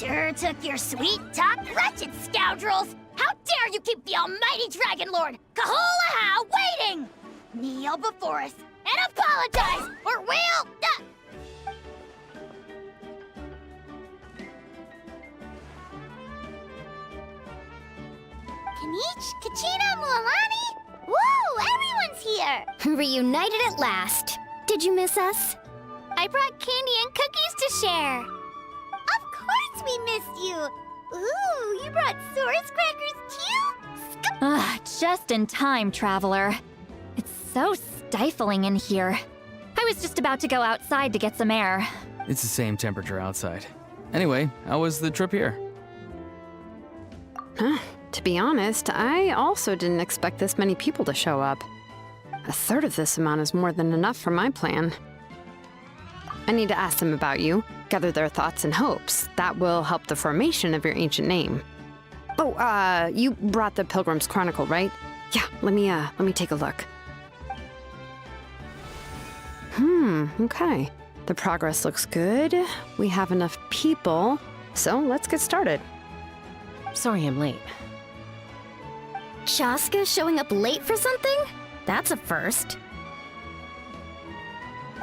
Sure took your sweet talk, wretched scoundrels! How dare you keep the almighty Dragon Lord, Kahulaha, waiting! Kneel before us and apologize, or we'll... Kanich, Kachina, Mualani? Woo, everyone's here! Reunited at last. Did you miss us? I brought candy and cookies to share. Of course we missed you. Ooh, you brought Source crackers too? Just in time, traveler. It's so stifling in here. I was just about to go outside to get some air. It's the same temperature outside. Anyway, how was the trip here? To be honest, I also didn't expect this many people to show up. A third of this amount is more than enough for my plan. I need to ask them about you, gather their thoughts and hopes. That will help the formation of your ancient name. Oh, you brought the Pilgrim's Chronicle, right? Yeah, let me take a look. Okay. The progress looks good. We have enough people, so let's get started. Sorry I'm late. Chaska showing up late for something? That's a first.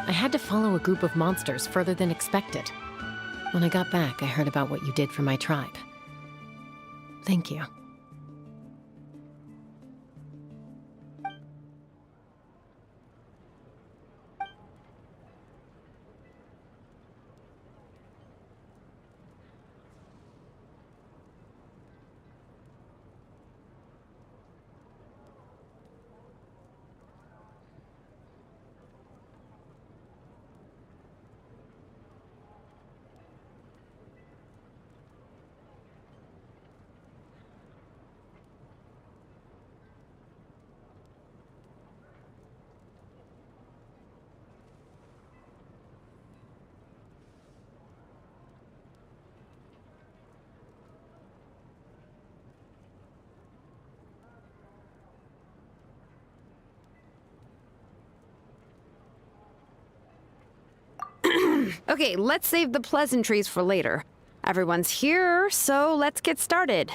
I had to follow a group of monsters further than expected. When I got back, I heard about what you did for my tribe. Thank you. Okay, let's save the pleasantries for later. Everyone's here, so let's get started.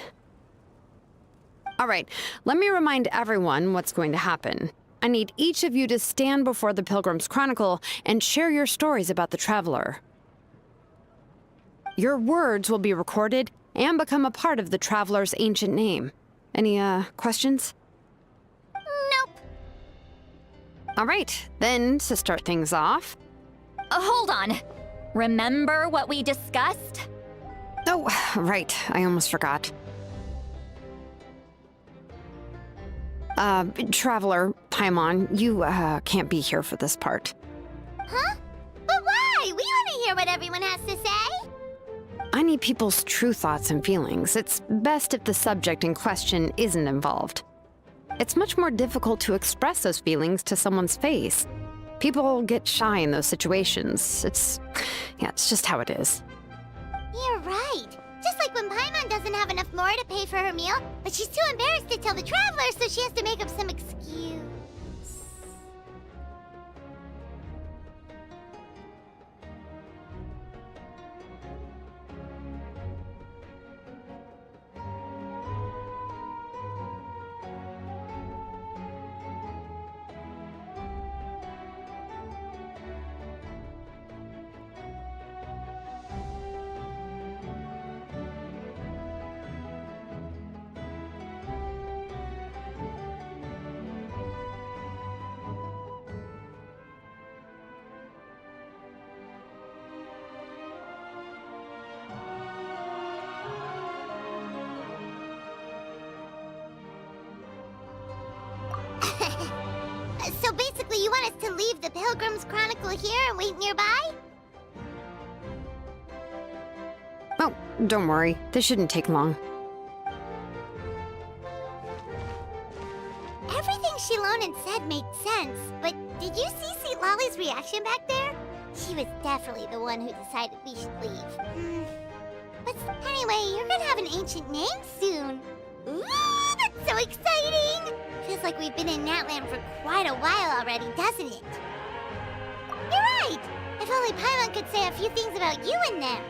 All right, let me remind everyone what's going to happen. I need each of you to stand before the Pilgrim's Chronicle and share your stories about the Traveler. Your words will be recorded and become a part of the Traveler's ancient name. Any, questions? Nope. All right, then, to start things off... Hold on. Remember what we discussed? Oh, right, I almost forgot. Traveler, Paimon, you, can't be here for this part. Huh? But why? We want to hear what everyone has to say. I need people's true thoughts and feelings. It's best if the subject in question isn't involved. It's much more difficult to express those feelings to someone's face. People get shy in those situations. It's just how it is. You're right. Just like when Paimon doesn't have enough more to pay for her meal, but she's too embarrassed to tell the traveler, so she has to make up some excuse. So basically, you want us to leave the Pilgrim's Chronicle here and wait nearby? Oh, don't worry. This shouldn't take long. Everything Shilonen said made sense, but did you see St. Lolly's reaction back there? She was definitely the one who decided we should leave. But anyway, you're gonna have an ancient name soon. Ooh, that's so exciting! Feels like we've been in Natland for quite a while already, doesn't it? You're right! If only Paimon could say a few things about you and them.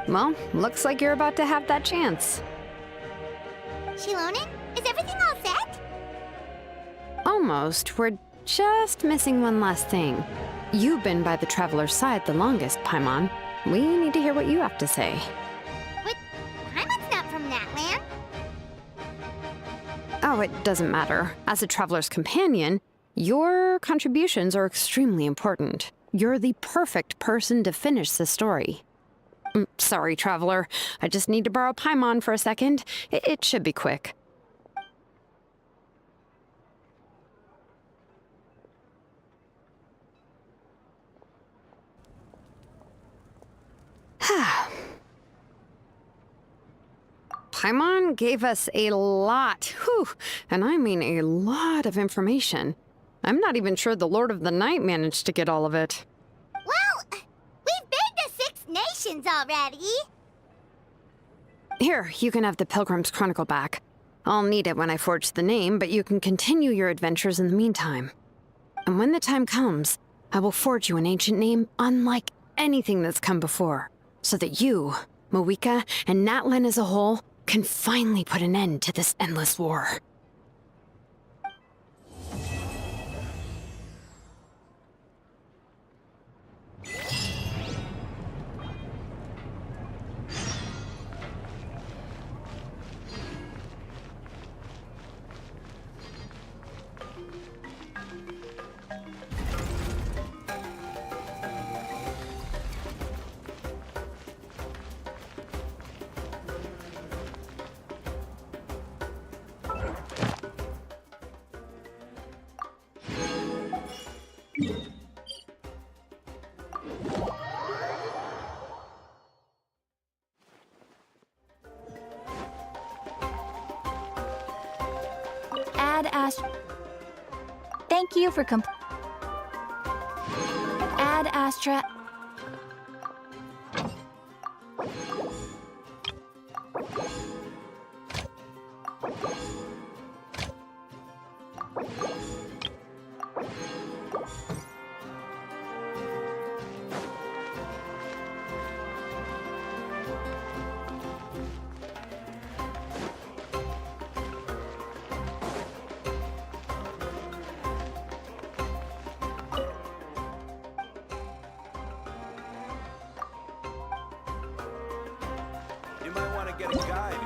Well, looks like you're about to have that chance. Shilonen, is everything all set? Almost. We're just missing one last thing. You've been by the Traveler's side the longest, Paimon. We need to hear what you have to say. But Paimon's not from that land. Oh, it doesn't matter. As a Traveler's companion, your contributions are extremely important. You're the perfect person to finish the story. Sorry, Traveler. I just need to borrow Paimon for a second. It should be quick. Paimon gave us a lot, and I mean a lot of information. I'm not even sure the Lord of the Night managed to get all of it. Well, we've been to 6 nations already. Here, you can have the Pilgrim's Chronicle back. I'll need it when I forge the name, but you can continue your adventures in the meantime. And when the time comes, I will forge you an ancient name unlike anything that's come before, so that you, Mavuika, and Natlan as a whole can finally put an end to this endless war. Ad Astra. Thank you for Ad Astra. You might want to get a guide.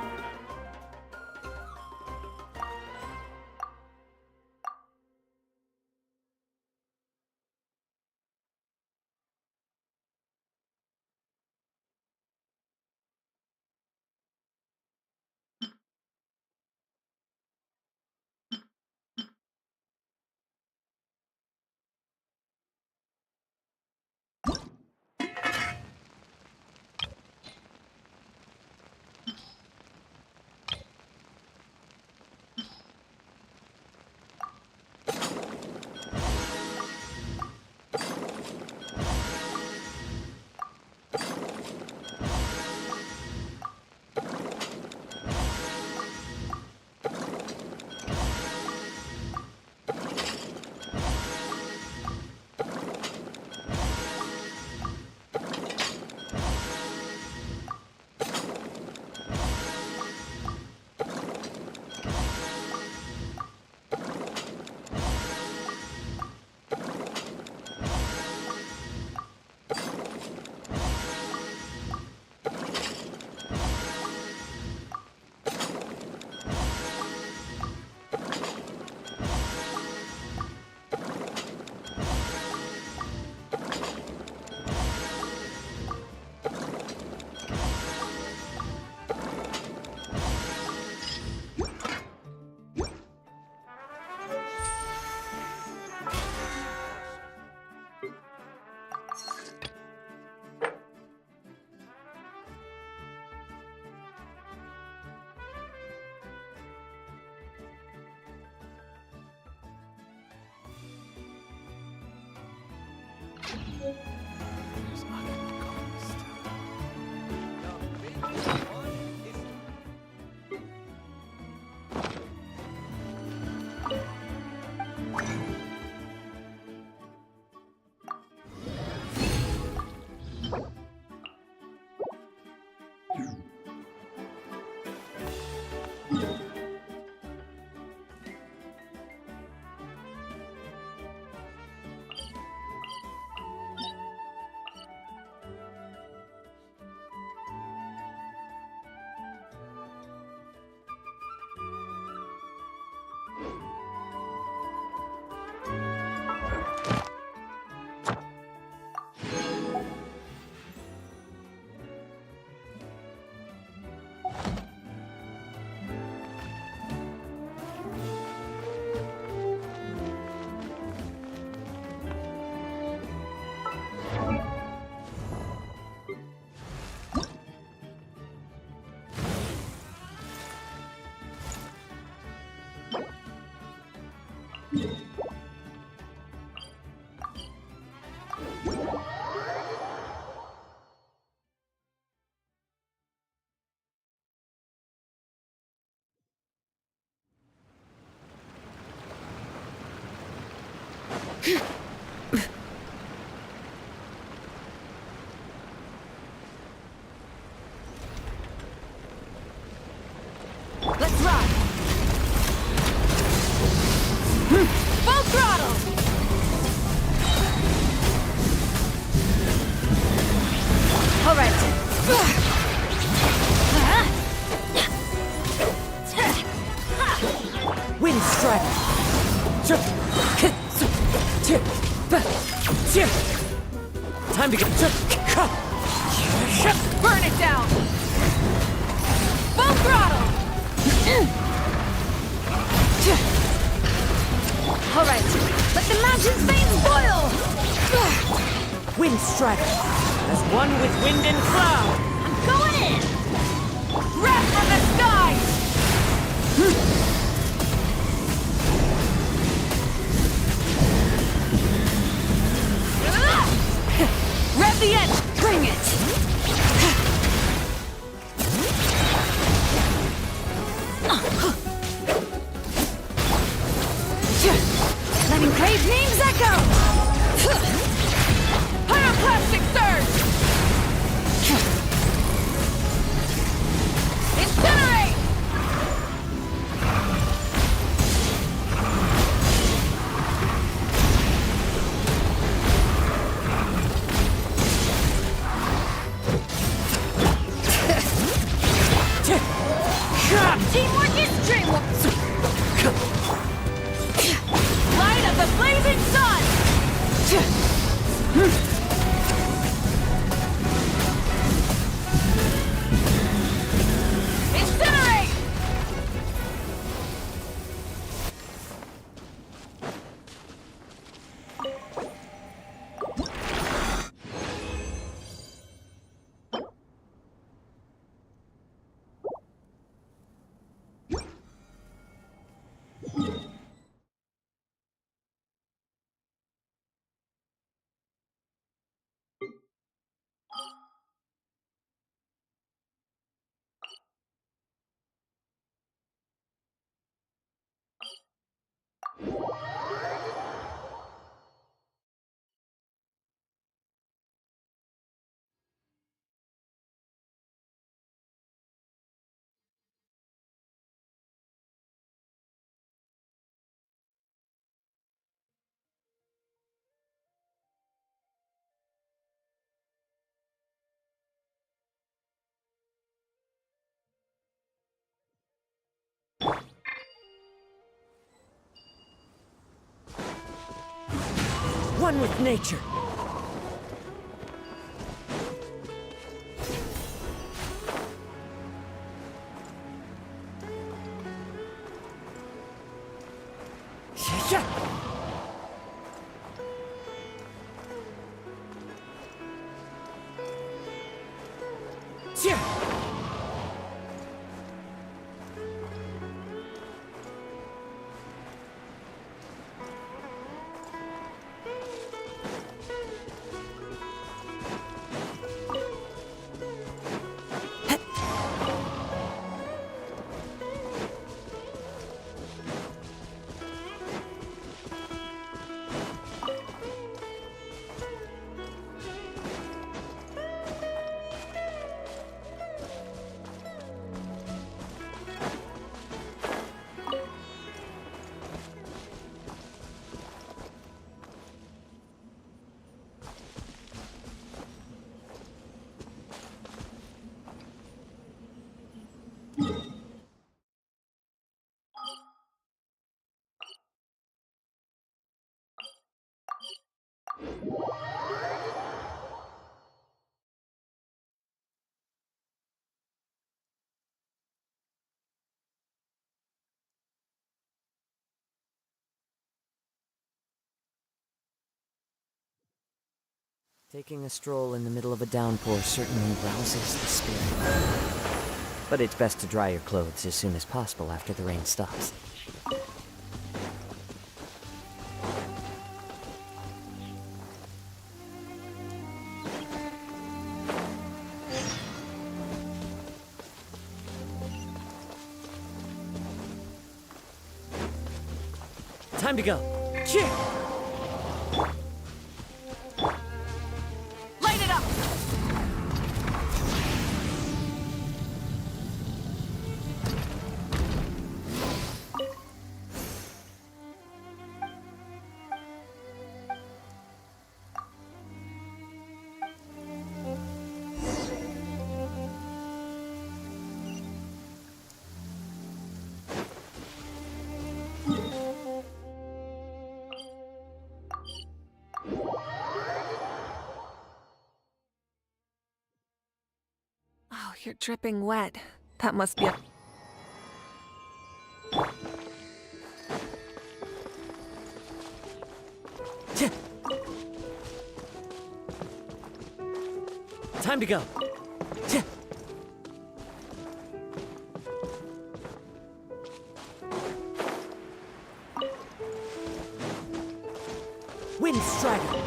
Let's ride! Full throttle! All right. Wind Strider! Time to get... Burn it down! Full throttle! All right, let the mountain's veins boil! Wind Strider! As one with wind and cloud! I'm going in! Wrath from the skies! Rev the engine! Bring it! Letting Crave's names echo! Pyroclastic surge! Incinerate! Teamwork is dreamwork! Light of the blazing sun! Incinerate! One with nature! Taking a stroll in the middle of a downpour certainly rouses the spirit. But it's best to dry your clothes as soon as possible after the rain stops. Time to go! Cheer! you're dripping wet. That must be a... Time to go. Wind Strider.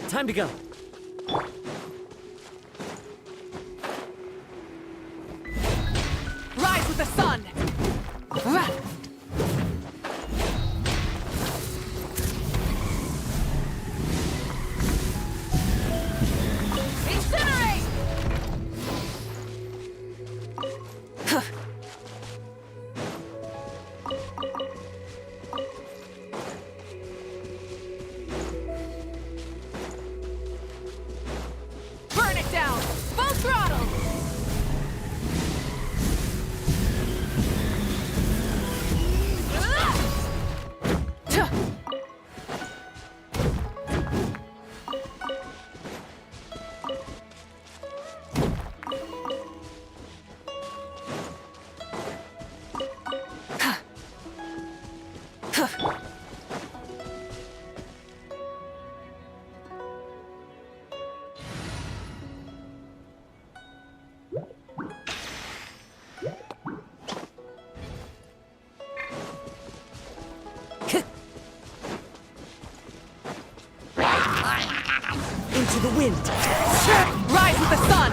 Time to go. Rise with the sun! Incinerate! Burn it down! Full throttle! Into the wind. Rise with the sun!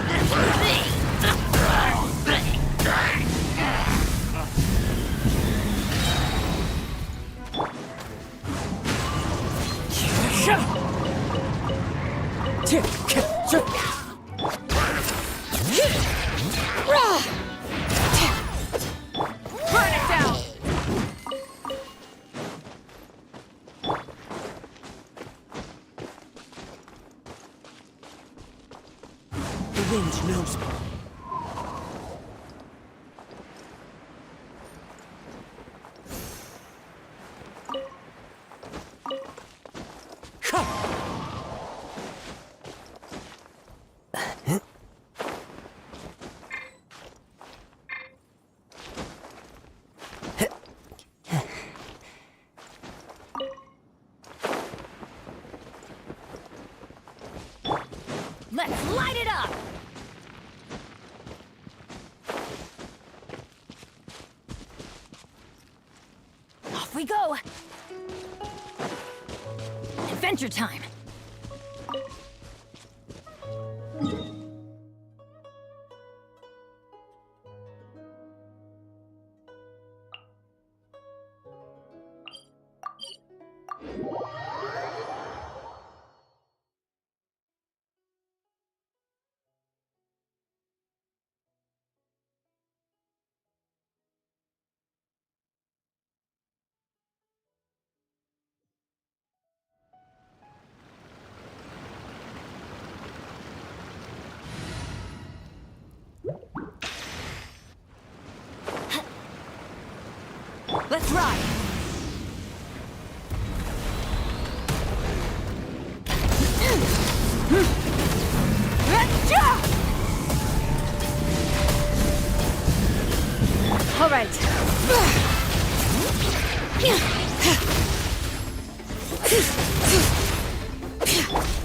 Burn it down! The wind knows me. Let's light it up! Off we go! Adventure time! Let's ride! All right.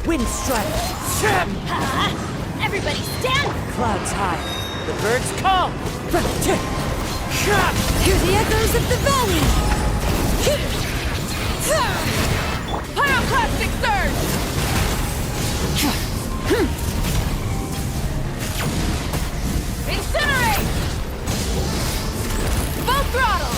Wind Strider. Everybody stand! Clouds high. The birds call! Hear the echoes of the valley! Pyroclastic surge! Incinerate! Full throttle!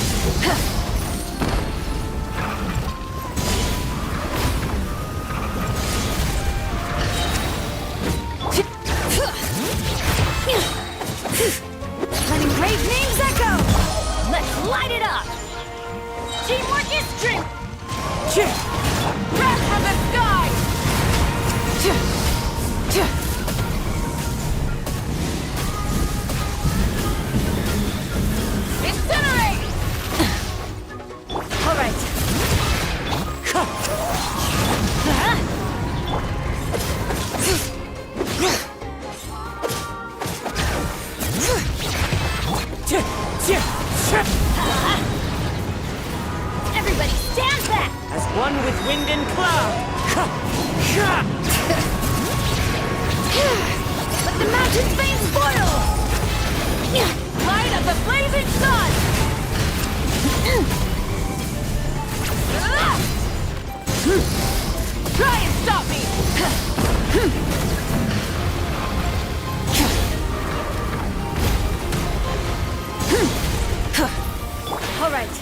Letting brave names echo! Let's light it up! Teamwork is strength! Wrath of the sky! Incinerate! All right. Everybody stand back! As one with wind and cloud! Let the mountain's veins boil! Light of the blazing sun! Try and stop me! All right.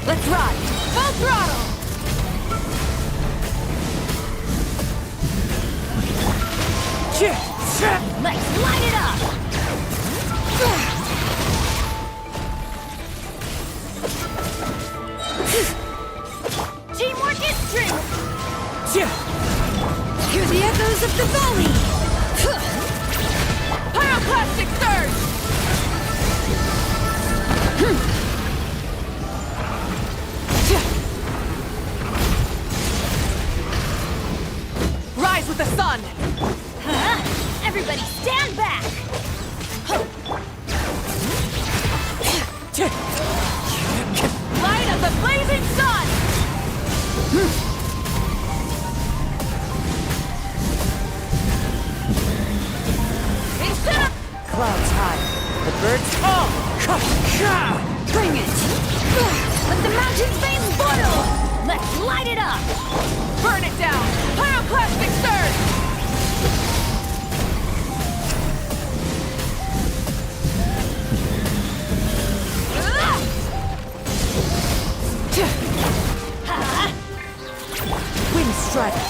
Let's ride! Full throttle! Let's light it up! Teamwork is strength! Hear the echoes of the valley! Pyroclastic surge! Rise with the sun! Everybody stand back! Light of the blazing sun! Clouds high. The birds fall. Bring it! Let the mountain's veins boil! Let's light it up! Burn it down! Pyroclastic surge! Wind strike!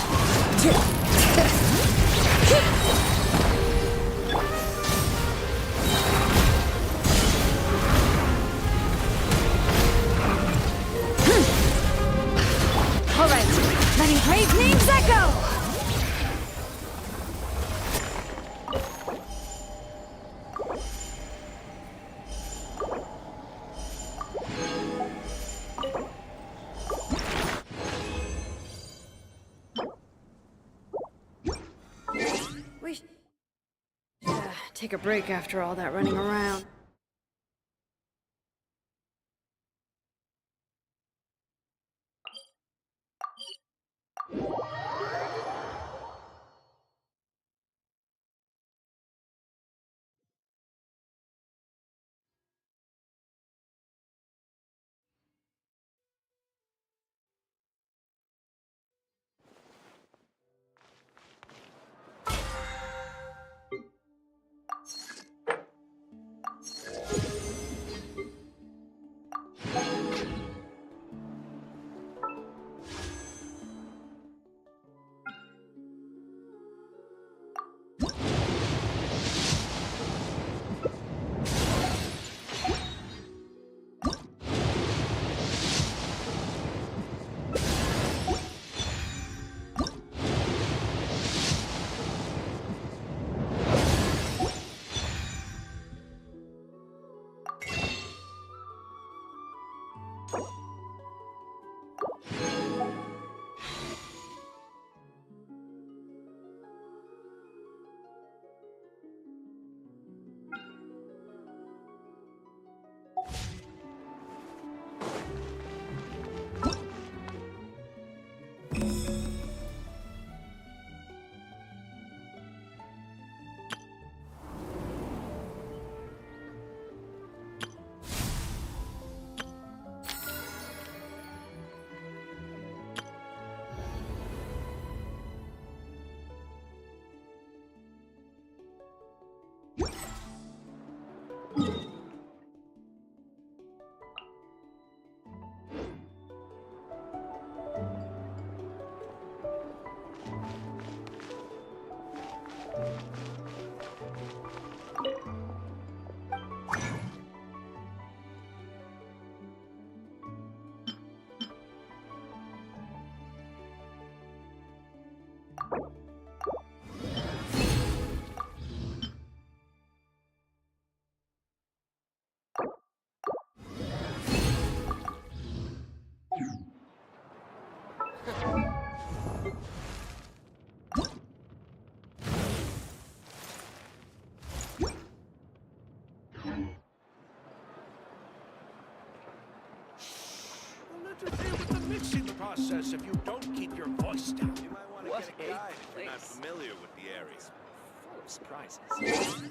All right, letting brave names echo! We should take a break after all that running around. process if you don't keep your voice down. You might want to What get a a guide if you're not place. familiar with the area. Full of surprises.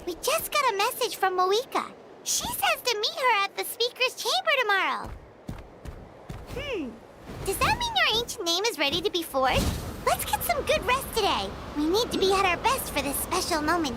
We just got a message from Mavuika. She says to meet her at the speaker's chamber tomorrow. Does that mean your ancient name is ready to be forged? Let's get some good rest today. We need to be at our best for this special moment.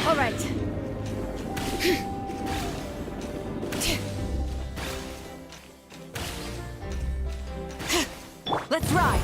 All right. Let's ride.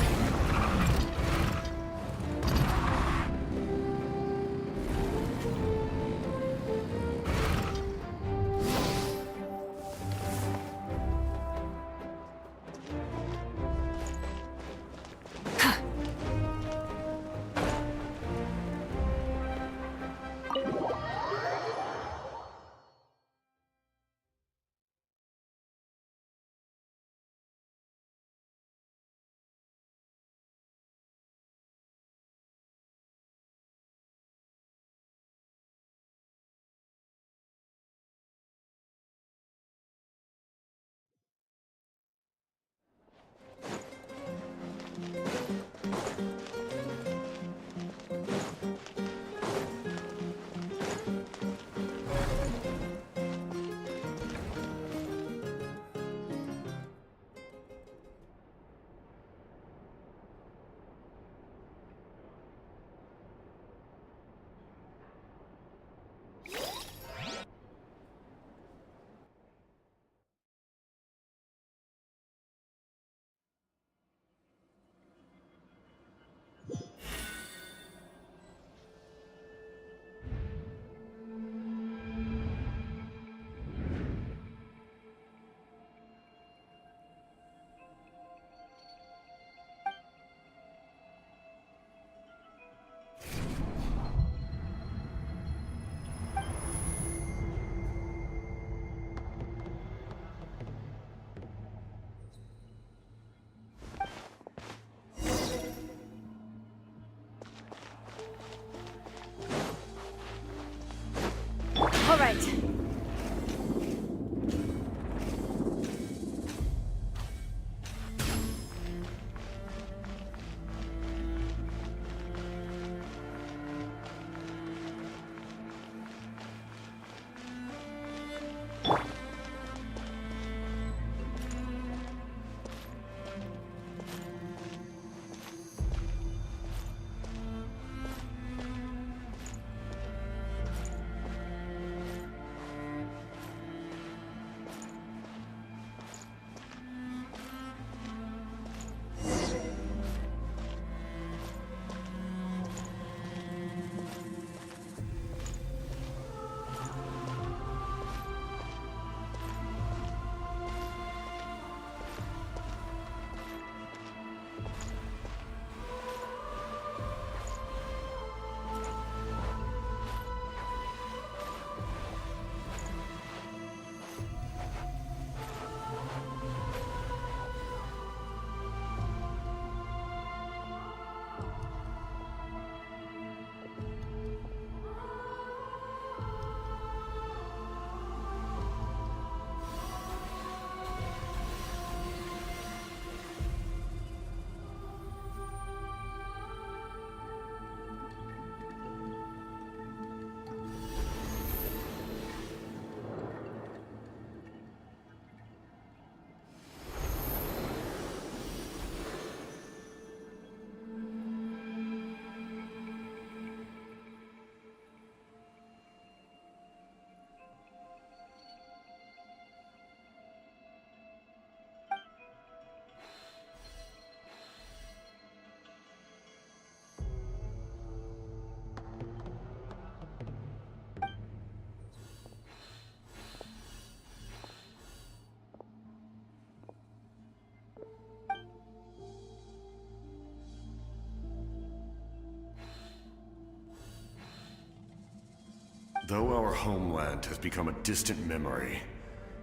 Though our homeland has become a distant memory,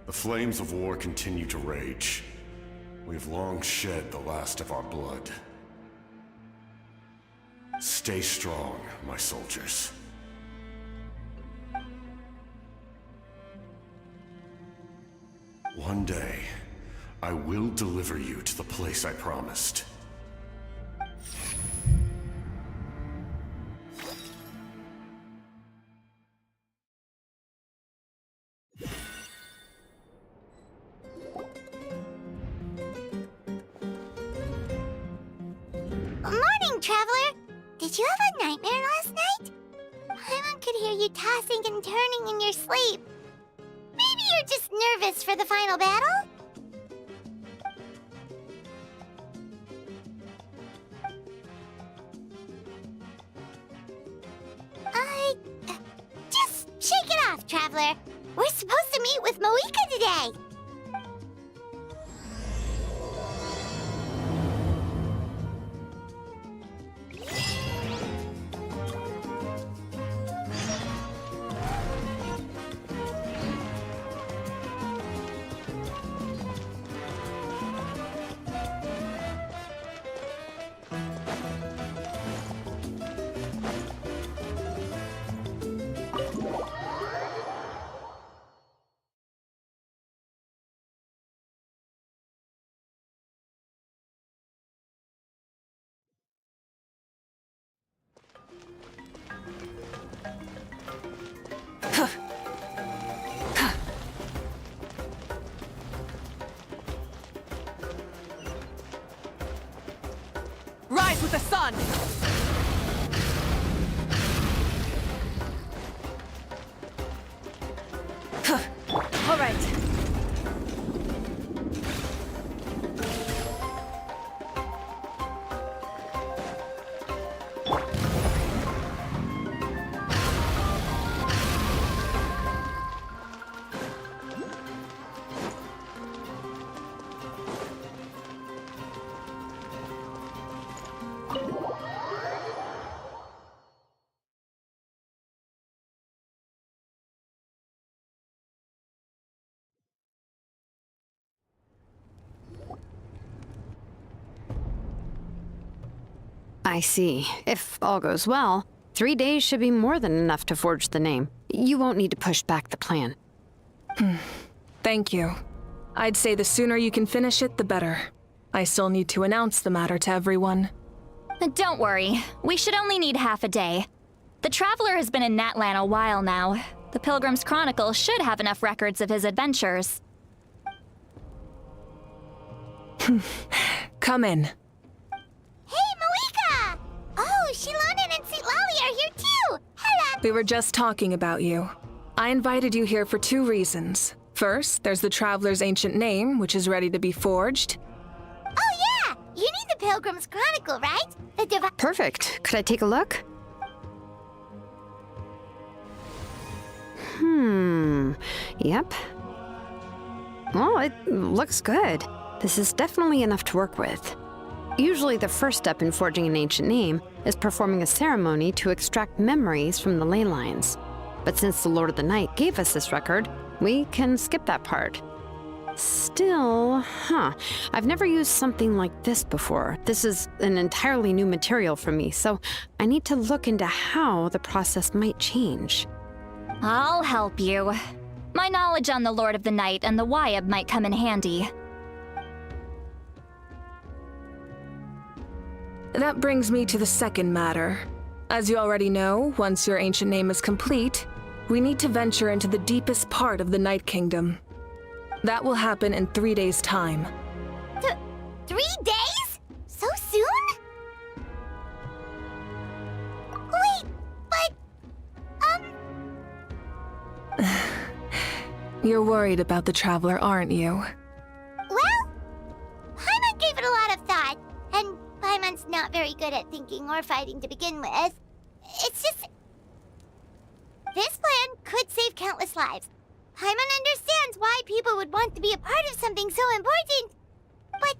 the flames of war continue to rage. We've long shed the last of our blood. Stay strong, my soldiers. One day, I will deliver you to the place I promised. Morning, Traveler! Did you have a nightmare last night? Paimon could hear you tossing and turning in your sleep. Maybe you're just nervous for the final battle? Just shake it off, Traveler. We're supposed to meet with Mavuika today. Rise with the sun! All right. I see. If all goes well, 3 days should be more than enough to forge the name. You won't need to push back the plan. Thank you. I'd say the sooner you can finish it, the better. I still need to announce the matter to everyone. Don't worry, we should only need half a day. The Traveler has been in Natlan a while now. The Pilgrim's Chronicle should have enough records of his adventures. Come in. Hey, Mavuika! Oh, Shilonen and St. Lolly are here too! Hello! We were just talking about you. I invited you here for 2 reasons. First, there's the Traveler's ancient name, which is ready to be forged. Oh yeah! You need the Pilgrim's Chronicle, right? The Perfect. Could I take a look? Yep. Well, it looks good. This is definitely enough to work with. Usually the first step in forging an ancient name is performing a ceremony to extract memories from the ley lines. But since the Lord of the Night gave us this record, we can skip that part. Still, I've never used something like this before. This is an entirely new material for me, so I need to look into how the process might change. I'll help you. My knowledge on the Lord of the Night and the Wyab might come in handy. That brings me to the second matter. As you already know, once your ancient name is complete, we need to venture into the deepest part of the Night Kingdom. That will happen in 3 days' time. 3 days? So soon? Wait, but... You're worried about the Traveler, aren't you? Well, Paimon gave it a lot of thought, and Paimon's not very good at thinking or fighting to begin with. It's just... This plan could save countless lives. Paimon understands why people would want to be a part of something so important. But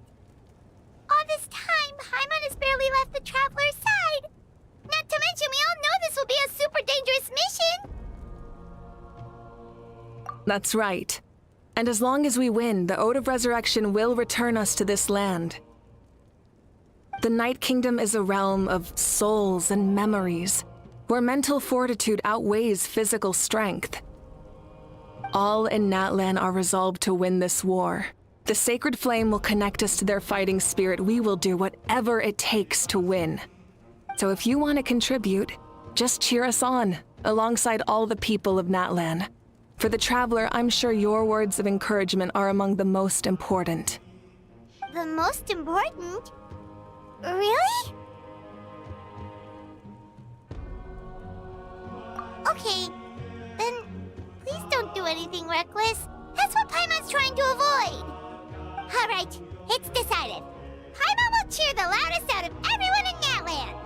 all this time, Paimon has barely left the Traveler's side. Not to mention, we all know this will be a super dangerous mission. That's right. And as long as we win, the Ode of Resurrection will return us to this land. The Night Kingdom is a realm of souls and memories, where mental fortitude outweighs physical strength. All in Natlan are resolved to win this war. The sacred flame will connect us to their fighting spirit. We will do whatever it takes to win. So if you want to contribute, just cheer us on, alongside all the people of Natlan. For the Traveler, I'm sure your words of encouragement are among the most important. The most important? Really? Okay, then please don't do anything reckless. That's what Paimon's trying to avoid. All right, it's decided. Paimon will cheer the loudest out of everyone in Natlan.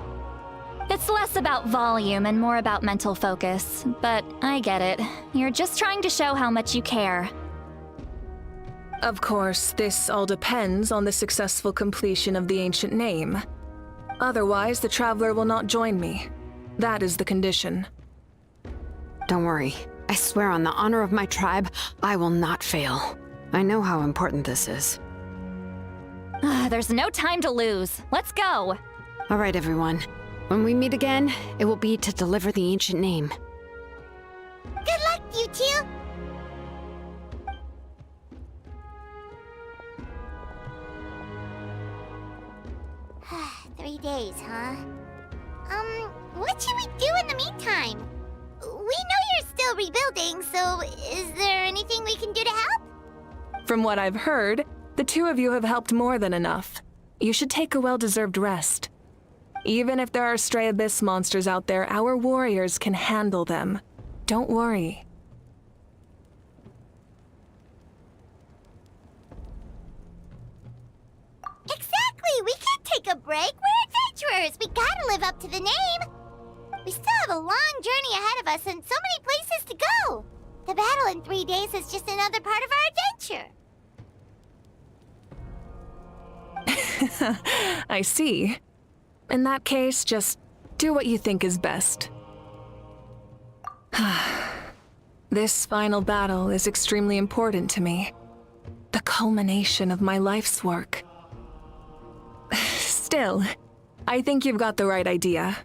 It's less about volume and more about mental focus, but I get it. You're just trying to show how much you care. Of course, this all depends on the successful completion of the ancient name. Otherwise, the Traveler will not join me. That is the condition. Don't worry. I swear on the honor of my tribe, I will not fail. I know how important this is. There's no time to lose. Let's go. All right, everyone. When we meet again, it will be to deliver the ancient name. Good luck, you two. 3 days, huh? What should we do in the meantime? We know you're still rebuilding, so is there anything we can do to help? From what I've heard, the two of you have helped more than enough. You should take a well-deserved rest. Even if there are stray abyss monsters out there, our warriors can handle them. Don't worry. Exactly! We can't take a break! We're adventurers! We gotta live up to the name! We still have a long journey ahead of us and so many places to go! The battle in 3 days is just another part of our adventure! I see. In that case, just do what you think is best. This final battle is extremely important to me. The culmination of my life's work. Still, I think you've got the right idea.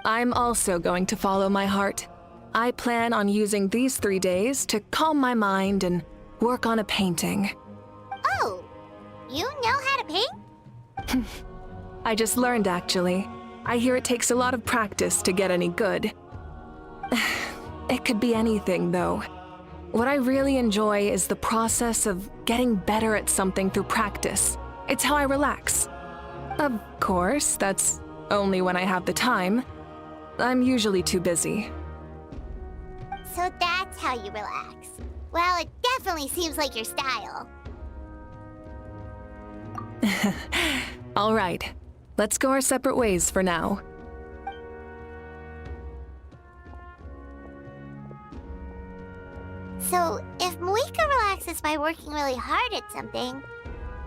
I'm also going to follow my heart. I plan on using these 3 days to calm my mind and work on a painting. Oh, you know how to paint? I just learned, actually. I hear it takes a lot of practice to get any good. It could be anything, though. What I really enjoy is the process of getting better at something through practice. It's how I relax. Of course, that's only when I have the time. I'm usually too busy. So that's how you relax. Well, it definitely seems like your style. All right. Let's go our separate ways for now. So, if Mavuika relaxes by working really hard at something,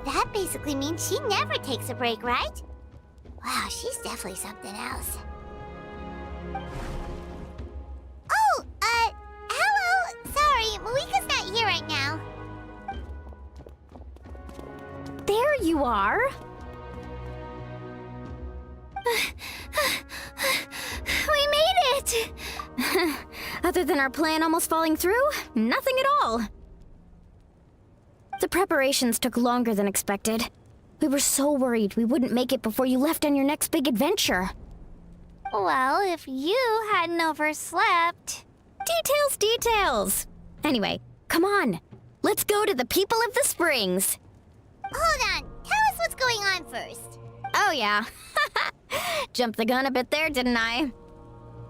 that basically means she never takes a break, right? Wow, she's definitely something else. Oh, hello! Sorry, Mavuika's not here right now. There you are! We made it! Other than our plan almost falling through, nothing at all. The preparations took longer than expected. We were so worried we wouldn't make it before you left on your next big adventure. Well, if you hadn't overslept... Details! Anyway, come on. Let's go to the people of the springs. Hold on, tell us what's going on first. Oh yeah. Jumped the gun a bit there, didn't I?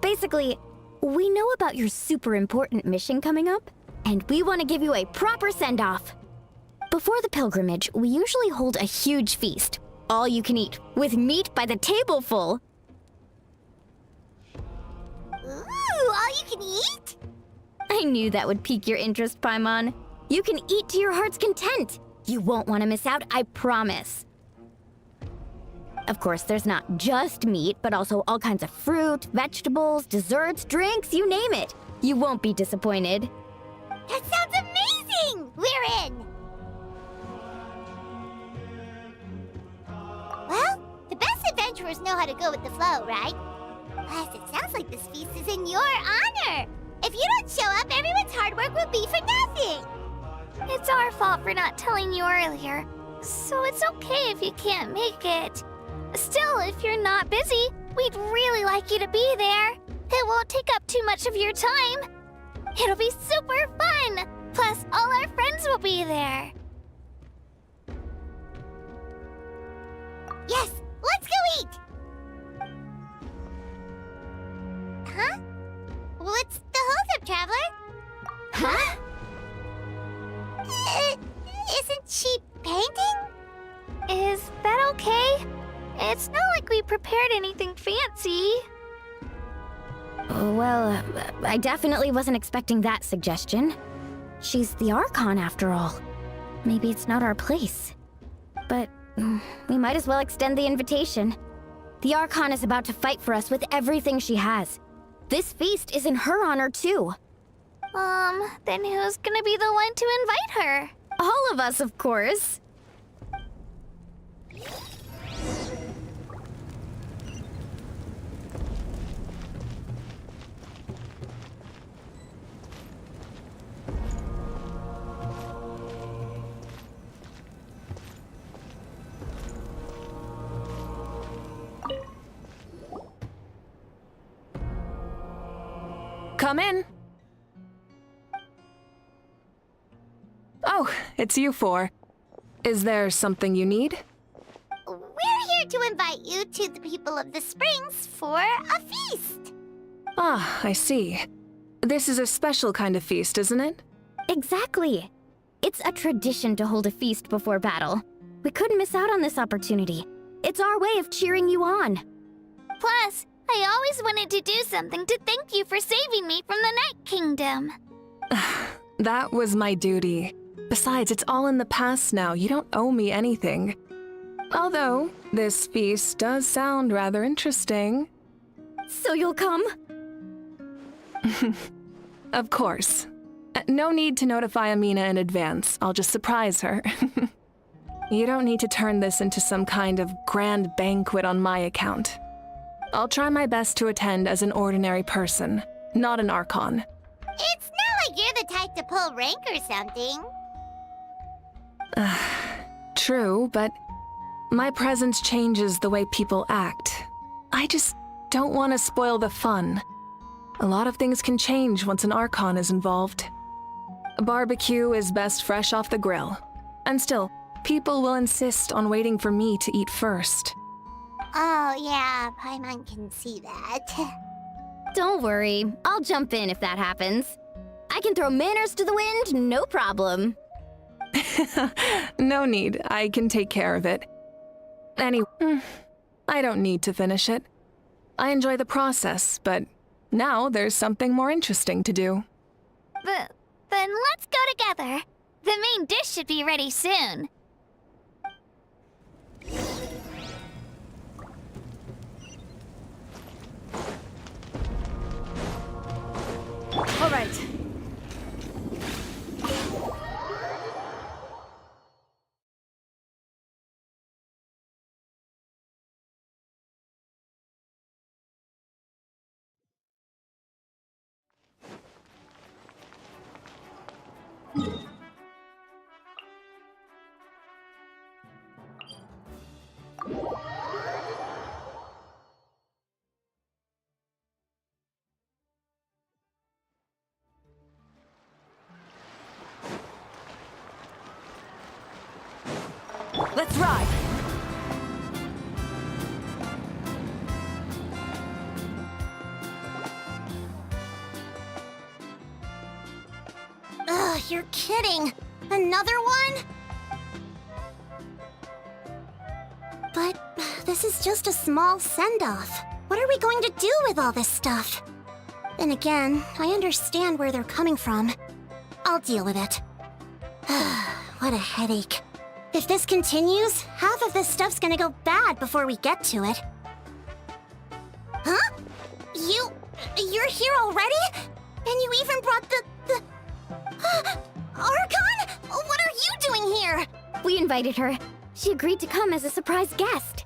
Basically, we know about your super important mission coming up, and we want to give you a proper send-off. Before the pilgrimage, we usually hold a huge feast, all you can eat, with meat by the tableful. Ooh, all you can eat? I knew that would pique your interest, Paimon. You can eat to your heart's content. You won't want to miss out, I promise. Of course, there's not just meat, but also all kinds of fruit, vegetables, desserts, drinks, you name it. You won't be disappointed. That sounds amazing! We're in! Well, the best adventurers know how to go with the flow, right? Plus, it sounds like this feast is in your honor. If you don't show up, everyone's hard work will be for nothing. It's our fault for not telling you earlier, so it's okay if you can't make it. Still, if you're not busy, we'd really like you to be there. It won't take up too much of your time. It'll be super fun! Plus, all our friends will be there. Yes, let's go eat! Huh? What's the holdup, Traveler? Huh? Isn't she painting? Is that okay? It's not like we prepared anything fancy. Well, I definitely wasn't expecting that suggestion. She's the Archon after all. Maybe it's not our place. But we might as well extend the invitation. The Archon is about to fight for us with everything she has. This feast is in her honor too. Then who's gonna be the one to invite her? All of us, of course. Come in. Oh, it's you four. Is there something you need? We're here to invite you to the people of the Springs for a feast. Ah, I see. This is a special kind of feast, isn't it? Exactly. It's a tradition to hold a feast before battle. We couldn't miss out on this opportunity. It's our way of cheering you on. Plus, I always wanted to do something to thank you for saving me from the Night Kingdom. That was my duty. Besides, it's all in the past now. You don't owe me anything. Although, this feast does sound rather interesting. So you'll come? Of course. No need to notify Amina in advance. I'll just surprise her. You don't need to turn this into some kind of grand banquet on my account. I'll try my best to attend as an ordinary person, not an Archon. It's not like you're the type to pull rank or something. True, but my presence changes the way people act. I just don't want to spoil the fun. A lot of things can change once an Archon is involved. A barbecue is best fresh off the grill. And still, people will insist on waiting for me to eat first. Oh, yeah, Paimon can see that. Don't worry, I'll jump in if that happens. I can throw manners to the wind, no problem. No need, I can take care of it. Anyway, I don't need to finish it. I enjoy the process, but now there's something more interesting to do. Then let's go together. The main dish should be ready soon. All right. Let's ride! Ugh, you're kidding. Another one? But this is just a small send-off. What are we going to do with all this stuff? Then again, I understand where they're coming from. I'll deal with it. What a headache. If this continues, half of this stuff's gonna go bad before we get to it. Huh? You're here already? And you even brought the... Archon? What are you doing here? We invited her. She agreed to come as a surprise guest.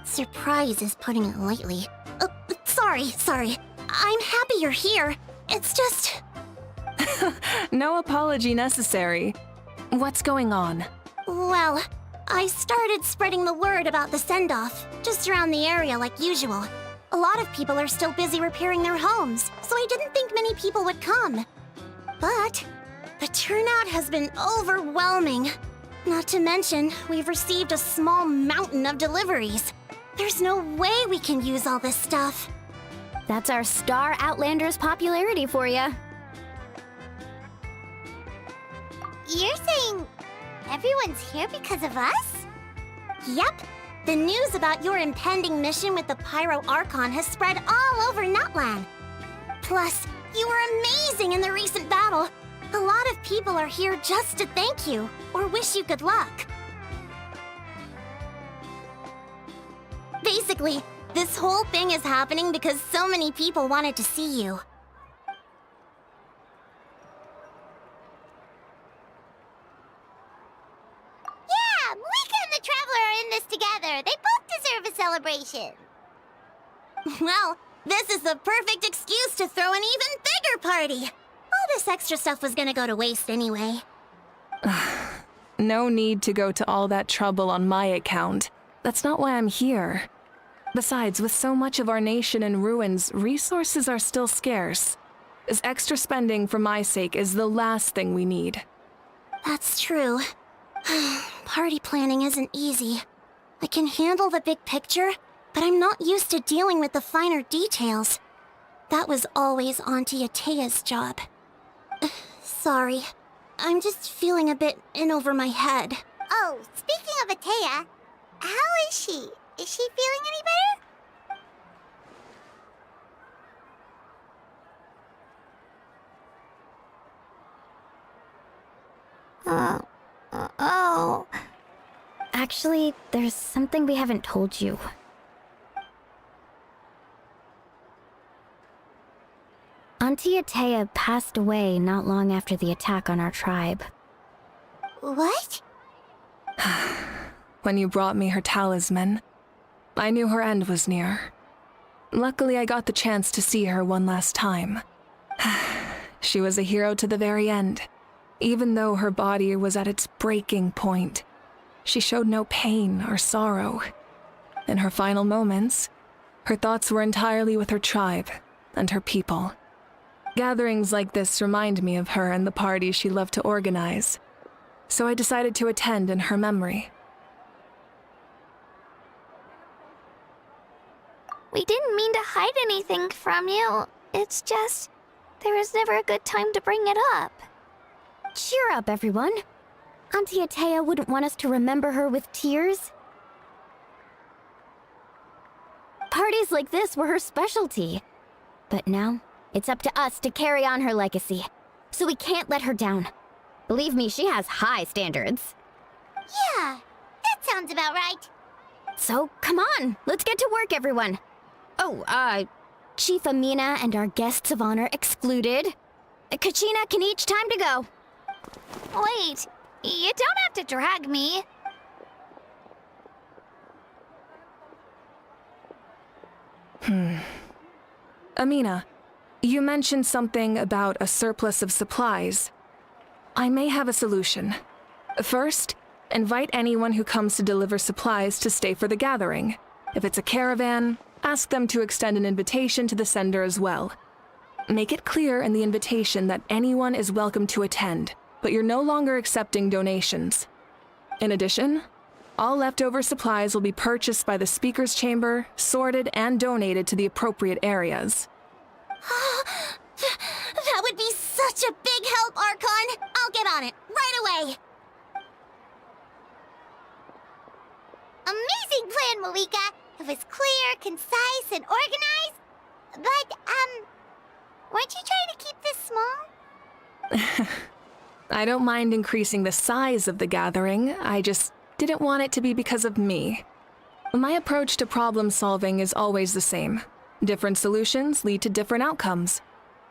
Surprise is putting it lightly. Sorry. I'm happy you're here. It's just... No apology necessary. What's going on? Well, I started spreading the word about the send-off, just around the area like usual. A lot of people are still busy repairing their homes, so I didn't think many people would come. But the turnout has been overwhelming. Not to mention, we've received a small mountain of deliveries. There's no way we can use all this stuff. That's our Star Outlander's popularity for you. You're saying everyone's here because of us? Yep. The news about your impending mission with the Pyro Archon has spread all over Nutland. Plus, you were amazing in the recent battle. A lot of people are here just to thank you, or wish you good luck. Basically, this whole thing is happening because so many people wanted to see you. Yeah, Mavuika and the Traveler are in this together. They both deserve a celebration. Well, this is the perfect excuse to throw an even bigger party. All this extra stuff was gonna go to waste anyway. No need to go to all that trouble on my account. That's not why I'm here. Besides, with so much of our nation in ruins, resources are still scarce. This extra spending for my sake is the last thing we need. That's true. Party planning isn't easy. I can handle the big picture, but I'm not used to dealing with the finer details. That was always Auntie Atea's job. Sorry. I'm just feeling a bit in over my head. Oh, speaking of Atea, how is she? Is she feeling any better? Oh. Actually, there's something we haven't told you. Auntie Atea passed away not long after the attack on our tribe. What? When you brought me her talisman, I knew her end was near. Luckily, I got the chance to see her one last time. She was a hero to the very end. Even though her body was at its breaking point, she showed no pain or sorrow. In her final moments, her thoughts were entirely with her tribe and her people. Gatherings like this remind me of her and the parties she loved to organize, so I decided to attend in her memory. We didn't mean to hide anything from you. It's just, there was never a good time to bring it up. Cheer up, everyone. Auntie Atea wouldn't want us to remember her with tears. Parties like this were her specialty. But now, it's up to us to carry on her legacy. So we can't let her down. Believe me, she has high standards. Yeah, that sounds about right. So, come on, let's get to work, everyone. Oh, Chief Amina and our guests of honor excluded. Kachina can each time to go. Wait, you don't have to drag me. Amina, you mentioned something about a surplus of supplies. I may have a solution. First, invite anyone who comes to deliver supplies to stay for the gathering. If it's a caravan, ask them to extend an invitation to the sender as well. Make it clear in the invitation that anyone is welcome to attend, but you're no longer accepting donations. In addition, all leftover supplies will be purchased by the speaker's chamber, sorted, and donated to the appropriate areas. That would be such a big help, Archon! I'll get on it, right away! Amazing plan, Mavuika! It was clear, concise, and organized. But, weren't you trying to keep this small? I don't mind increasing the size of the gathering, I just didn't want it to be because of me. My approach to problem solving is always the same. Different solutions lead to different outcomes.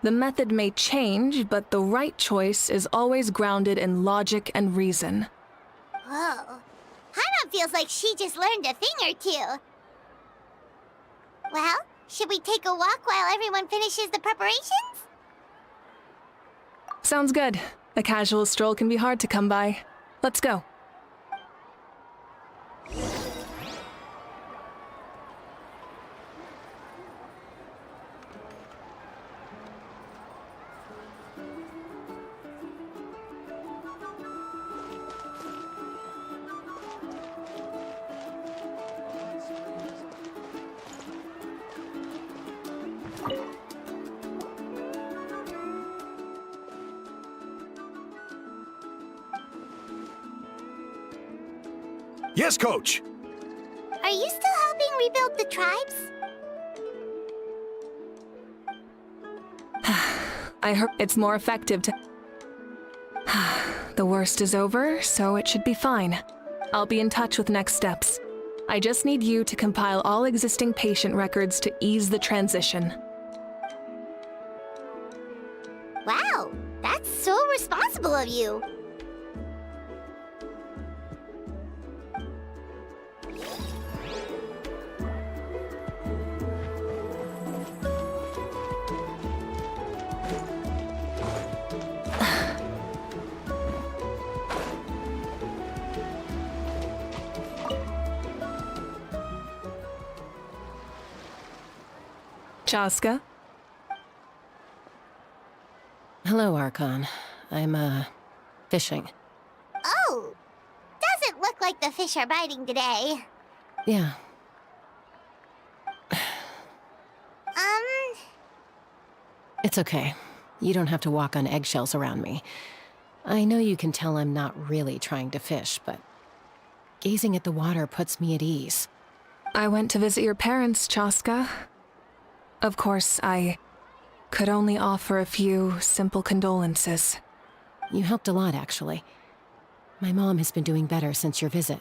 The method may change, but the right choice is always grounded in logic and reason. Whoa. Hana feels like she just learned a thing or two. Well, should we take a walk while everyone finishes the preparations? Sounds good. A casual stroll can be hard to come by. Let's go. Yes, Coach! Are you still helping rebuild the tribes? I hope it's more effective to... The worst is over, so it should be fine. I'll be in touch with next steps. I just need you to compile all existing patient records to ease the transition. Wow, that's so responsible of you. Chaska? Hello, Archon. I'm, fishing. Oh, doesn't look like the fish are biting today. Yeah. It's okay. You don't have to walk on eggshells around me. I know you can tell I'm not really trying to fish, but gazing at the water puts me at ease. I went to visit your parents, Chaska. Of course, I could only offer a few simple condolences. You helped a lot, actually. My mom has been doing better since your visit.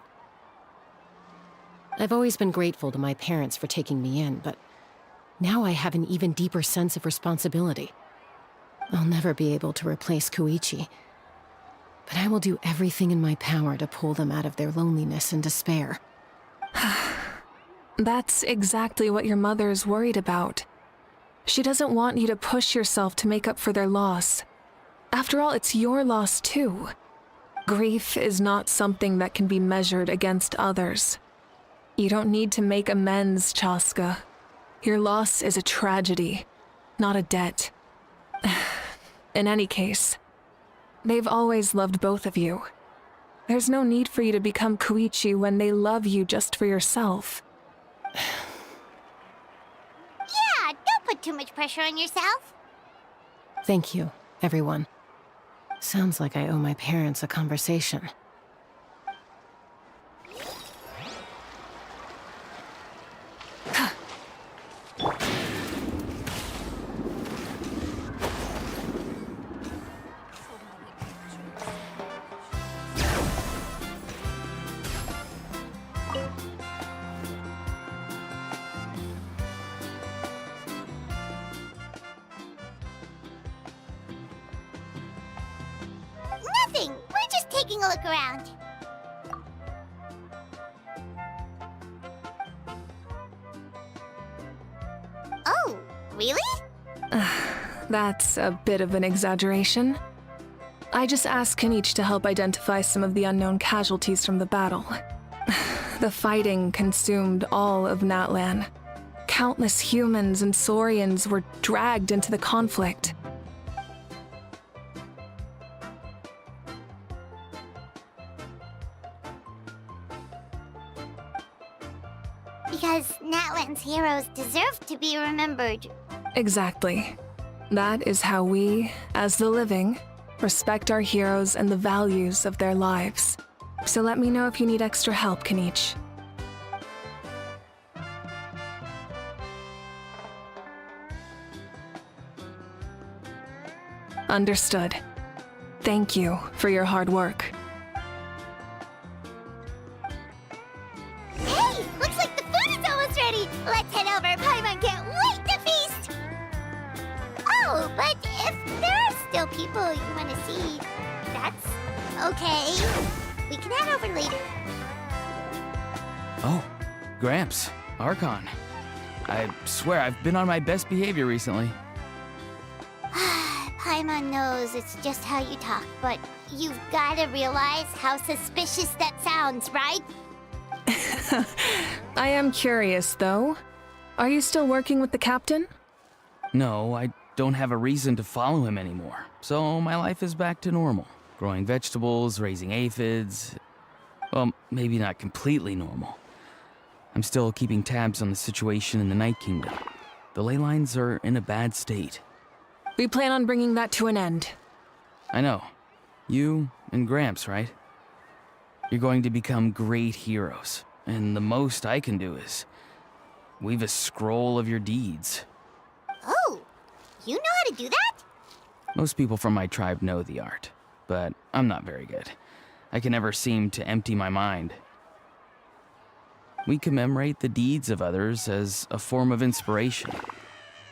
I've always been grateful to my parents for taking me in, but now I have an even deeper sense of responsibility. I'll never be able to replace Koichi, but I will do everything in my power to pull them out of their loneliness and despair. That's exactly what your mother is worried about. She doesn't want you to push yourself to make up for their loss. After all, it's your loss too. Grief is not something that can be measured against others. You don't need to make amends, Chaska. Your loss is a tragedy, not a debt. In any case, they've always loved both of you. There's no need for you to become Koichi when they love you just for yourself. Yeah, don't put too much pressure on yourself. Thank you, everyone. Sounds like I owe my parents a conversation. Nothing. We're just taking a look around. Oh, really? That's a bit of an exaggeration. I just asked Kenichi to help identify some of the unknown casualties from the battle. The fighting consumed all of Natlan. Countless humans and Saurians were dragged into the conflict. Because Natlan's heroes deserve to be remembered. Exactly. That is how we, as the living, respect our heroes and the values of their lives. So let me know if you need extra help, Kenichi. Understood. Thank you for your hard work. Hey, looks like the food is almost ready. Let's head over. Paimon can't wait to feast. Oh, but if there are still people you want to see, that's okay. We can head over later. Oh, Gramps, Archon. I swear I've been on my best behavior recently. Paimon knows it's just how you talk, but you've got to realize how suspicious that sounds, right? I am curious, though. Are you still working with the captain? No, I don't have a reason to follow him anymore, so my life is back to normal. Growing vegetables, raising aphids. Well, maybe not completely normal. I'm still keeping tabs on the situation in the Night Kingdom. The ley lines are in a bad state. We plan on bringing that to an end. I know. You and Gramps, right? You're going to become great heroes, and the most I can do is weave a scroll of your deeds. Oh, you know how to do that? Most people from my tribe know the art, but I'm not very good. I can never seem to empty my mind. We commemorate the deeds of others as a form of inspiration.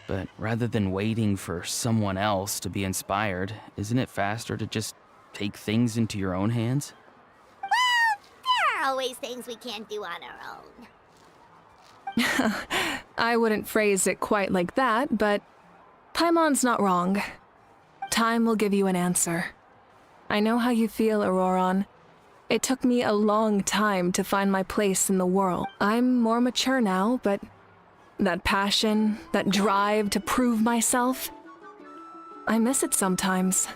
But rather than waiting for someone else to be inspired, isn't it faster to just take things into your own hands? Well, there are always things we can't do on our own. I wouldn't phrase it quite like that, but Paimon's not wrong. Time will give you an answer. I know how you feel, Auroron. It took me a long time to find my place in the world. I'm more mature now, but that passion, that drive to prove myself, I miss it sometimes.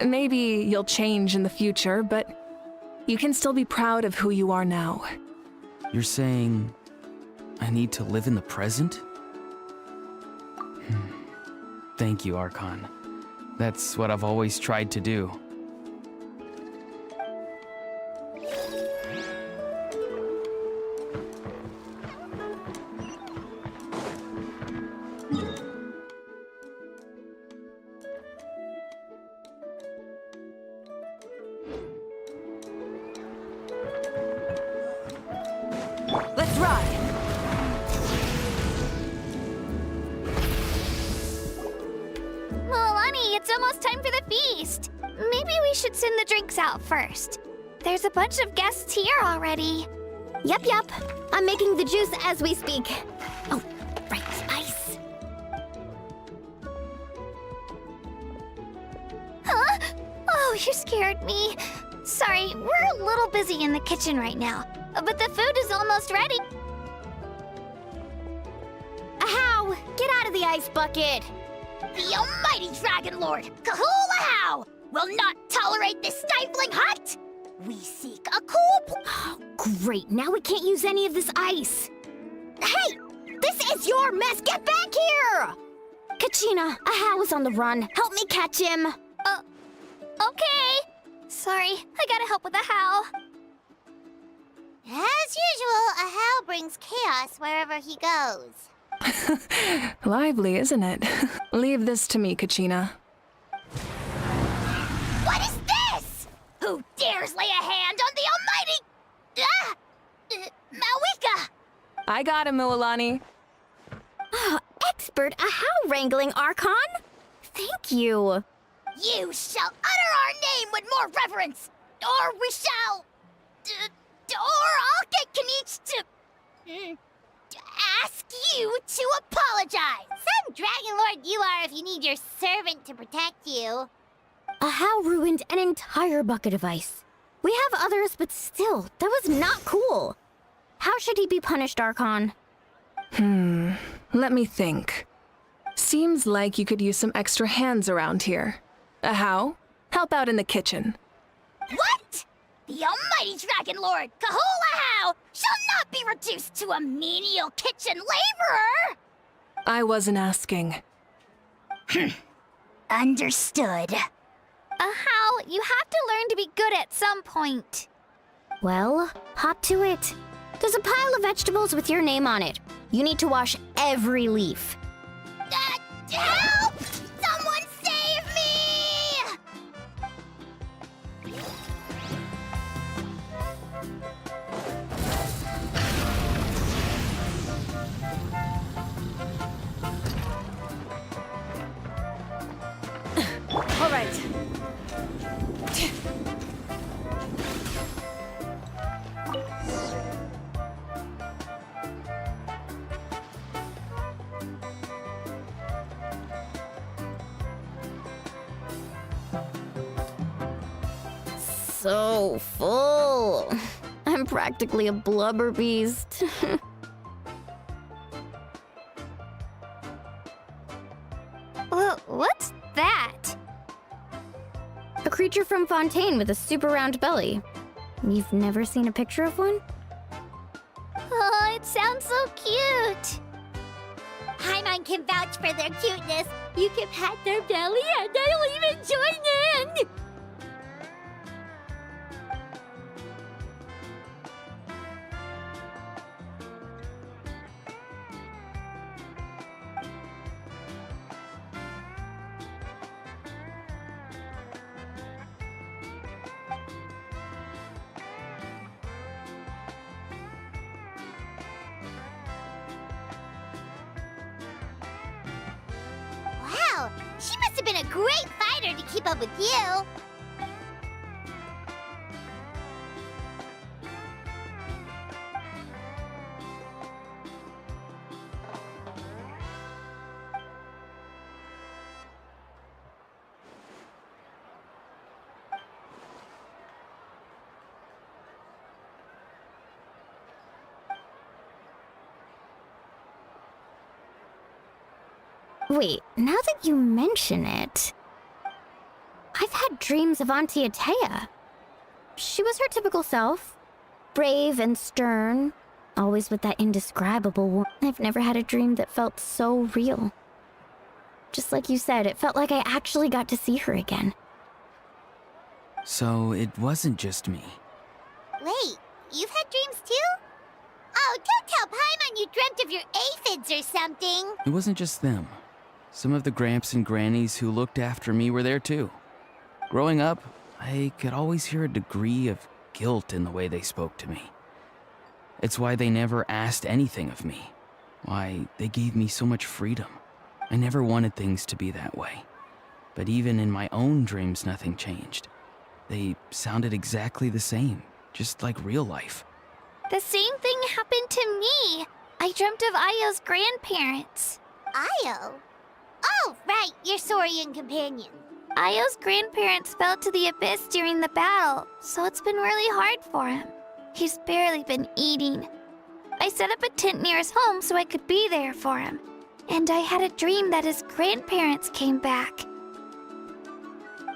Maybe you'll change in the future, but you can still be proud of who you are now. You're saying I need to live in the present? Thank you, Archon. That's what I've always tried to do. Let's ride! Milani, it's almost time for the feast. Maybe we should send the drinks out first. There's a bunch of guests here already. Yep. I'm making the juice as we speak. Oh, right, ice. Huh? Oh, you scared me. Sorry, we're a little busy in the kitchen right now, but the food is almost ready. Ahow! Get out of the ice bucket! The almighty Dragon Lord, Kahula will not tolerate this stifling hut! We seek a cool Oh, great, now we can't use any of this ice. Hey! This is your mess! Get back here! Kachina, Ahow is on the run. Help me catch him. Okay. Sorry, I gotta help with the how. As usual, Ahow brings chaos wherever he goes. Lively, isn't it? Leave this to me, Kachina. What is this? Who dares lay a hand on the almighty... Mavuika! I got him, Milani. Oh, expert Ahow wrangling, Archon. Thank you. You shall utter our name with more reverence, or we shall... or I'll get Kanich to ask you to apologize. Some Dragon Lord you are if you need your servant to protect you. Ahow ruined an entire bucket of ice. We have others, but still, that was not cool. How should he be punished, Archon? Let me think. Seems like you could use some extra hands around here. Ahow, help out in the kitchen. What? The almighty Dragon Lord, Kahula shall not be reduced to a menial kitchen laborer! I wasn't asking. Understood. How? You have to learn to be good at some point. Well, hop to it. There's a pile of vegetables with your name on it. You need to wash every leaf. Help! Someone save me! so full. I'm practically a blubber beast. Well, what's that? A creature from Fontaine with a super round belly. You've never seen a picture of one? Oh, it sounds so cute. Paimon can vouch for their cuteness. You can pat their belly and I'll even join in. Wow, she must have been a great fighter to keep up with you. Wait, now that you mention it, I've had dreams of Auntie Atea. She was her typical self, brave and stern, always with that indescribable warmth. I've never had a dream that felt so real. Just like you said, it felt like I actually got to see her again. So it wasn't just me. Wait, you've had dreams too? Oh, don't tell Paimon you dreamt of your aphids or something. It wasn't just them. Some of the gramps and grannies who looked after me were there too. Growing up, I could always hear a degree of guilt in the way they spoke to me. It's why they never asked anything of me. Why they gave me so much freedom. I never wanted things to be that way. But even in my own dreams, nothing changed. They sounded exactly the same, just like real life. The same thing happened to me. I dreamt of Ayo's grandparents. Ayo? Oh, right, your Saurian companion. Ayo's grandparents fell to the abyss during the battle, so it's been really hard for him. He's barely been eating. I set up a tent near his home so I could be there for him. And I had a dream that his grandparents came back.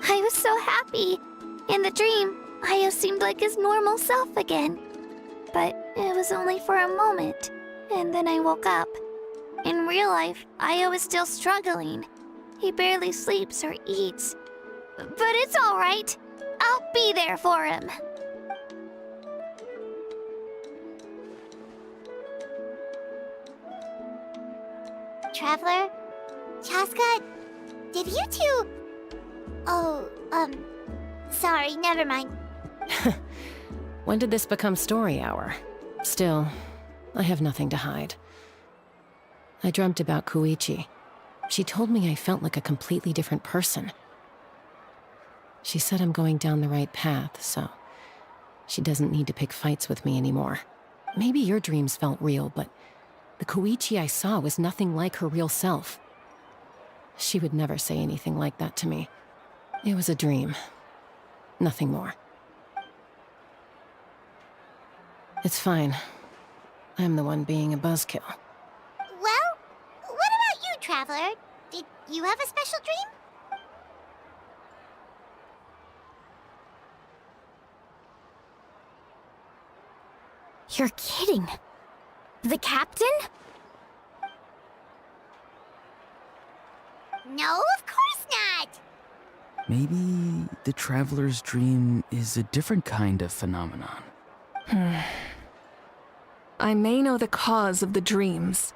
I was so happy. In the dream, Ayo seemed like his normal self again. But it was only for a moment, and then I woke up. In real life, Ayo is still struggling. He barely sleeps or eats. But it's all right. I'll be there for him. Traveler? Chaska? Did you two... Oh, sorry, never mind. When did this become story hour? Still, I have nothing to hide. I dreamt about Koichi. She told me I felt like a completely different person. She said I'm going down the right path, so she doesn't need to pick fights with me anymore. Maybe your dreams felt real, but the Koichi I saw was nothing like her real self. She would never say anything like that to me. It was a dream. Nothing more. It's fine. I'm the one being a buzzkill. Well, what about you, Traveler? Did you have a special dream? You're kidding. The captain? No, of course not! Maybe the traveler's dream is a different kind of phenomenon. I may know the cause of the dreams.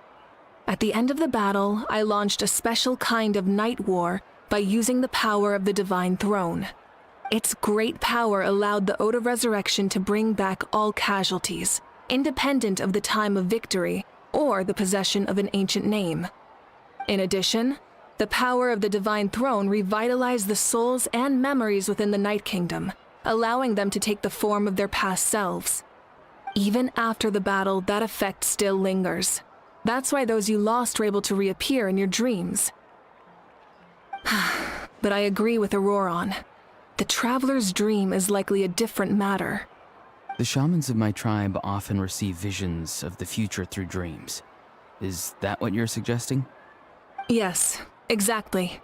At the end of the battle, I launched a special kind of night war by using the power of the Divine Throne. Its great power allowed the Ode of Resurrection to bring back all casualties, independent of the time of victory or the possession of an ancient name. In addition, the power of the Divine Throne revitalized the souls and memories within the Night Kingdom, allowing them to take the form of their past selves. Even after the battle, that effect still lingers. That's why those you lost were able to reappear in your dreams. But I agree with Auroron. the Traveler's dream is likely a different matter. The shamans of my tribe often receive visions of the future through dreams. Is that what you're suggesting? Yes, exactly.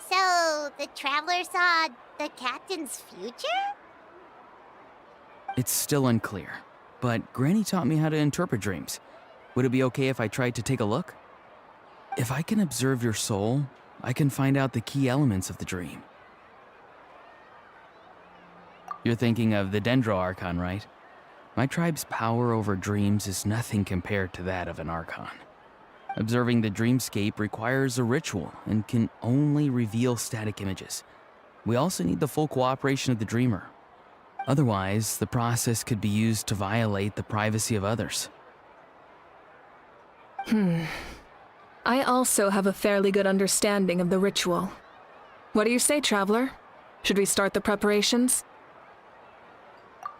So, the Traveler saw the captain's future? It's still unclear, but Granny taught me how to interpret dreams. Would it be okay if I tried to take a look? If I can observe your soul, I can find out the key elements of the dream. You're thinking of the Dendro Archon, right? My tribe's power over dreams is nothing compared to that of an Archon. Observing the dreamscape requires a ritual and can only reveal static images. We also need the full cooperation of the dreamer. Otherwise, the process could be used to violate the privacy of others. I also have a fairly good understanding of the ritual. What do you say, Traveler? Should we start the preparations?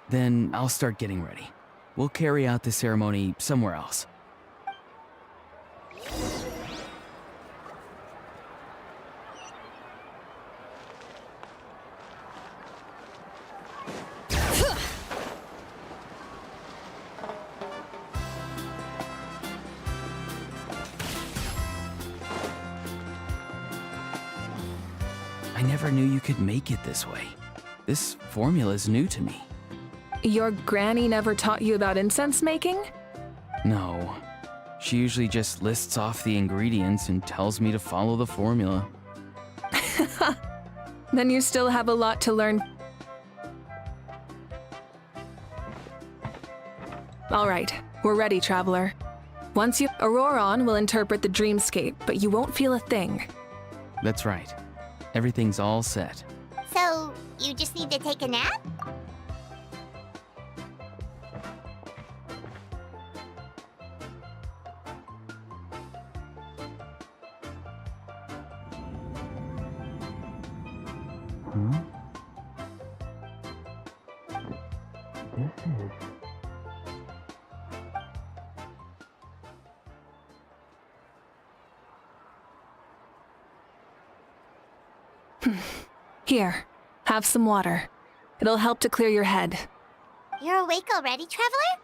Then I'll start getting ready. We'll carry out the ceremony somewhere else. I never knew you could make it this way. This formula is new to me. Your granny never taught you about incense making? No. She usually just lists off the ingredients and tells me to follow the formula. Then you still have a lot to learn. All right, we're ready, Traveler. Once you... Auroron will interpret the dreamscape, but you won't feel a thing. That's right. Everything's all set. So, you just need to take a nap? Here, have some water. It'll help to clear your head. You're awake already, Traveler?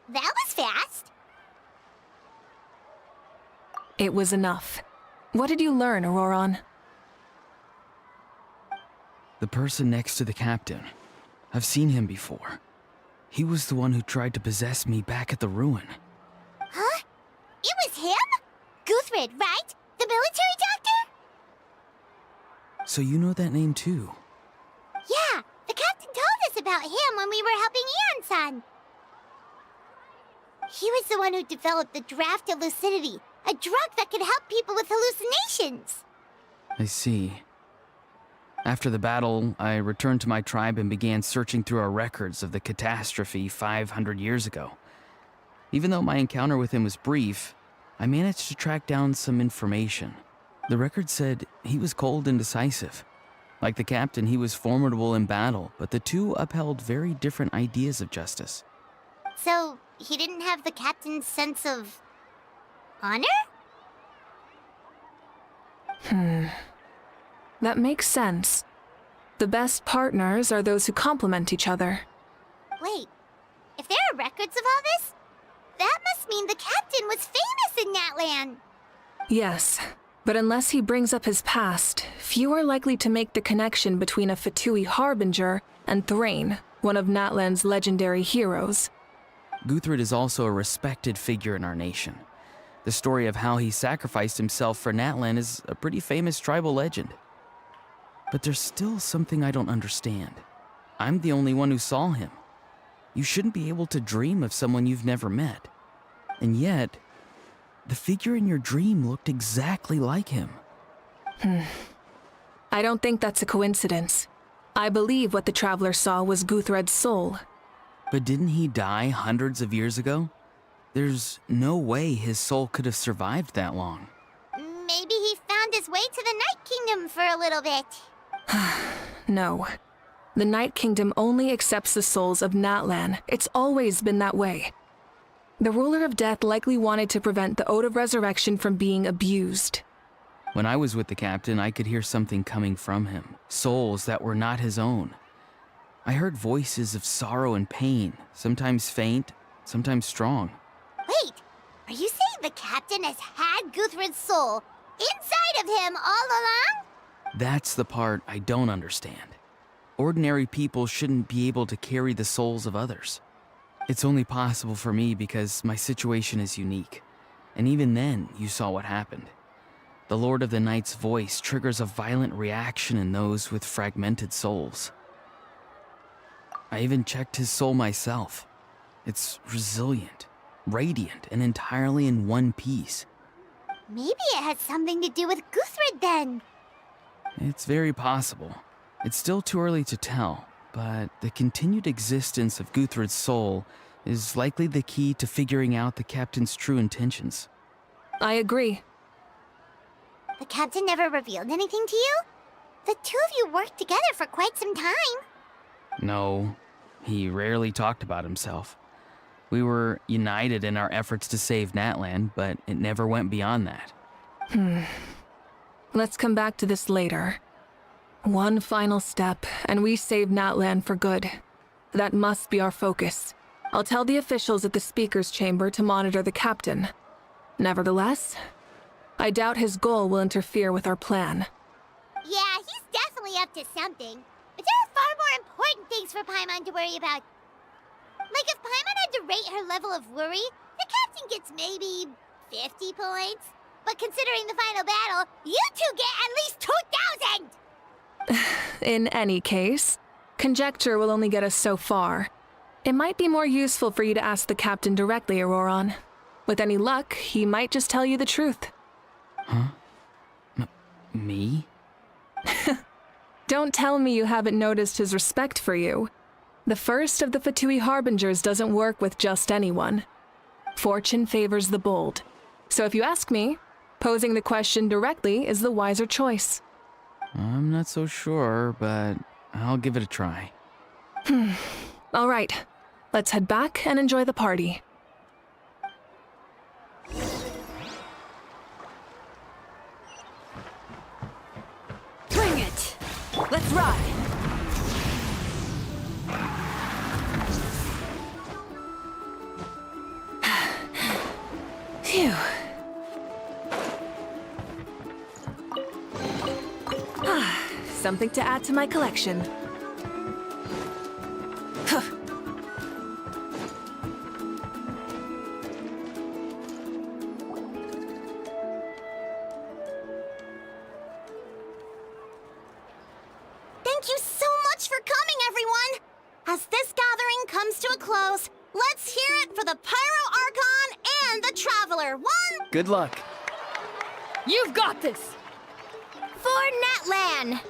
That was fast. It was enough. What did you learn, Auroron? The person next to the captain. I've seen him before. He was the one who tried to possess me back at the ruin. Huh? It was him? Guthred, right? The military doctor? So you know that name too? Yeah, the captain told us about him when we were helping Eon-san. He was the one who developed the draft of lucidity, a drug that could help people with hallucinations. I see. After the battle, I returned to my tribe and began searching through our records of the catastrophe 500 years ago. Even though my encounter with him was brief, I managed to track down some information. The record said he was cold and decisive. Like the captain, he was formidable in battle, but the two upheld very different ideas of justice. So, he didn't have the captain's sense of... honor? That makes sense. The best partners are those who complement each other. Wait, if there are records of all this, that must mean the captain was famous in Natlan. Yes, but unless he brings up his past, few are likely to make the connection between a Fatui harbinger and Thrain, one of Natlan's legendary heroes. Guthred is also a respected figure in our nation. The story of how he sacrificed himself for Natlan is a pretty famous tribal legend. But there's still something I don't understand. I'm the only one who saw him. You shouldn't be able to dream of someone you've never met. And yet, the figure in your dream looked exactly like him. I don't think that's a coincidence. I believe what the Traveler saw was Guthred's soul. But didn't he die hundreds of years ago? There's no way his soul could have survived that long. Maybe he found his way to the Night Kingdom for a little bit. No. The Night Kingdom only accepts the souls of Natlan. It's always been that way. The Ruler of Death likely wanted to prevent the Ode of Resurrection from being abused. When I was with the captain, I could hear something coming from him, souls that were not his own. I heard voices of sorrow and pain, sometimes faint, sometimes strong. Wait, are you saying the captain has had Guthred's soul inside of him all along? That's the part I don't understand. Ordinary people shouldn't be able to carry the souls of others. It's only possible for me because my situation is unique. And even then, you saw what happened. The Lord of the Night's voice triggers a violent reaction in those with fragmented souls. I even checked his soul myself. It's resilient, radiant, and entirely in one piece. Maybe it has something to do with Guthred then. It's very possible. It's still too early to tell, but the continued existence of Guthred's soul is likely the key to figuring out the captain's true intentions. I agree. The captain never revealed anything to you? The two of you worked together for quite some time. No, he rarely talked about himself. We were united in our efforts to save Natlan, but it never went beyond that. Let's come back to this later. One final step, and we save Natlan for good. That must be our focus. I'll tell the officials at the speaker's chamber to monitor the captain. Nevertheless, I doubt his goal will interfere with our plan. Yeah, he's definitely up to something. But there are far more important things for Paimon to worry about. Like if Paimon had to rate her level of worry, the captain gets maybe 50 points. But considering the final battle, you two get at least 2,000! In any case, conjecture will only get us so far. It might be more useful for you to ask the captain directly, Auroron. With any luck, he might just tell you the truth. Huh? Me? Don't tell me you haven't noticed his respect for you. The first of the Fatui Harbingers doesn't work with just anyone. Fortune favors the bold. So if you ask me, posing the question directly is the wiser choice. I'm not so sure, but I'll give it a try. All right, let's head back and enjoy the party. Bring it! Let's ride! Phew. Something to add to my collection. Thank you so much for coming, everyone! As this gathering comes to a close, let's hear it for the Pyro Archon and the Traveler. One Good luck. You've got this! For Natlan!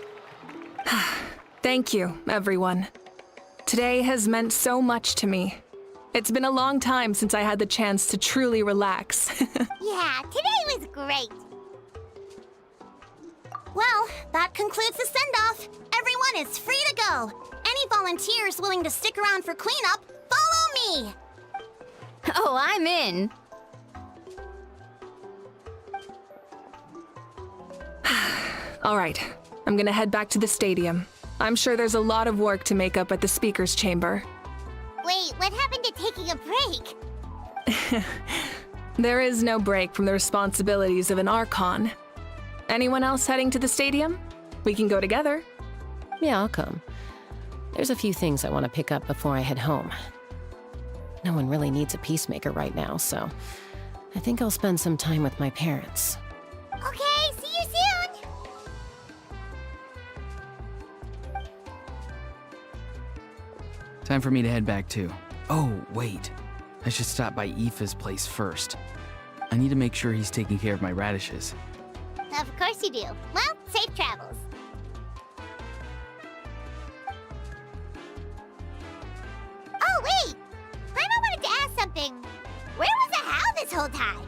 Thank you, everyone. Today has meant so much to me. It's been a long time since I had the chance to truly relax. Yeah, today was great. Well, that concludes the send-off. Everyone is free to go. Any volunteers willing to stick around for cleanup, follow me. Oh, I'm in. All right, I'm gonna head back to the stadium. I'm sure there's a lot of work to make up at the speaker's chamber. Wait, what happened to taking a break? There is no break from the responsibilities of an Archon. Anyone else heading to the stadium? We can go together. Yeah, I'll come. There's a few things I want to pick up before I head home. No one really needs a peacemaker right now, so I think I'll spend some time with my parents. Okay, see you soon. Time for me to head back too. Oh, wait. I should stop by Aoife's place first. I need to make sure he's taking care of my radishes. Of course you do. Well, safe travels. Oh, wait! Paimon wanted to ask something. Where was the How this whole time?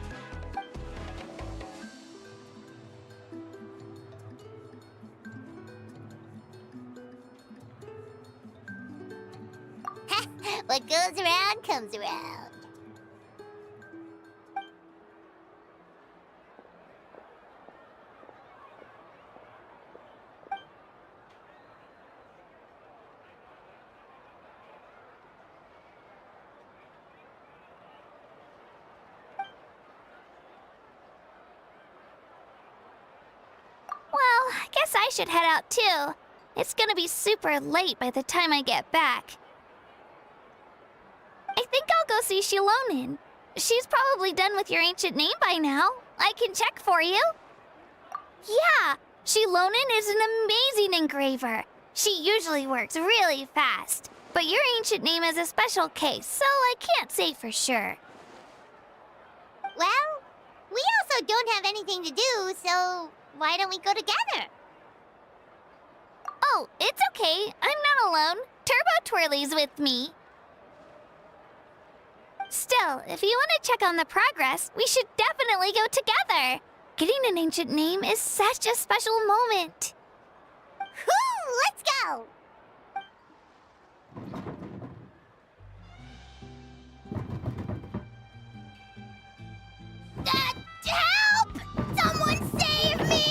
What goes around comes around. guess I should head out too. It's gonna be super late by the time I get back. I think I'll go see Shilonin. She's probably done with your ancient name by now. I can check for you. Yeah, Shilonin is an amazing engraver. She usually works really fast. But your ancient name is a special case, so I can't say for sure. Well, we also don't have anything to do, so why don't we go together? Oh, it's okay. I'm not alone. Turbo Twirly's with me. Still, if you want to check on the progress, we should definitely go together. Getting an ancient name is such a special moment. Whoo! Let's go! Help! Someone save me!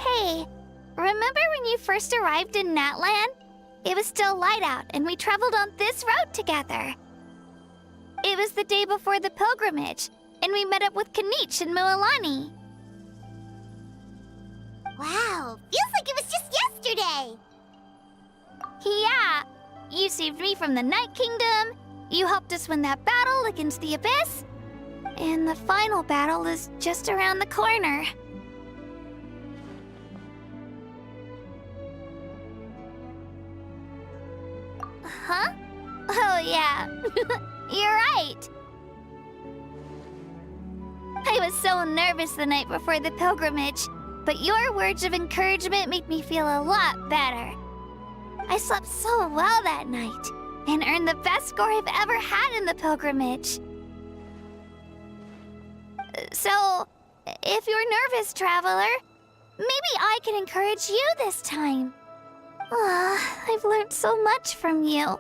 Hey, remember when you first arrived in Natlan? It was still light out, and we traveled on this road together. It was the day before the pilgrimage, and we met up with Kanich and Mualani. Wow, feels like it was just yesterday. Yeah, you saved me from the Night Kingdom, you helped us win that battle against the Abyss, and the final battle is just around the corner. Huh? Oh, yeah. You're right. I was so nervous the night before the pilgrimage, but your words of encouragement made me feel a lot better. I slept so well that night and earned the best score I've ever had in the pilgrimage. So, if you're nervous, traveler, maybe I can encourage you this time. I've learned so much from you,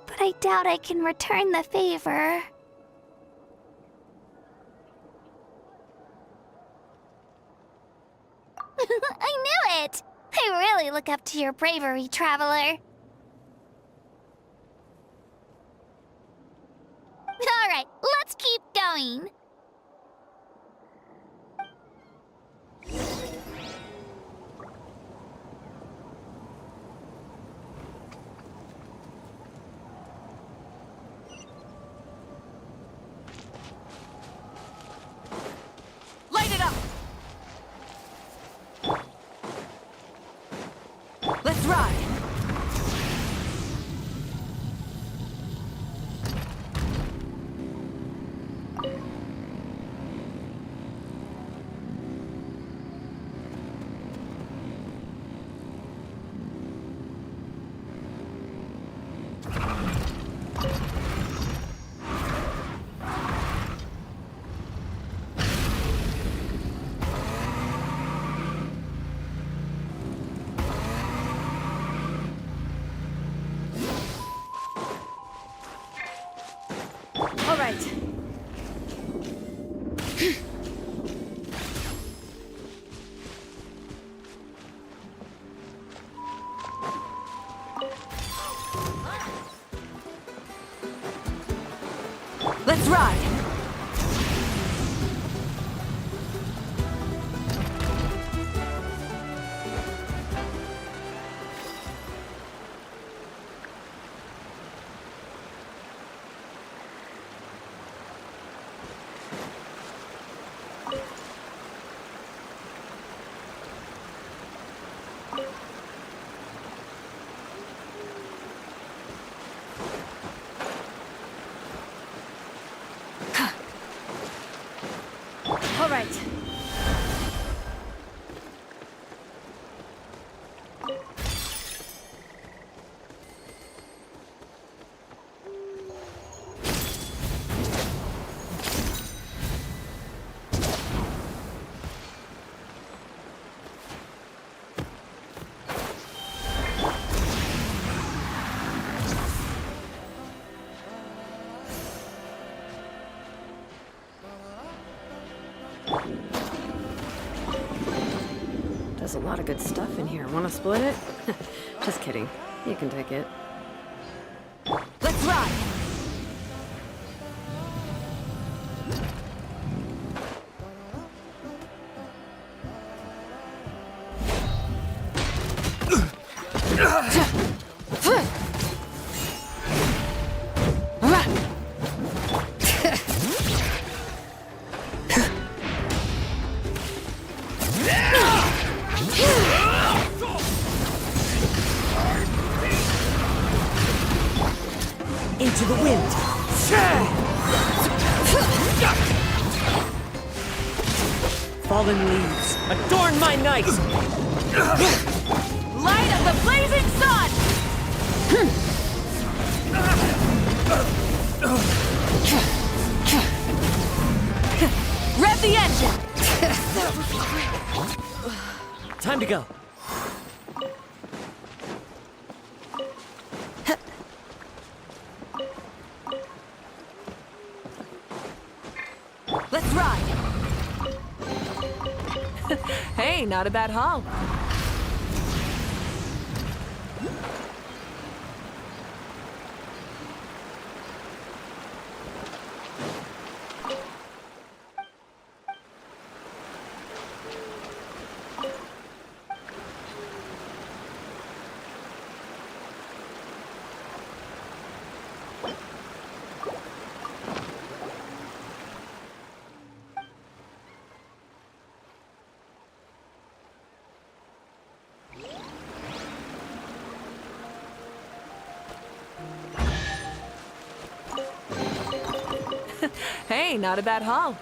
but I doubt I can return the favor. I knew it! I really look up to your bravery, traveler. Alright, let's keep going. Light it up! Let's ride! All right. Let's ride! All right. There's a lot of good stuff in here. Want to split it? Just kidding. You can take it. Let's ride! Into the wind! Fallen leaves, adorn my night! Light of the blazing sun! Rev the engine! Time to go. Let's ride! Hey, not a bad haul. Hey, not a bad haul.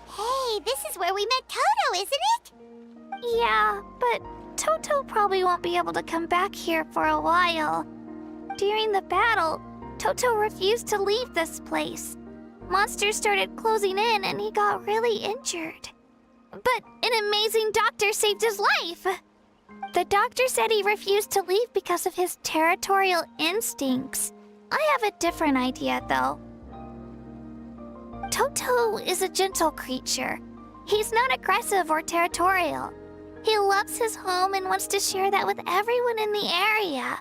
Hey, this is where we met Toto, isn't it? Yeah, but Toto probably won't be able to come back here for a while. During the battle, Toto refused to leave this place. Monsters started closing in and he got really injured. But an amazing doctor saved his life. The doctor said he refused to leave because of his territorial instincts. I have a different idea, though. Toto is a gentle creature. He's not aggressive or territorial. He loves his home and wants to share that with everyone in the area.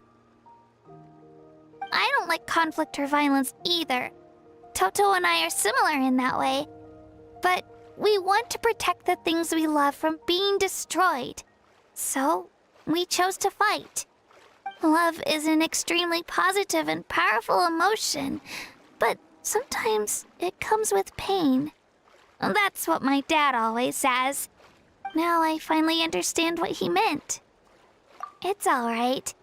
I don't like conflict or violence either. Toto and I are similar in that way. But we want to protect the things we love from being destroyed. So, we chose to fight. Love is an extremely positive and powerful emotion, but sometimes it comes with pain. That's what my dad always says. Now I finally understand what he meant. It's all right.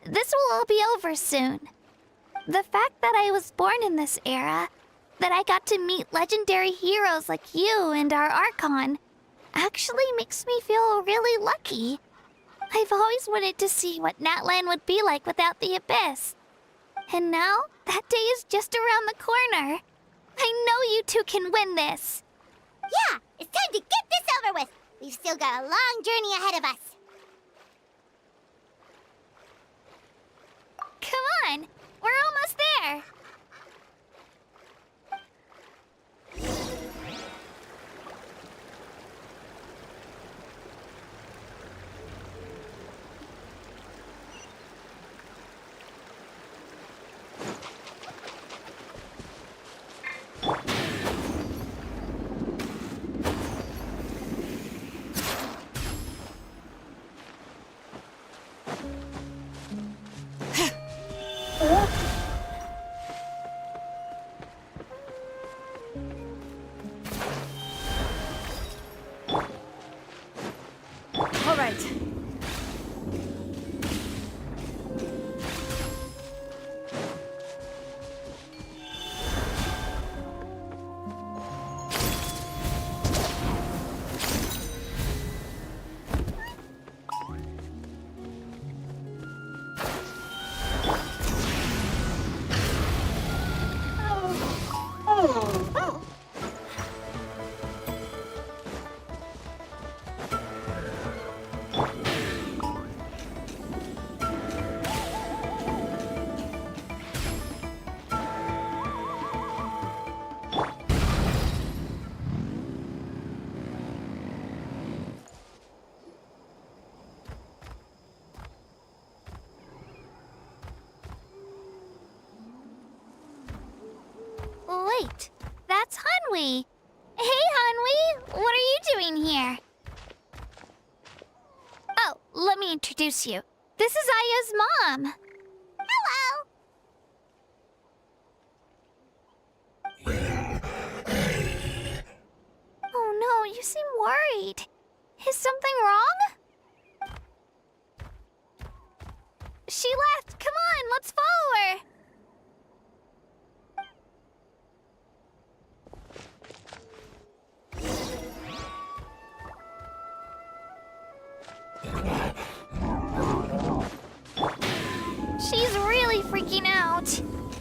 This will all be over soon. The fact that I was born in this era, that I got to meet legendary heroes like you and our Archon, actually makes me feel really lucky. I've always wanted to see what Natlan would be like without the Abyss. And now, that day is just around the corner. I know you two can win this. Yeah, it's time to get this over with. We've still got a long journey ahead of us. Come on, we're almost there. wait. That's Hanwi. Hey, Hanwi! What are you doing here? Oh, let me introduce you. This is Aya's mom. Hello! Oh no, you seem worried. Is something wrong? She left. Come on, let's follow her. She's really freaking out.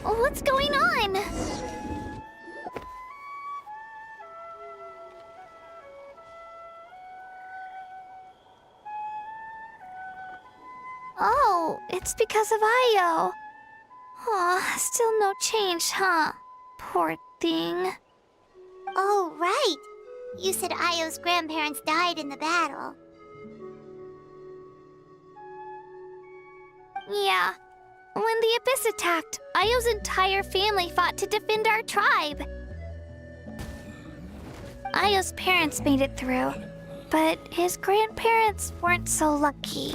What's going on? Oh, it's because of Io. Aw, still no change, huh? Poor thing. Oh, right. You said Io's grandparents died in the battle. Yeah. When the Abyss attacked, Io's entire family fought to defend our tribe. Io's parents made it through, but his grandparents weren't so lucky.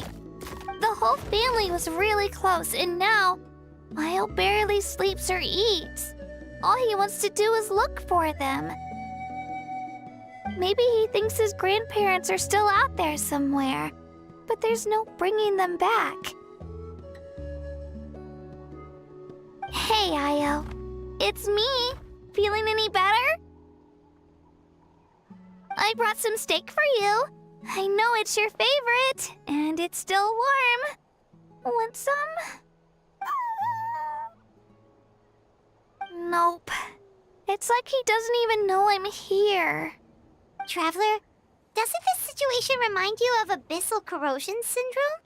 The whole family was really close, and now Io barely sleeps or eats. All he wants to do is look for them. Maybe he thinks his grandparents are still out there somewhere, but there's no bringing them back. Hey, Io. It's me. Feeling any better? I brought some steak for you. I know it's your favorite, and it's still warm. Want some? Nope. It's like he doesn't even know I'm here. Traveler, doesn't this situation remind you of abyssal corrosion syndrome?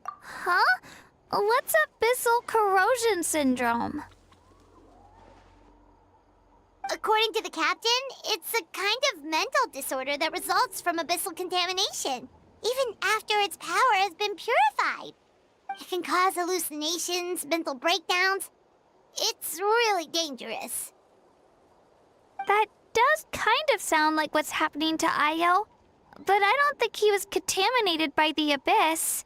Huh? What's abyssal corrosion syndrome? According to the captain, it's a kind of mental disorder that results from abyssal contamination, even after its power has been purified. It can cause hallucinations, mental breakdowns. It's really dangerous. That does kind of sound like what's happening to Io, but I don't think he was contaminated by the Abyss.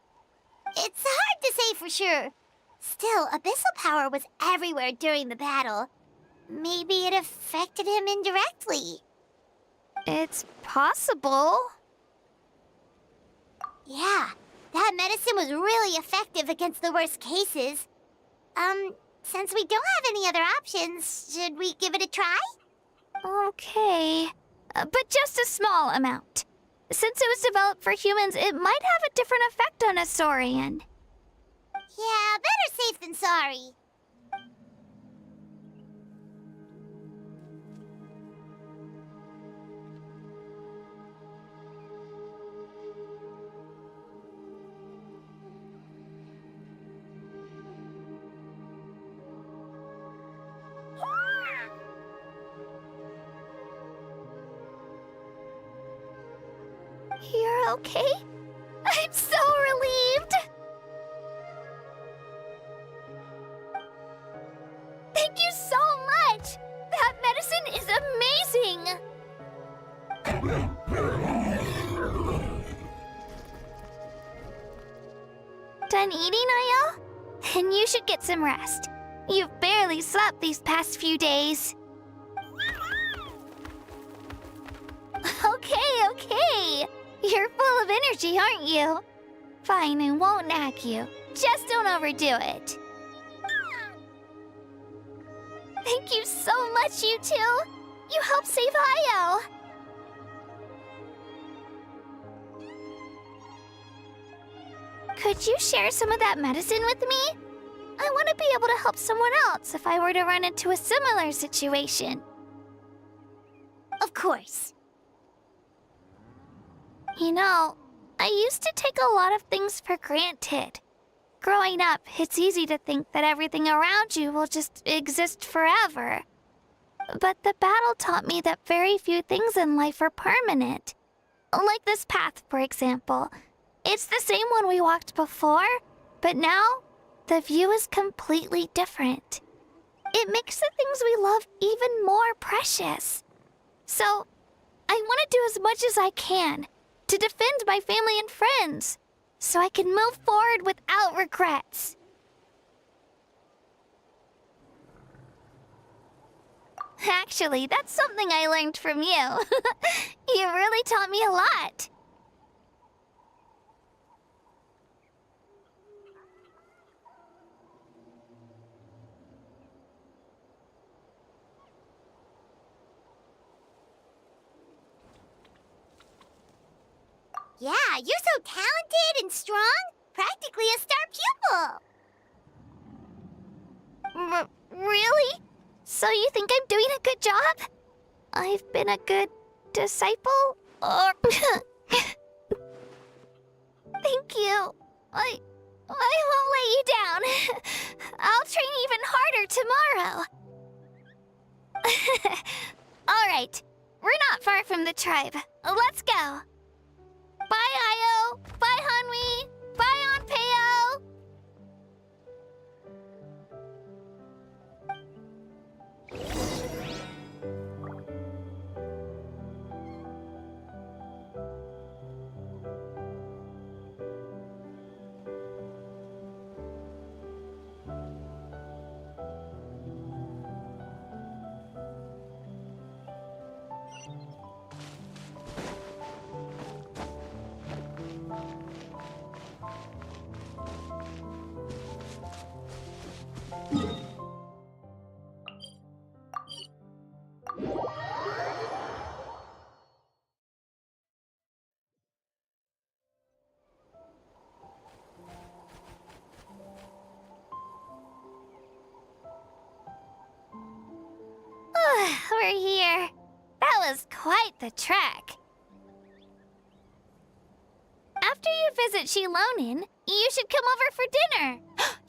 It's hard to say for sure. Still, abyssal power was everywhere during the battle. Maybe it affected him indirectly. It's possible. Yeah, that medicine was really effective against the worst cases. Since we don't have any other options, should we give it a try? Okay, but just a small amount. Since it was developed for humans, it might have a different effect on a Saurian. Yeah, better safe than sorry. You're okay? I'm so relieved! Thank you so much! That medicine is amazing! Done eating, Io? Then you should get some rest. You've barely slept these past few days. Okay. You're full of energy, aren't you? Fine, I won't nag you. Just don't overdo it. Thank you so much, you two. You helped save Io. Could you share some of that medicine with me? I want to be able to help someone else if I were to run into a similar situation. Of course. You know, I used to take a lot of things for granted. Growing up, it's easy to think that everything around you will just exist forever. But the battle taught me that very few things in life are permanent. Like this path, for example. It's the same one we walked before, but now the view is completely different. It makes the things we love even more precious. So, I want to do as much as I can to defend my family and friends, so I can move forward without regrets. Actually, that's something I learned from you. You really taught me a lot. Yeah, you're so talented and strong. Practically a star pupil. Really? So you think I'm doing a good job? I've been a good disciple? Or... Thank you. I won't let you down. I'll train even harder tomorrow. All right. We're not far from the tribe. Let's go. Bye, Io. Bye, Hanwi. Bye, Onpeo. We're here. That was quite the trek. After you visit Shilonin, you should come over for dinner.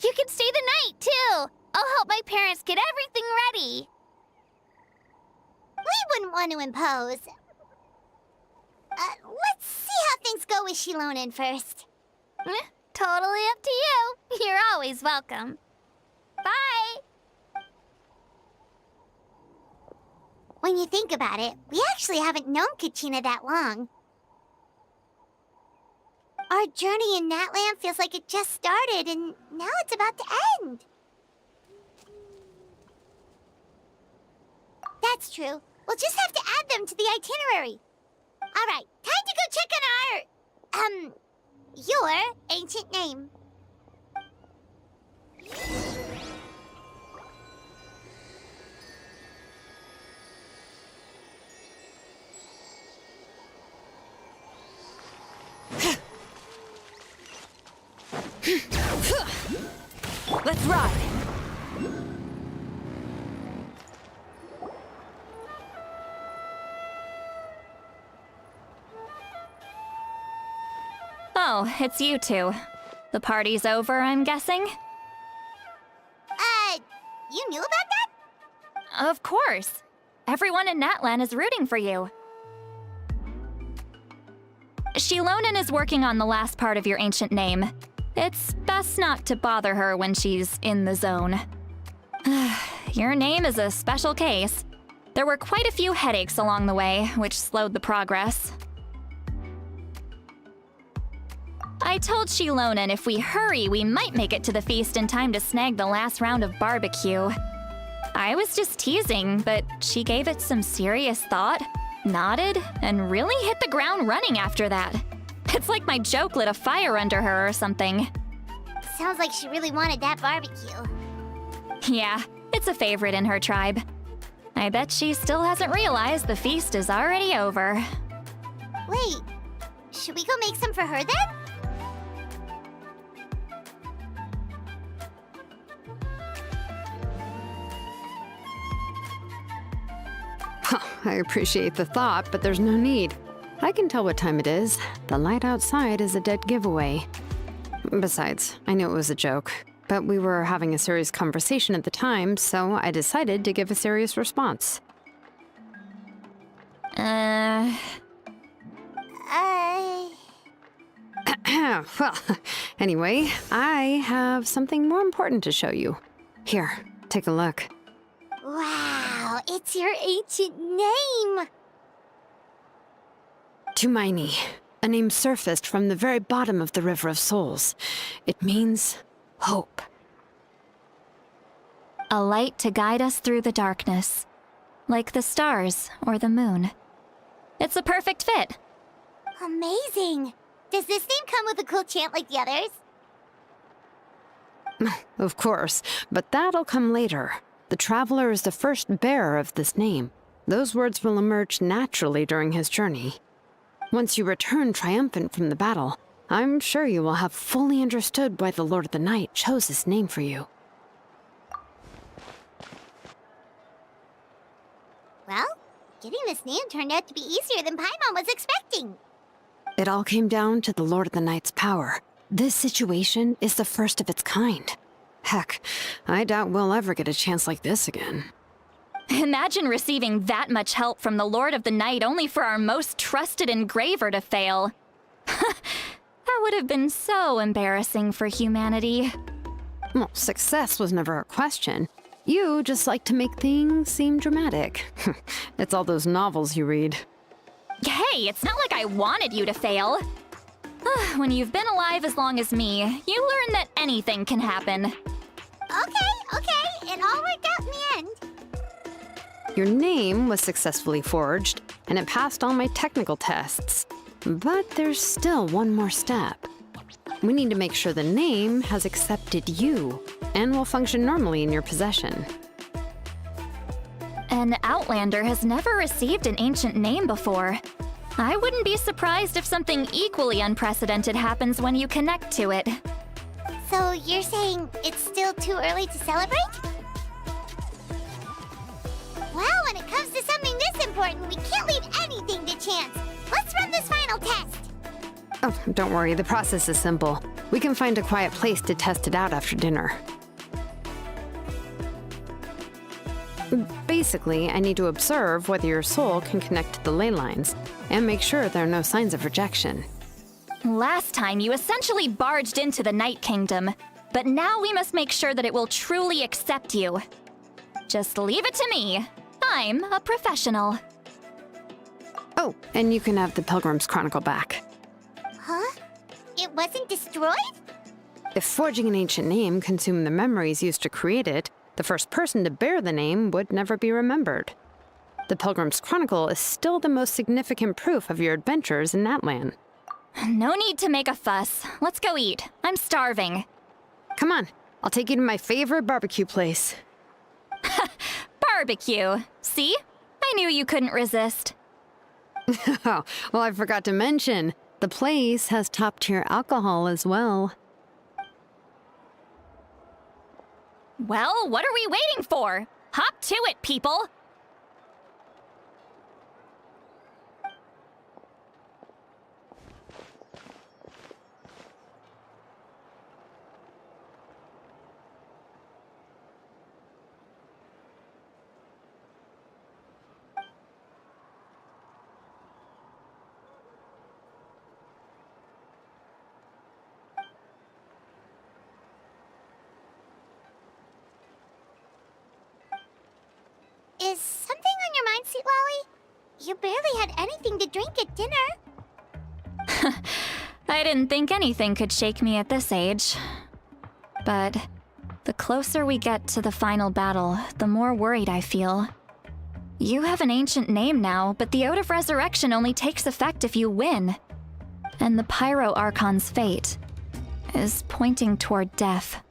You can stay the night, too. I'll help my parents get everything ready. We wouldn't want to impose. Let's see how things go with Shilonin first. Totally up to you. You're always welcome. Bye. When you think about it, we actually haven't known Kachina that long. Our journey in Natland feels like it just started, and now it's about to end. That's true. We'll just have to add them to the itinerary. All right, time to go check on your ancient name. Let's ride! Oh, it's you two. The party's over, I'm guessing? You knew about that? Of course. Everyone in Natlan is rooting for you. Shilonin is working on the last part of your ancient name. It's best not to bother her when she's in the zone. Your name is a special case. There were quite a few headaches along the way, which slowed the progress. I told Shilonin if we hurry, we might make it to the feast in time to snag the last round of barbecue. I was just teasing, but she gave it some serious thought, nodded, and really hit the ground running after that. It's like my joke lit a fire under her or something. Sounds like she really wanted that barbecue. Yeah, it's a favorite in her tribe. I bet she still hasn't realized the feast is already over. Wait, should we go make some for her then? I appreciate the thought, but there's no need. I can tell what time it is. The light outside is a dead giveaway. Besides, I knew it was a joke, but we were having a serious conversation at the time, so I decided to give a serious response. Well, anyway, I have something more important to show you. Here, take a look. What's your ancient name? Tumaini, a name surfaced from the very bottom of the River of Souls. It means hope. A light to guide us through the darkness, like the stars or the moon. It's a perfect fit. Amazing. Does this name come with a cool chant like the others? Of course, but that'll come later. The Traveler is the first bearer of this name. Those words will emerge naturally during his journey. Once you return triumphant from the battle, I'm sure you will have fully understood why the Lord of the Night chose this name for you. Well, getting this name turned out to be easier than Paimon was expecting. It all came down to the Lord of the Night's power. This situation is the first of its kind. Heck, I doubt we'll ever get a chance like this again. Imagine receiving that much help from the Lord of the Night only for our most trusted engraver to fail. That would have been so embarrassing for humanity. Well, success was never a question. You just like to make things seem dramatic. It's all those novels you read. Hey, it's not like I wanted you to fail. When you've been alive as long as me, you learn that anything can happen. Okay. It all worked out in the end. Your name was successfully forged, and it passed all my technical tests. But there's still one more step. We need to make sure the name has accepted you, and will function normally in your possession. An Outlander has never received an ancient name before. I wouldn't be surprised if something equally unprecedented happens when you connect to it. So you're saying it's still too early to celebrate? Well, when it comes to something this important, we can't leave anything to chance. Let's run this final test. Oh, don't worry, the process is simple. We can find a quiet place to test it out after dinner. Basically, I need to observe whether your soul can connect to the ley lines, and make sure there are no signs of rejection. Last time, you essentially barged into the Night Kingdom, but now we must make sure that it will truly accept you. Just leave it to me. I'm a professional. Oh, and you can have the Pilgrim's Chronicle back. Huh? It wasn't destroyed? If forging an ancient name consumed the memories used to create it, the first person to bear the name would never be remembered. The Pilgrim's Chronicle is still the most significant proof of your adventures in that land. No need to make a fuss. Let's go eat. I'm starving. Come on, I'll take you to my favorite barbecue place. Barbecue. See? I knew you couldn't resist. Oh, well, I forgot to mention, the place has top-tier alcohol as well. Well, what are we waiting for? Hop to it, people! Is something on your mind, Sweet Lolly? You barely had anything to drink at dinner. I didn't think anything could shake me at this age. But the closer we get to the final battle, the more worried I feel. You have an ancient name now, but the Oath of Resurrection only takes effect if you win. And the Pyro Archon's fate is pointing toward death.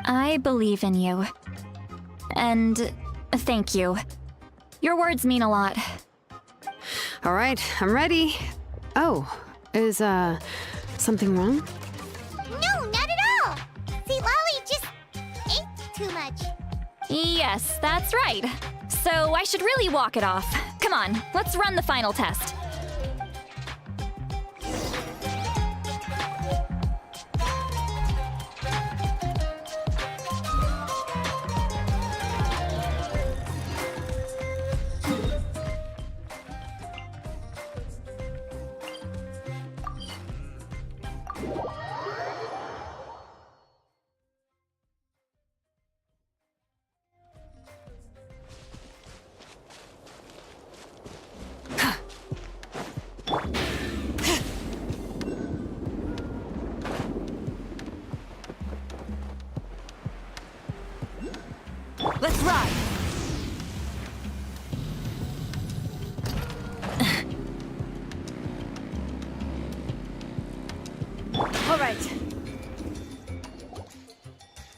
I believe in you. And thank you. Your words mean a lot. All right, I'm ready. Oh, is, something wrong? No, not at all! Sweet Lolly just ate too much. Yes, that's right. So I should really walk it off. Come on, let's run the final test.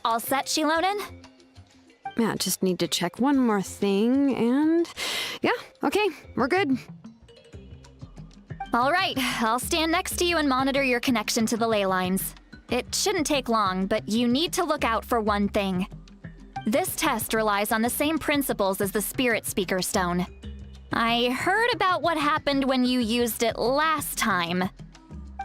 All set, Shilonen? Yeah, just need to check one more thing, and yeah, okay, we're good. All right, I'll stand next to you and monitor your connection to the ley lines. It shouldn't take long, but you need to look out for one thing. This test relies on the same principles as the Spirit Speaker Stone. I heard about what happened when you used it last time.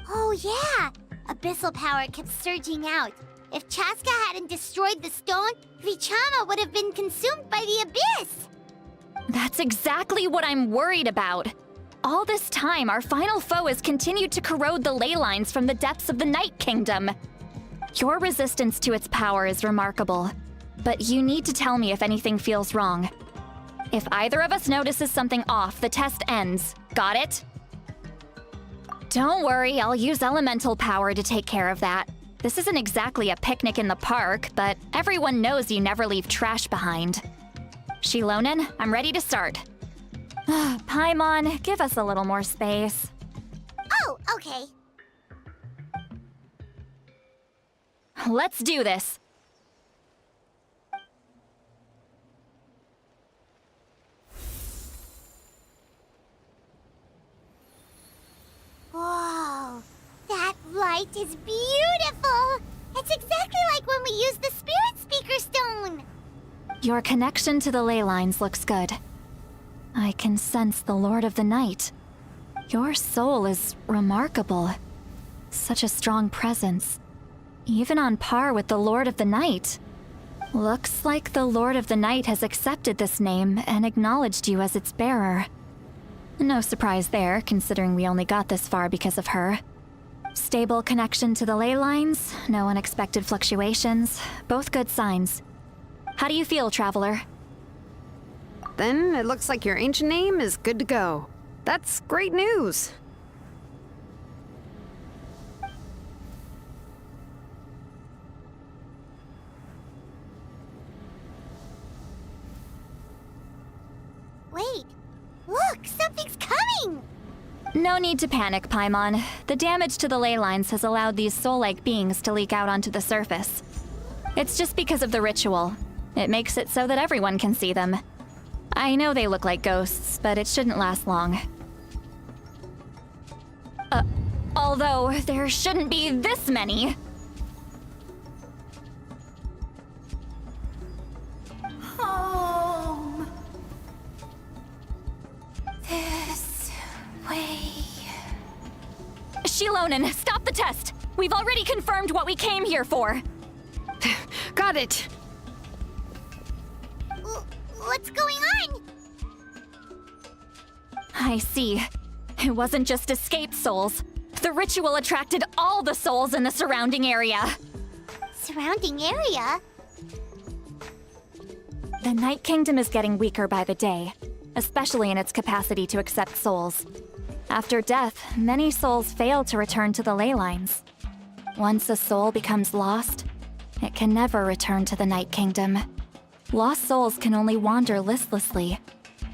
Oh yeah! Abyssal power kept surging out. If Chaska hadn't destroyed the stone, Vichama would have been consumed by the abyss! That's exactly what I'm worried about. All this time, our final foe has continued to corrode the ley lines from the depths of the Night Kingdom. Your resistance to its power is remarkable, but you need to tell me if anything feels wrong. If either of us notices something off, the test ends. Got it? Don't worry, I'll use elemental power to take care of that. This isn't exactly a picnic in the park, but everyone knows you never leave trash behind. Shilonen, I'm ready to start. Paimon, give us a little more space. Oh, okay. Let's do this. Whoa, that light is beautiful! It's exactly like when we used the Spirit Speaker Stone! Your connection to the ley lines looks good. I can sense the Lord of the Night. Your soul is remarkable. Such a strong presence. Even on par with the Lord of the Night. Looks like the Lord of the Night has accepted this name and acknowledged you as its bearer. No surprise there, considering we only got this far because of her. Stable connection to the ley lines, no unexpected fluctuations, both good signs. How do you feel, Traveler? Then it looks like your ancient name is good to go. That's great news. Wait, look, something's coming! No need to panic, Paimon. The damage to the ley lines has allowed these soul-like beings to leak out onto the surface. It's just because of the ritual. It makes it so that everyone can see them. I know they look like ghosts, but it shouldn't last long. Although there shouldn't be this many. Home. This way. Shilonen, stop the test! We've already confirmed what we came here for. Got it. What's going on? I see. It wasn't just escaped souls. The ritual attracted all the souls in the surrounding area. Surrounding area? The Night Kingdom is getting weaker by the day, especially in its capacity to accept souls. After death, many souls fail to return to the ley lines. Once a soul becomes lost, it can never return to the Night Kingdom. Lost souls can only wander listlessly,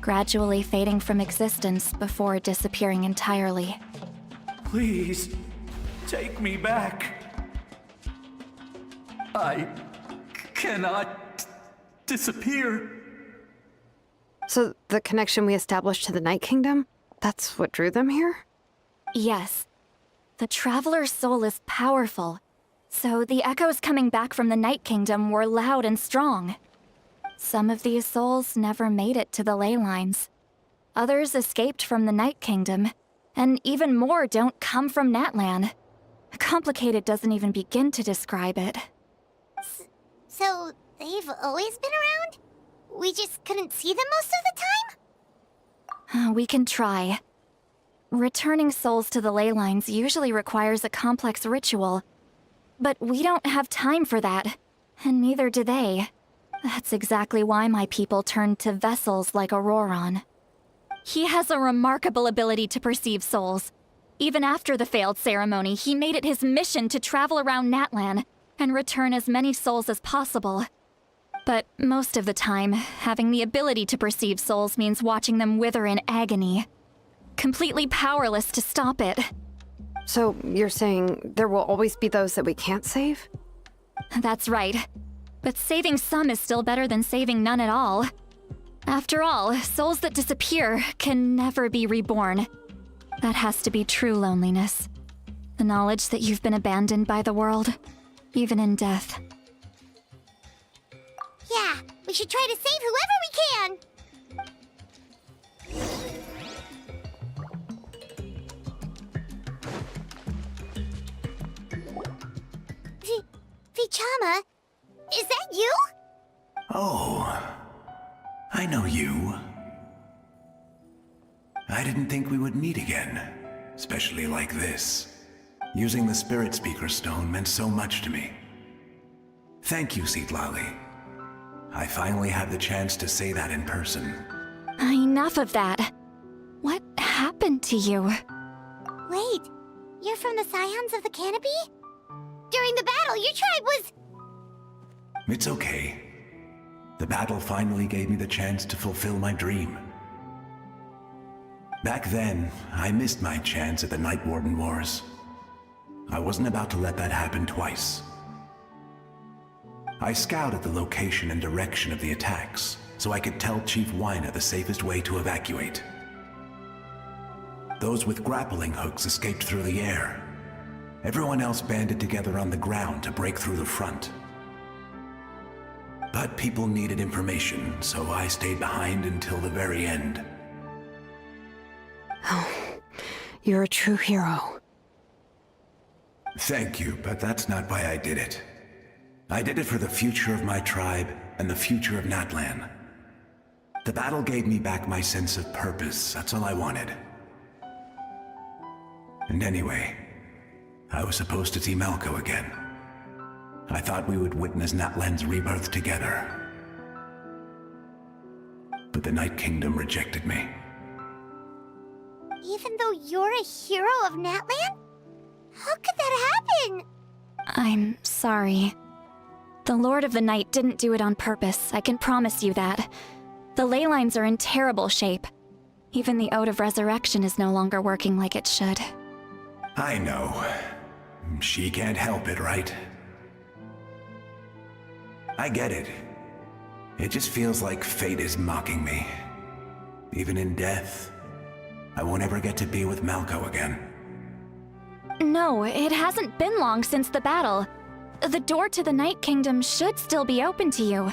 gradually fading from existence before disappearing entirely. Please, take me back. I cannot disappear. So the connection we established to the Night Kingdom, that's what drew them here? Yes. The Traveler's soul is powerful, so the echoes coming back from the Night Kingdom were loud and strong. Some of these souls never made it to the ley lines. Others escaped from the Night Kingdom, and even more don't come from Natlan. Complicated doesn't even begin to describe it. So, they've always been around? We just couldn't see them most of the time? We can try. Returning souls to the ley lines usually requires a complex ritual. But we don't have time for that, and neither do they. That's exactly why my people turned to vessels like Auroron. He has a remarkable ability to perceive souls. Even after the failed ceremony, he made it his mission to travel around Natlan and return as many souls as possible. But most of the time, having the ability to perceive souls means watching them wither in agony. Completely powerless to stop it. So you're saying there will always be those that we can't save? That's right. But saving some is still better than saving none at all. After all, souls that disappear can never be reborn. That has to be true loneliness. The knowledge that you've been abandoned by the world, even in death. Yeah, we should try to save whoever we can! Vichama, is that you? Oh, I know you. I didn't think we would meet again, especially like this. Using the Spirit Speaker Stone meant so much to me. Thank you, Citlali. I finally had the chance to say that in person. Enough of that. What happened to you? Wait, you're from the Scions of the Canopy? During the battle, your tribe was... It's okay. The battle finally gave me the chance to fulfill my dream. Back then, I missed my chance at the Night Warden Wars. I wasn't about to let that happen twice. I scouted the location and direction of the attacks, so I could tell Chief Wyna the safest way to evacuate. Those with grappling hooks escaped through the air. Everyone else banded together on the ground to break through the front. But people needed information, so I stayed behind until the very end. Oh, you're a true hero. Thank you, but that's not why I did it. I did it for the future of my tribe and the future of Natlan. The battle gave me back my sense of purpose, that's all I wanted. And anyway, I was supposed to see Malco again. I thought we would witness Natlan's rebirth together. But the Night Kingdom rejected me. Even though you're a hero of Natlan? How could that happen? I'm sorry. The Lord of the Night didn't do it on purpose, I can promise you that. The ley lines are in terrible shape. Even the Ode of Resurrection is no longer working like it should. I know. She can't help it, right? I get it. It just feels like fate is mocking me. Even in death, I won't ever get to be with Malco again. No, it hasn't been long since the battle. The door to the Night Kingdom should still be open to you.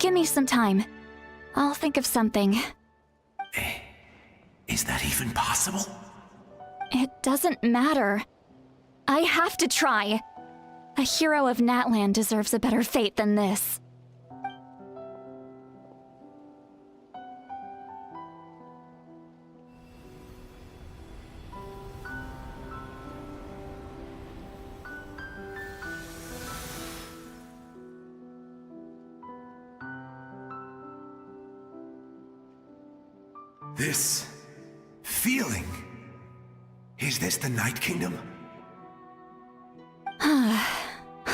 Give me some time. I'll think of something. Is that even possible? It doesn't matter. I have to try. A hero of Natlan deserves a better fate than this. This feeling. Is this the Night Kingdom?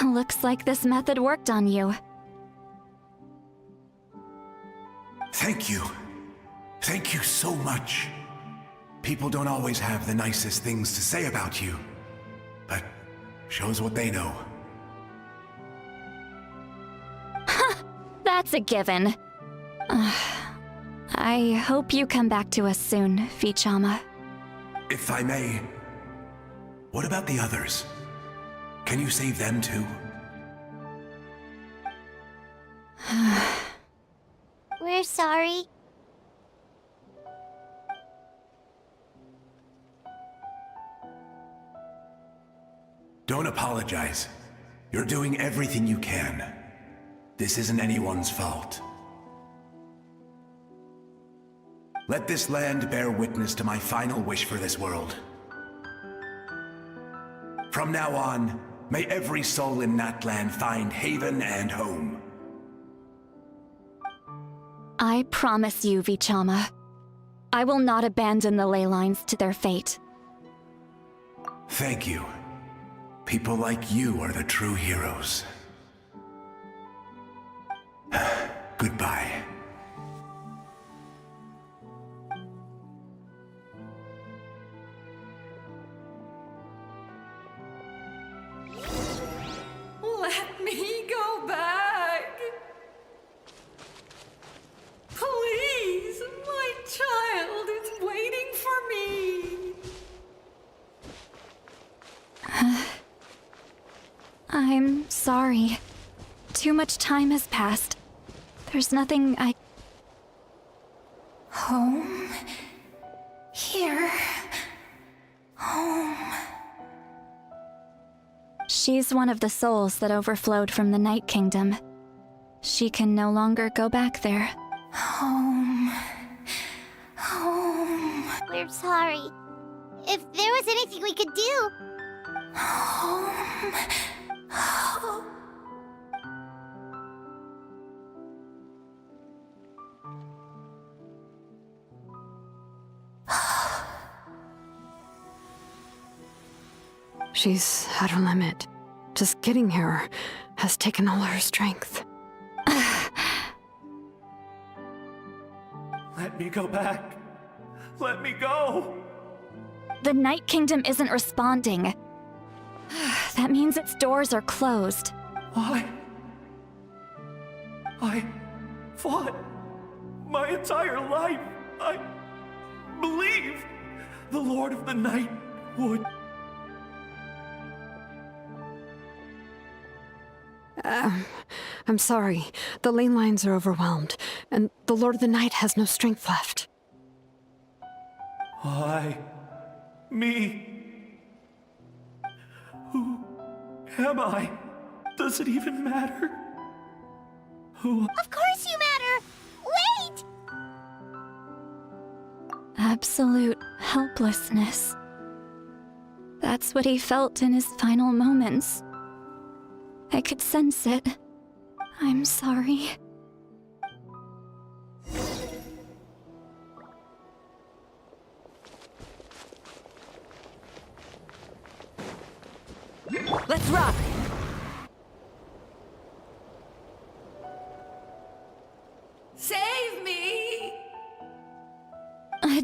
Looks like this method worked on you. Thank you. Thank you so much. People don't always have the nicest things to say about you, but shows what they know. That's a given. I hope you come back to us soon, Vichama. If I may, what about the others? Can you save them too? We're sorry. Don't apologize. You're doing everything you can. This isn't anyone's fault. Let this land bear witness to my final wish for this world. From now on, may every soul in Natlan find haven and home. I promise you, Vichama. I will not abandon the ley lines to their fate. Thank you. People like you are the true heroes. Goodbye. Let me go back. I'm sorry. Too much time has passed. There's nothing I... Home. Here. Home. She's one of the souls that overflowed from the Night Kingdom. She can no longer go back there. Home. Home. We're sorry. If there was anything we could do... Home. Home. She's at her limit. Just getting here has taken all her strength. Let me go back. Let me go. The Night Kingdom isn't responding. That means its doors are closed. I fought my entire life. I believed the Lord of the Night would. I'm sorry. The lane lines are overwhelmed, and the Lord of the Night has no strength left. Me. Who am I? Does it even matter? Who? Of course you matter! Wait! Absolute helplessness. That's what he felt in his final moments. I could sense it. I'm sorry. Let's rock! Save me!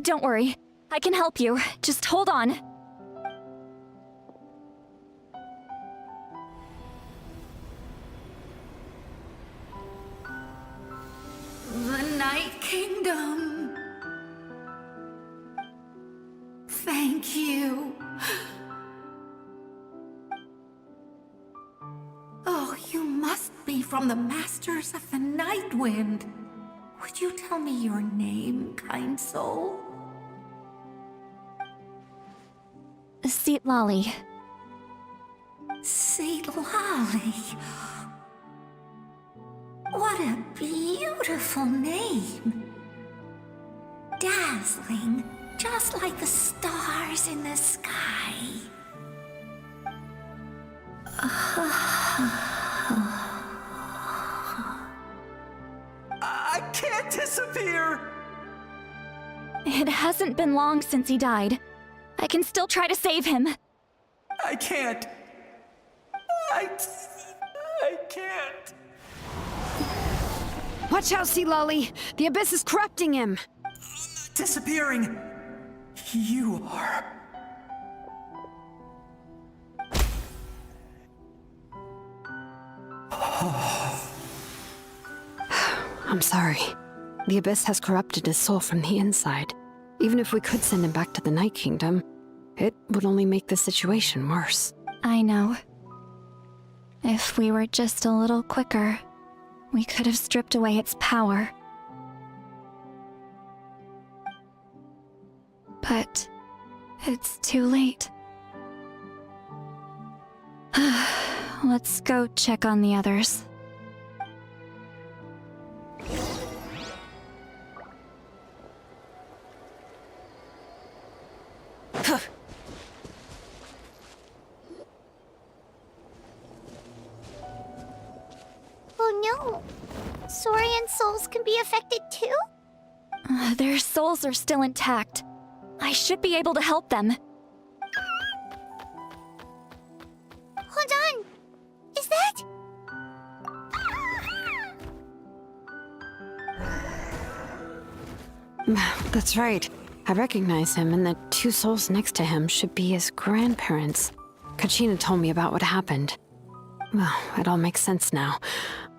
Don't worry. I can help you. Just hold on. The Night Kingdom. Thank you. Oh, you must be from the Masters of the Night Wind. Would you tell me your name, kind soul? Seat Lolly. Seat Lolly. What a beautiful name. Dazzling, just like the stars in the sky. I can't disappear! It hasn't been long since he died. I can still try to save him. I can't. I can't. Watch out, Sea Lolly! The Abyss is corrupting him! Disappearing. You are. I'm sorry. The Abyss has corrupted his soul from the inside. Even if we could send him back to the Night Kingdom, it would only make the situation worse. I know. If we were just a little quicker, we could have stripped away its power. But it's too late. Let's go check on the others. Oh no! Saurian souls can be affected too? Their souls are still intact. I should be able to help them. Hold on! Is that... That's right. I recognize him, and the two souls next to him should be his grandparents. Kachina told me about what happened. Well, it all makes sense now.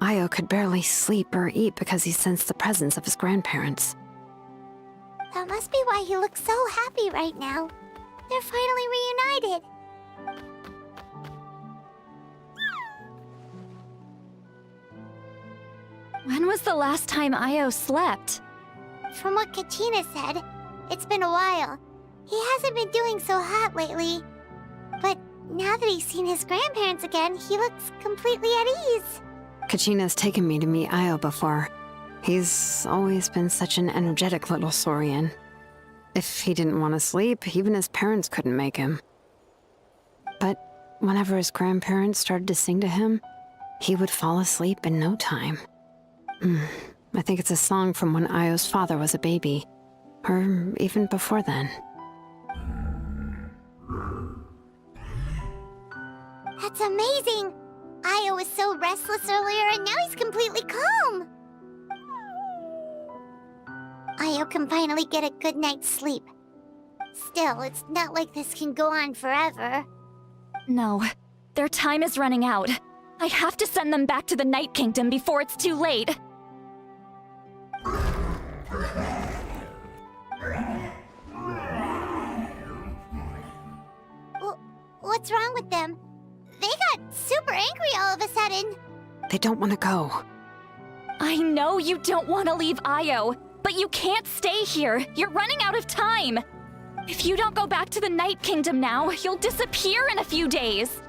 Io could barely sleep or eat because he sensed the presence of his grandparents. That must be why he looks so happy right now. They're finally reunited. When was the last time Io slept? From what Kachina said, it's been a while. He hasn't been doing so hot lately. But now that he's seen his grandparents again, he looks completely at ease. Kachina's taken me to meet Io before. He's always been such an energetic little Saurian. If he didn't want to sleep, even his parents couldn't make him. But whenever his grandparents started to sing to him, he would fall asleep in no time. I think it's a song from when Io's father was a baby, or even before then. That's amazing! Io was so restless earlier and now he's completely calm! Io can finally get a good night's sleep. Still, it's not like this can go on forever. No, their time is running out. I have to send them back to the Night Kingdom before it's too late. What's wrong with them? They got super angry all of a sudden. They don't want to go. I know you don't want to leave Io, but you can't stay here. You're running out of time. If you don't go back to the Night Kingdom now, you'll disappear in a few days.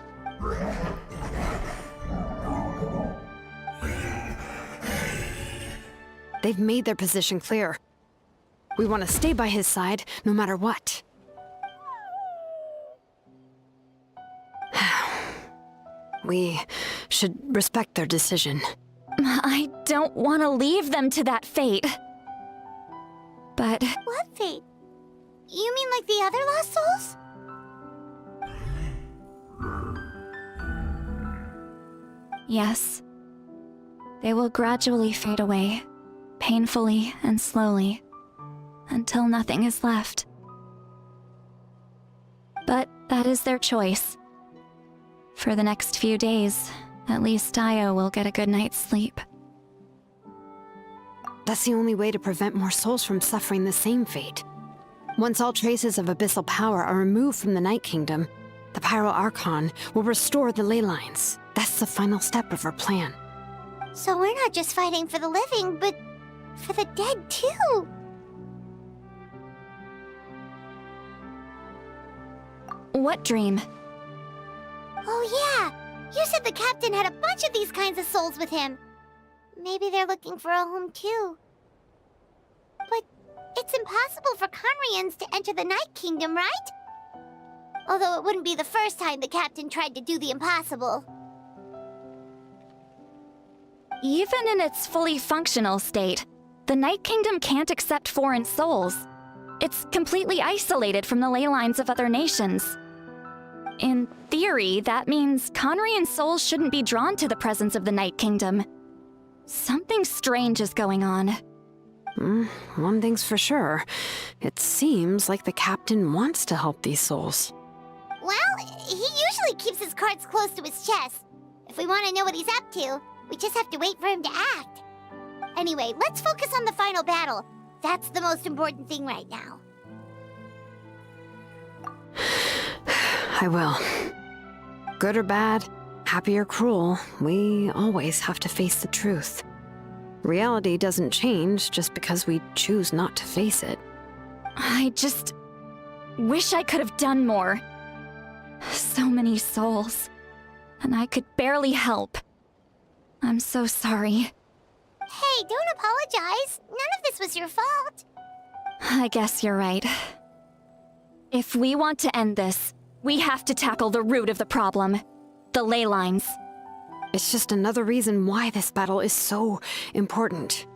They've made their position clear. We want to stay by his side, no matter what. We should respect their decision. I don't want to leave them to that fate. But... What fate? You mean like the other lost souls? yes. They will gradually fade away, painfully and slowly, until nothing is left. But that is their choice. For the next few days, at least Io will get a good night's sleep. That's the only way to prevent more souls from suffering the same fate. Once all traces of abyssal power are removed from the Night Kingdom, the Pyro Archon will restore the ley lines. That's the final step of our plan. So we're not just fighting for the living, but for the dead too. What dream? Oh yeah! You said the captain had a bunch of these kinds of souls with him. Maybe they're looking for a home too. But it's impossible for Conrians to enter the Night Kingdom, right? Although it wouldn't be the first time the captain tried to do the impossible. Even in its fully functional state, the Night Kingdom can't accept foreign souls. It's completely isolated from the ley lines of other nations. In theory, that means Conrian souls shouldn't be drawn to the presence of the Night Kingdom. Something strange is going on. One thing's for sure. It seems like the captain wants to help these souls. Well, he usually keeps his cards close to his chest. If we want to know what he's up to, we just have to wait for him to act. Anyway, let's focus on the final battle. That's the most important thing right now. I will. Good or bad, happy or cruel, we always have to face the truth. Reality doesn't change just because we choose not to face it. I just wish I could have done more. So many souls, and I could barely help. I'm so sorry. Hey, don't apologize. None of this was your fault. I guess you're right. If we want to end this, we have to tackle the root of the problem. The ley lines. It's just another reason why this battle is so important.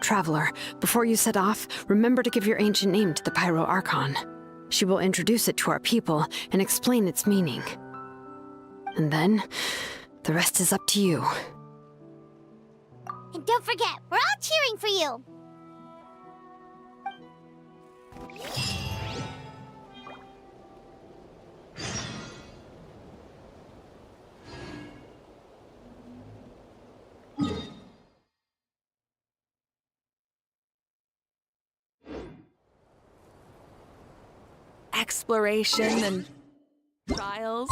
Traveler, before you set off, remember to give your ancient name to the Pyro Archon. She will introduce it to our people and explain its meaning. And then, the rest is up to you. And don't forget, we're all cheering for you! Exploration and trials.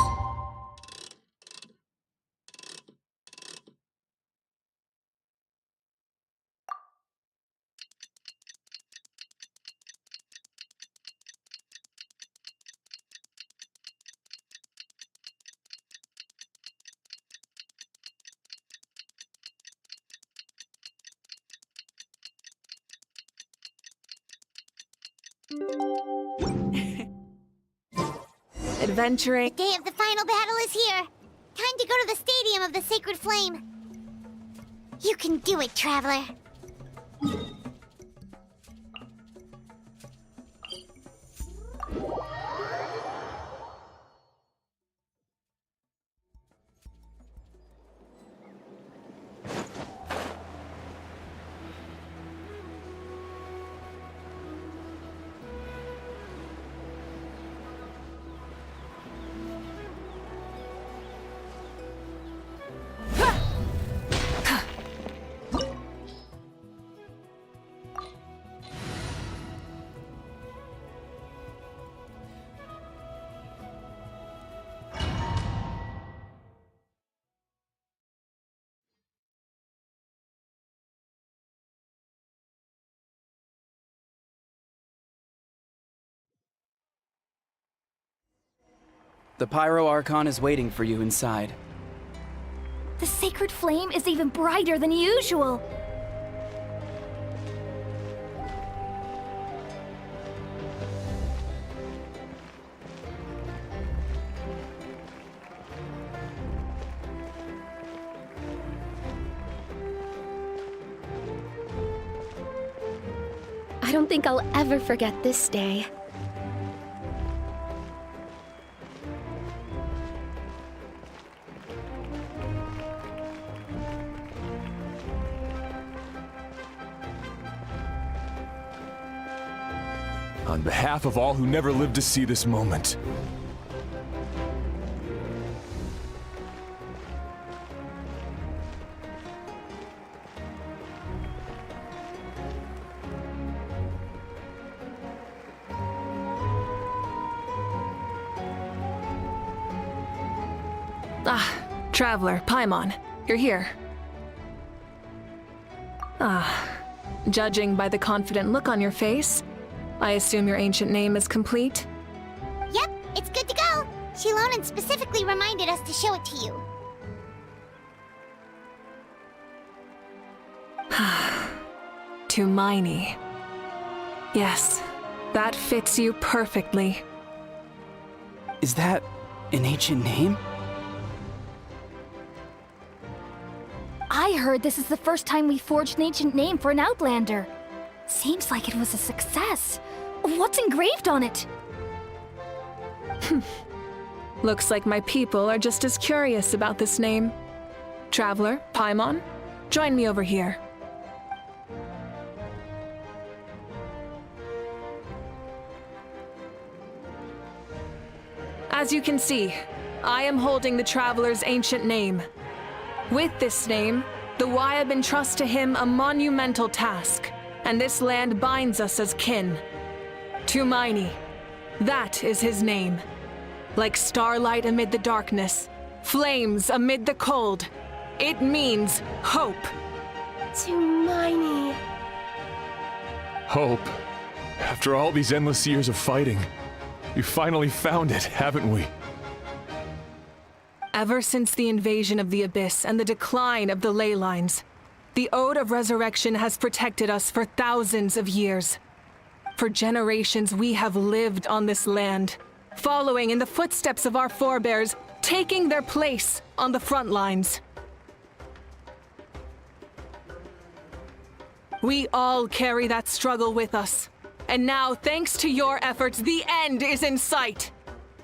Adventuring. The day of the final battle is here. Time to go to the Stadium of the Sacred Flame. You can do it, Traveler. The Pyro Archon is waiting for you inside. The sacred flame is even brighter than usual. I don't think I'll ever forget this day. On behalf of all who never lived to see this moment. Traveler, Paimon, you're here. Judging by the confident look on your face, I assume your ancient name is complete? Yep, it's good to go. Shilonen specifically reminded us to show it to you. Tumaini. Yes, that fits you perfectly. Is that an ancient name? I heard this is the first time we forged an ancient name for an Outlander. Seems like it was a success. What's engraved on it? Looks like my people are just as curious about this name. Traveler, Paimon, join me over here. As you can see, I am holding the Traveler's ancient name. With this name, the Wyab entrust to him a monumental task, and this land binds us as kin. Tumaini, that is his name. Like starlight amid the darkness, flames amid the cold, it means hope. Tumaini. Hope. After all these endless years of fighting, we finally found it, haven't we? Ever since the invasion of the Abyss and the decline of the ley lines, the Ode of Resurrection has protected us for thousands of years. For generations, we have lived on this land, following in the footsteps of our forebears, taking their place on the front lines. We all carry that struggle with us. And now, thanks to your efforts, the end is in sight.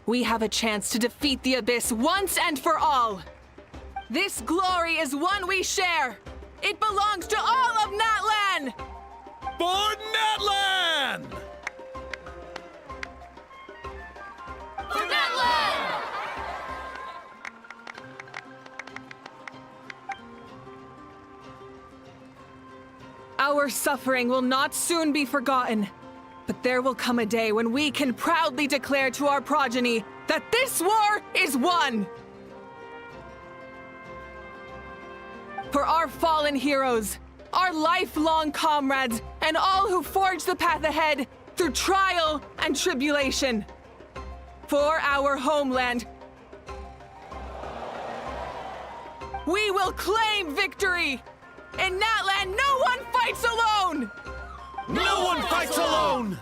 We have a chance to defeat the Abyss once and for all. This glory is one we share. It belongs to all of Natlan! For Natlan! For Natlan! Our suffering will not soon be forgotten. But there will come a day when we can proudly declare to our progeny that this war is won! For our fallen heroes, our lifelong comrades, and all who forge the path ahead through trial and tribulation. For our homeland, we will claim victory! In Natlan, no one fights alone! No one fights alone!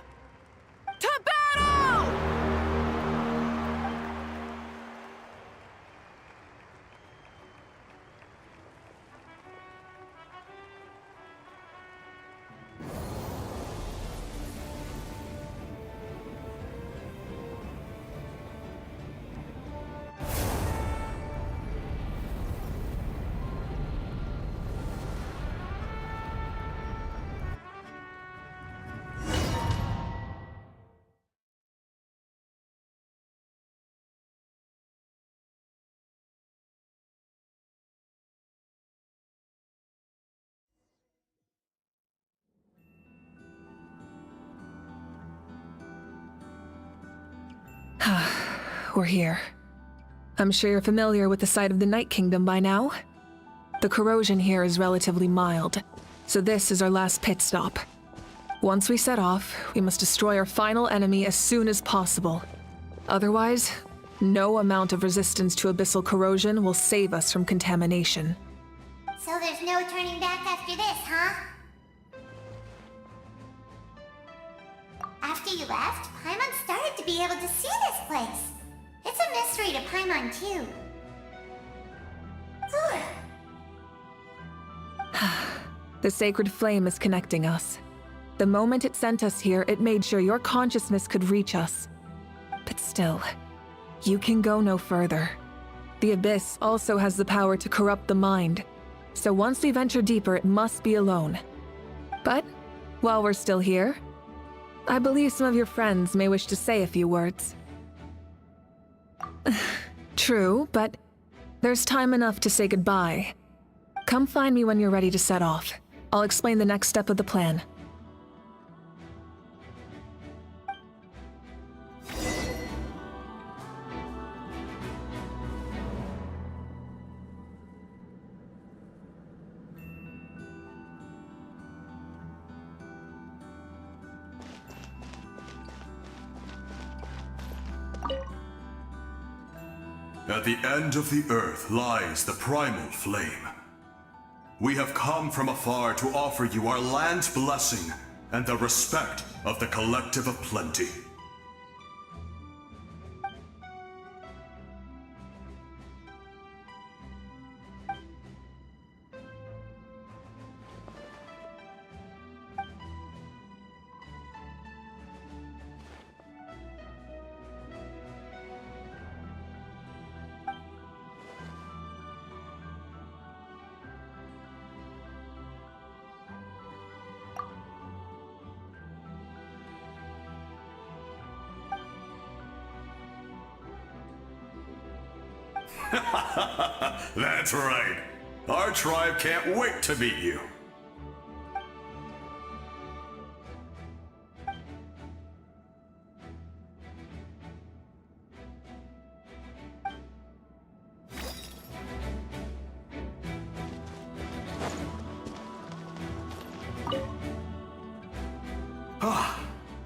we're here. I'm sure you're familiar with the site of the Night Kingdom by now. The corrosion here is relatively mild, so this is our last pit stop. Once we set off, we must destroy our final enemy as soon as possible. Otherwise, no amount of resistance to abyssal corrosion will save us from contamination. So there's no turning back after this, huh? After you left, Paimon started to be able to see this place. It's a mystery to Paimon, too. The sacred flame is connecting us. The moment it sent us here, it made sure your consciousness could reach us. But still, you can go no further. The Abyss also has the power to corrupt the mind, so once we venture deeper, it must be alone. But, while we're still here, I believe some of your friends may wish to say a few words. True, but there's time enough to say goodbye. Come find me when you're ready to set off. I'll explain the next step of the plan. At the end of the earth lies the primal flame. We have come from afar to offer you our land's blessing and the respect of the Collective of Plenty. That's right. Our tribe can't wait to meet you.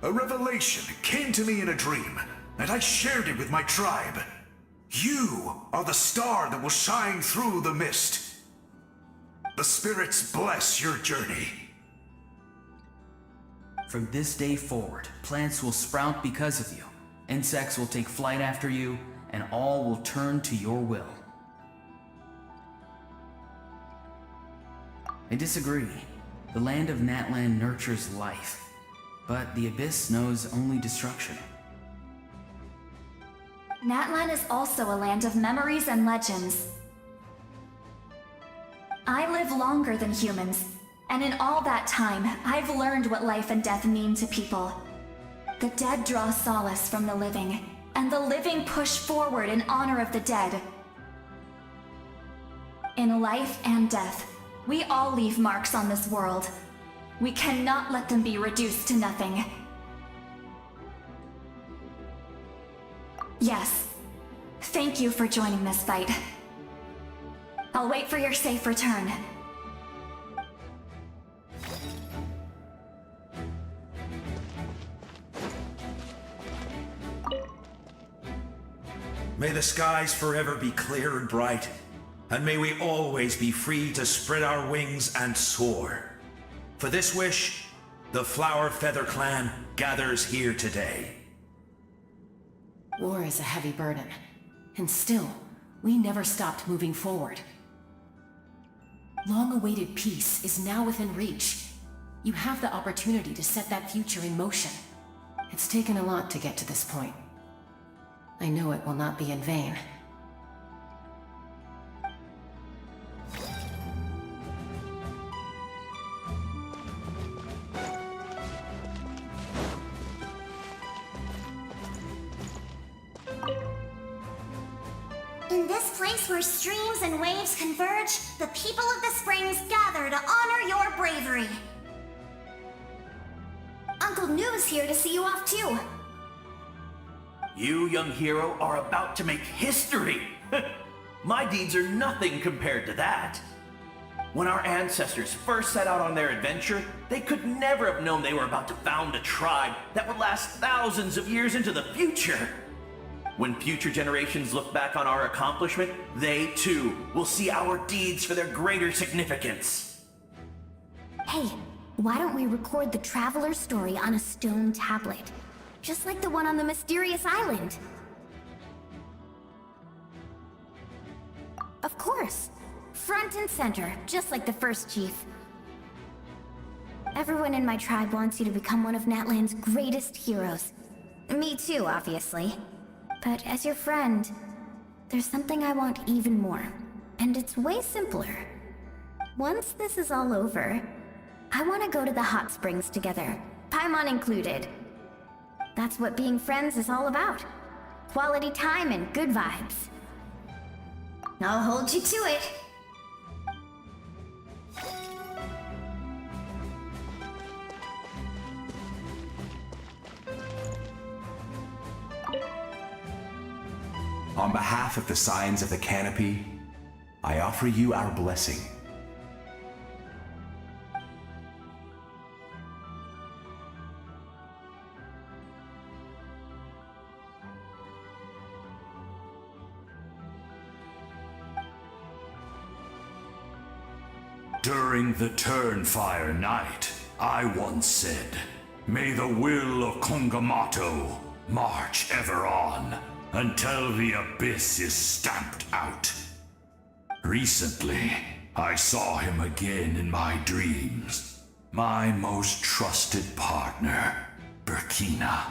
A revelation came to me in a dream, and I shared it with my tribe. You are the star that will shine through the mist. The spirits bless your journey. From this day forward, plants will sprout because of you, insects will take flight after you, and all will turn to your will. I disagree. The land of Natlan nurtures life, but the Abyss knows only destruction. Natlan is also a land of memories and legends. I live longer than humans, and in all that time, I've learned what life and death mean to people. The dead draw solace from the living, and the living push forward in honor of the dead. In life and death, we all leave marks on this world. We cannot let them be reduced to nothing. Yes. Thank you for joining this fight. I'll wait for your safe return. May the skies forever be clear and bright, and may we always be free to spread our wings and soar. For this wish, the Flower Feather Clan gathers here today. War is a heavy burden, and still, we never stopped moving forward. Long-awaited peace is now within reach. You have the opportunity to set that future in motion. It's taken a lot to get to this point. I know it will not be in vain. In this place where streams and waves converge, the people of the springs gather to honor your bravery. Uncle Noo's here to see you off too. You, young hero, are about to make history! My deeds are nothing compared to that. When our ancestors first set out on their adventure, they could never have known they were about to found a tribe that would last thousands of years into the future. When future generations look back on our accomplishment, they too will see our deeds for their greater significance. Hey, why don't we record the traveler's story on a stone tablet? Just like the one on the mysterious island. Of course. Front and center, just like the first chief. Everyone in my tribe wants you to become one of Natlan's greatest heroes. Me too, obviously. But as your friend, there's something I want even more. And it's way simpler. Once this is all over, I want to go to the hot springs together, Paimon included. That's what being friends is all about. Quality time and good vibes. I'll hold you to it. On behalf of the Signs of the Canopy, I offer you our blessing. During the Turnfire Night, I once said, "May the will of Kongamato march ever on until the abyss is stamped out." Recently, I saw him again in my dreams. My most trusted partner, Burkina.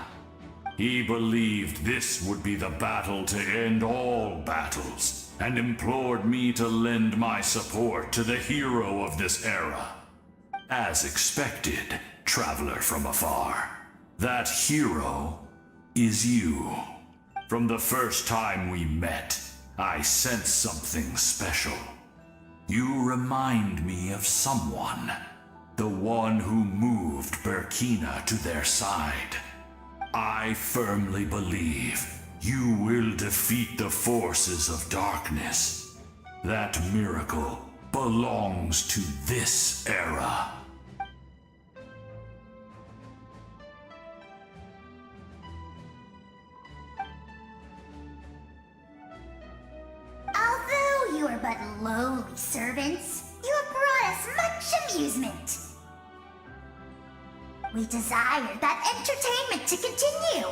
He believed this would be the battle to end all battles, and implored me to lend my support to the hero of this era. As expected, traveler from afar, that hero is you. From the first time we met, I sensed something special. You remind me of someone, the one who moved Burkina to their side. I firmly believe you will defeat the forces of darkness. That miracle belongs to this era. Although you are but lowly servants, you have brought us much amusement. We desire that entertainment to continue.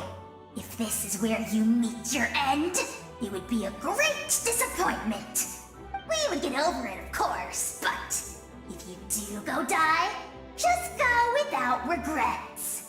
If this is where you meet your end, it would be a great disappointment. We would get over it, of course, but if you do go die, just go without regrets.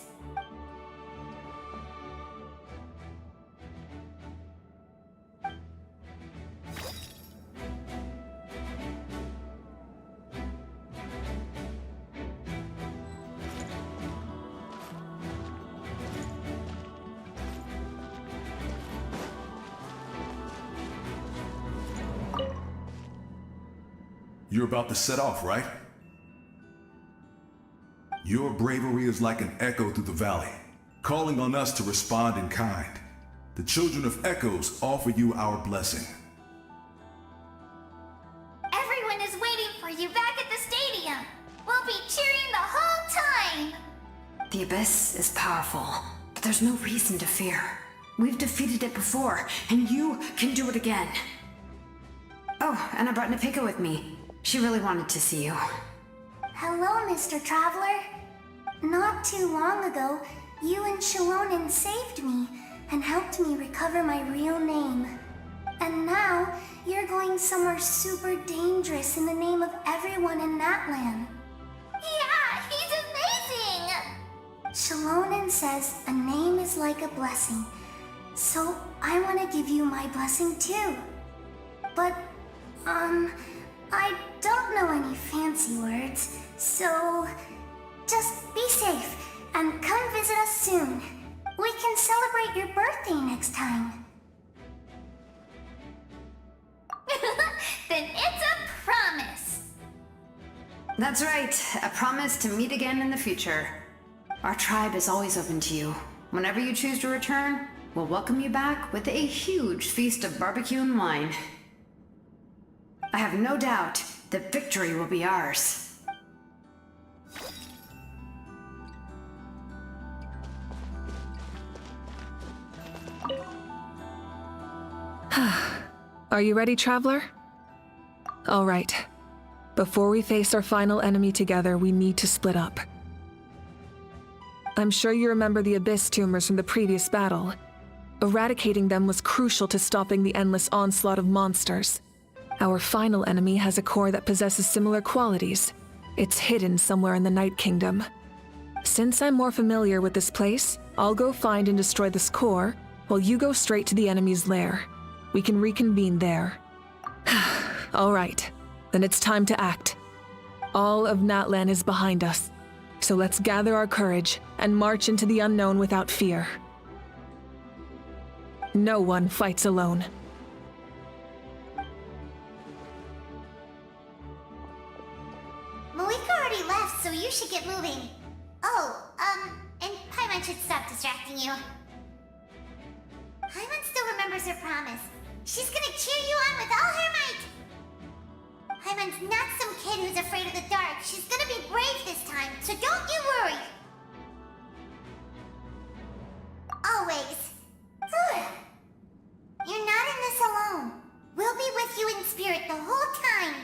You're about to set off, right? Your bravery is like an echo through the valley, calling on us to respond in kind. The Children of Echoes offer you our blessing. Everyone is waiting for you back at the stadium. We'll be cheering the whole time. The Abyss is powerful, but there's no reason to fear. We've defeated it before, and you can do it again. Oh, and I brought Napika with me. She really wanted to see you. Hello, Mr. Traveler. Not too long ago, you and Shalonen saved me and helped me recover my real name. And now, you're going somewhere super dangerous in the name of everyone in Natlan. Yeah, he's amazing! Shalonen says a name is like a blessing. So, I want to give you my blessing too. But, I don't know any fancy words, so just be safe and come visit us soon. We can celebrate your birthday next time. Then it's a promise. That's right, a promise to meet again in the future. Our tribe is always open to you. Whenever you choose to return, will welcome you back with a huge feast of barbecue and wine. I have no doubt that victory will be ours. Are you ready, Traveler? All right. Before we face our final enemy together, we need to split up. I'm sure you remember the Abyss tumors from the previous battle. Eradicating them was crucial to stopping the endless onslaught of monsters. Our final enemy has a core that possesses similar qualities. It's hidden somewhere in the Night Kingdom. Since I'm more familiar with this place, I'll go find and destroy this core, while you go straight to the enemy's lair. We can reconvene there. All right, then it's time to act. All of Natlan is behind us, so let's gather our courage and march into the unknown without fear. No one fights alone. Mavuika already left, so you should get moving. Oh, and Paimon should stop distracting you. Paimon still remembers her promise. She's gonna cheer you on with all her might! Paimon's not some kid who's afraid of the dark. She's gonna be brave this time, so don't you worry! Always. You're not in this alone. We'll be with you in spirit the whole time.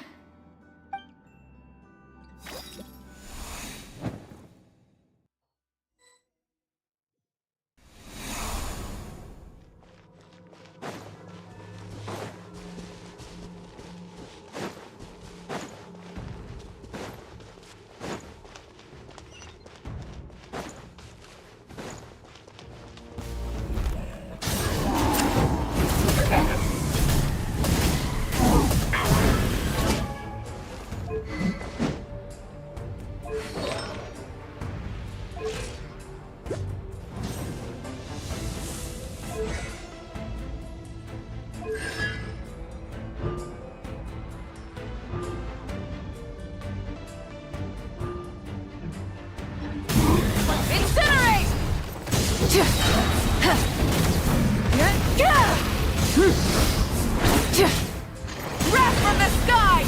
Wrath from the sky!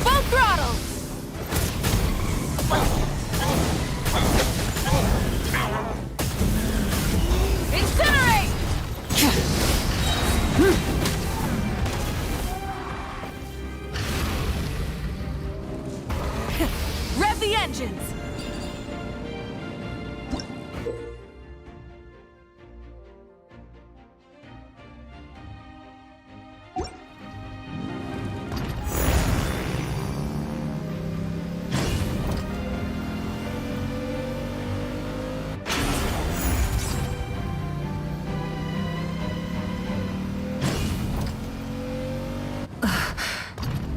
Full throttle! Incinerate! Rev the engines!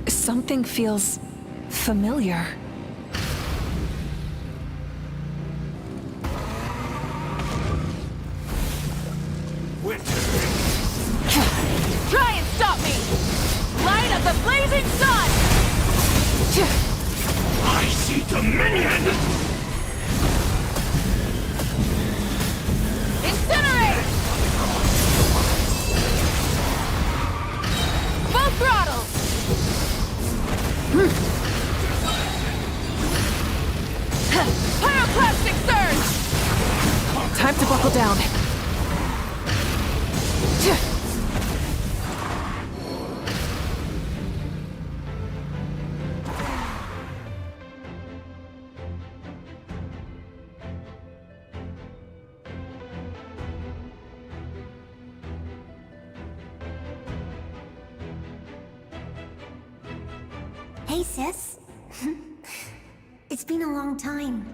Something feels familiar. Try and stop me! Light of the blazing sun! I see dominion! Incinerate! Full throttle! Pyroclastic surge! Time to buckle down. Hey, sis. It's been a long time.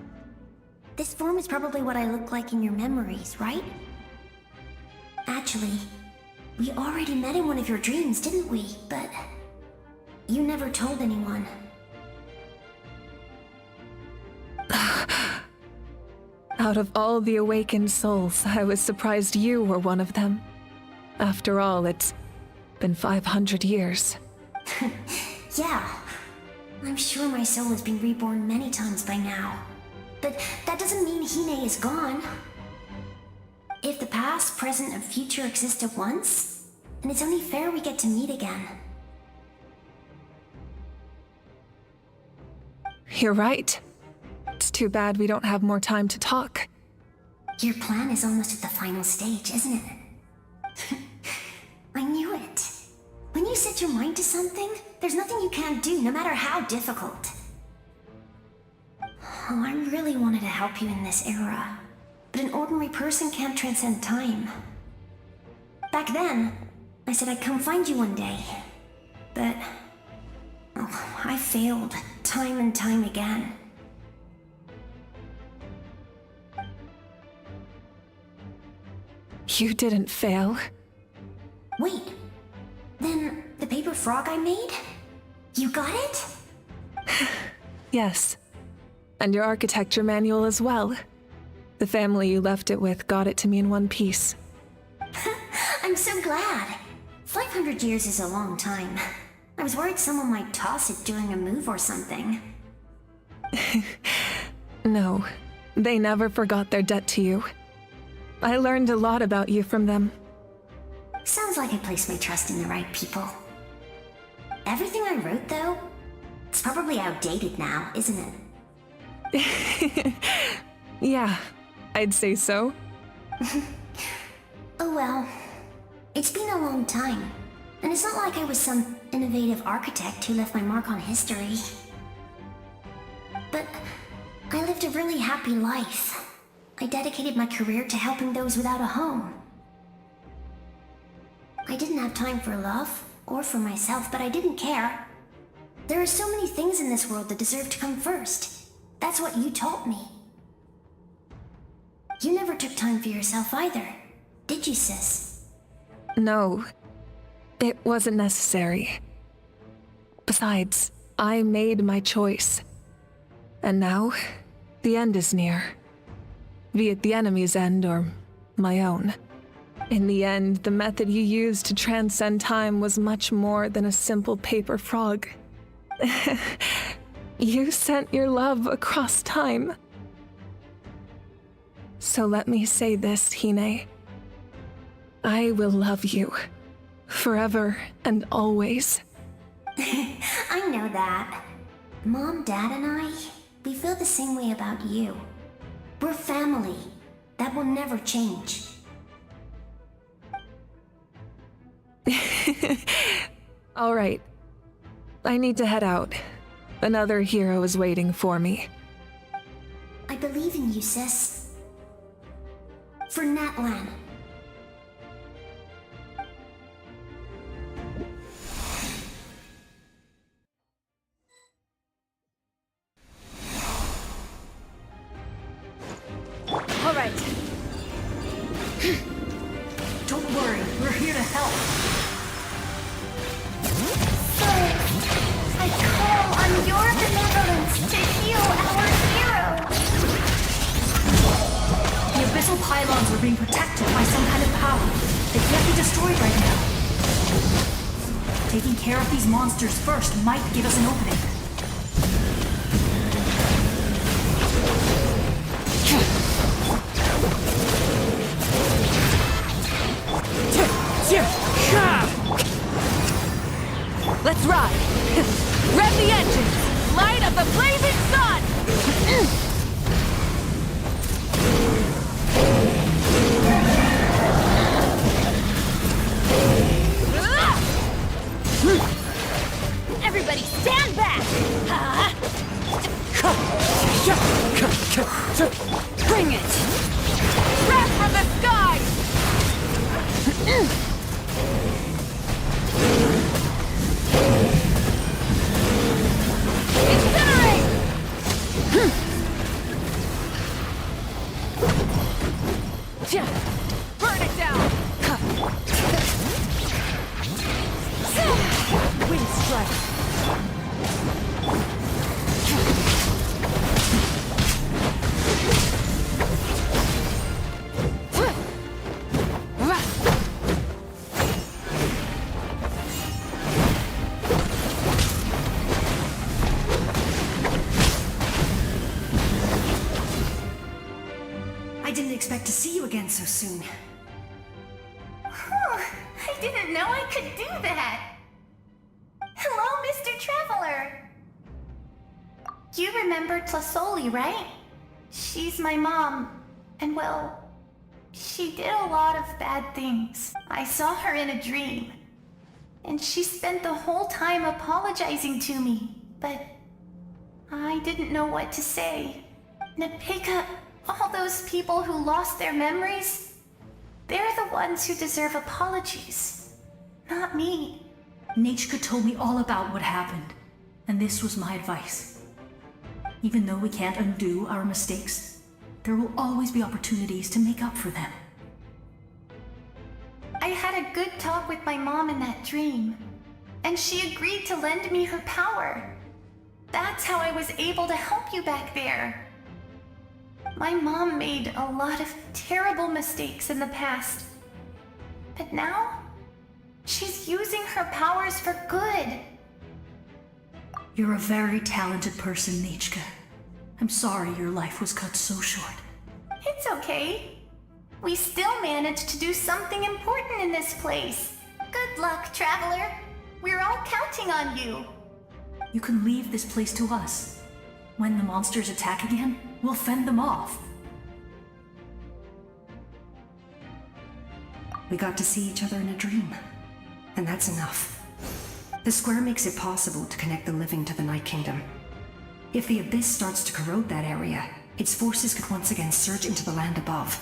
This form is probably what I look like in your memories, right? Actually, we already met in one of your dreams, didn't we? But you never told anyone. Out of all the awakened souls, I was surprised you were one of them. After all, it's been 500 years. Yeah. I'm sure my soul has been reborn many times by now. but that doesn't mean Hine is gone. If the past, present, and future exist at once, then it's only fair we get to meet again. You're right. It's too bad we don't have more time to talk. Your plan is almost at the final stage, isn't it? I knew it. When you set your mind to something, there's nothing you can't do, no matter how difficult. Oh, I really wanted to help you in this era, but an ordinary person can't transcend time. Back then, I said I'd come find you one day, but I failed time and time again. You didn't fail. Wait, then the paper frog I made? You got it? Yes. And your architecture manual as well. The family you left it with got it to me in one piece. I'm so glad. 500 years is a long time. I was worried someone might toss it during a move or something. No, they never forgot their debt to you. I learned a lot about you from them. Sounds like I placed my trust in the right people. Everything I wrote, though, it's probably outdated now, isn't it? Yeah, I'd say so. Oh well. It's been a long time, and it's not like I was some innovative architect who left my mark on history. But I lived a really happy life. I dedicated my career to helping those without a home. I didn't have time for love, or for myself, but I didn't care. There are so many things in this world that deserve to come first. That's what you taught me. You never took time for yourself either, did you, sis? No, it wasn't necessary. Besides, I made my choice. And now, the end is near. Be it the enemy's end or my own. In the end, the method you used to transcend time was much more than a simple paper frog. You sent your love across time. So let me say this, Hine. I will love you. Forever and always. I know that. Mom, Dad, and I, we feel the same way about you. We're family. That will never change. All right. I need to head out. Another hero is waiting for me. I believe in you, sis. For Natlan. All right. Don't worry, we're here to help. So, I call on your benevolence to heal our hero. The abyssal pylons are being protected by some kind of power. They can't be destroyed right now. Taking care of these monsters first might give us an opening. Let's ride! Rev the engines! Light up the blazing sun! Everybody stand back! Bring it! Breath from the sky! Incinerate! Burn it down! Wind strike! didn't expect to see you again so soon. I didn't know I could do that. Hello, Mr. Traveler. You remember Tlasoli, right? She's my mom, and well, she did a lot of bad things. I saw her in a dream, and she spent the whole time apologizing to me, but I didn't know what to say. Mavuika, all those people who lost their memories, they're the ones who deserve apologies, not me. Nichka told me all about what happened, and this was my advice. Even though we can't undo our mistakes, there will always be opportunities to make up for them. I had a good talk with my mom in that dream, and she agreed to lend me her power. That's how I was able to help you back there. My mom made a lot of terrible mistakes in the past, but now she's using her powers for good. You're a very talented person, Nichka. I'm sorry your life was cut so short. It's okay. We still managed to do something important in this place. Good luck, Traveler. We're all counting on you. You can leave this place to us. When the monsters attack again, we'll fend them off. We got to see each other in a dream, and that's enough. The square makes it possible to connect the living to the Night Kingdom. If the Abyss starts to corrode that area, its forces could once again surge into the land above.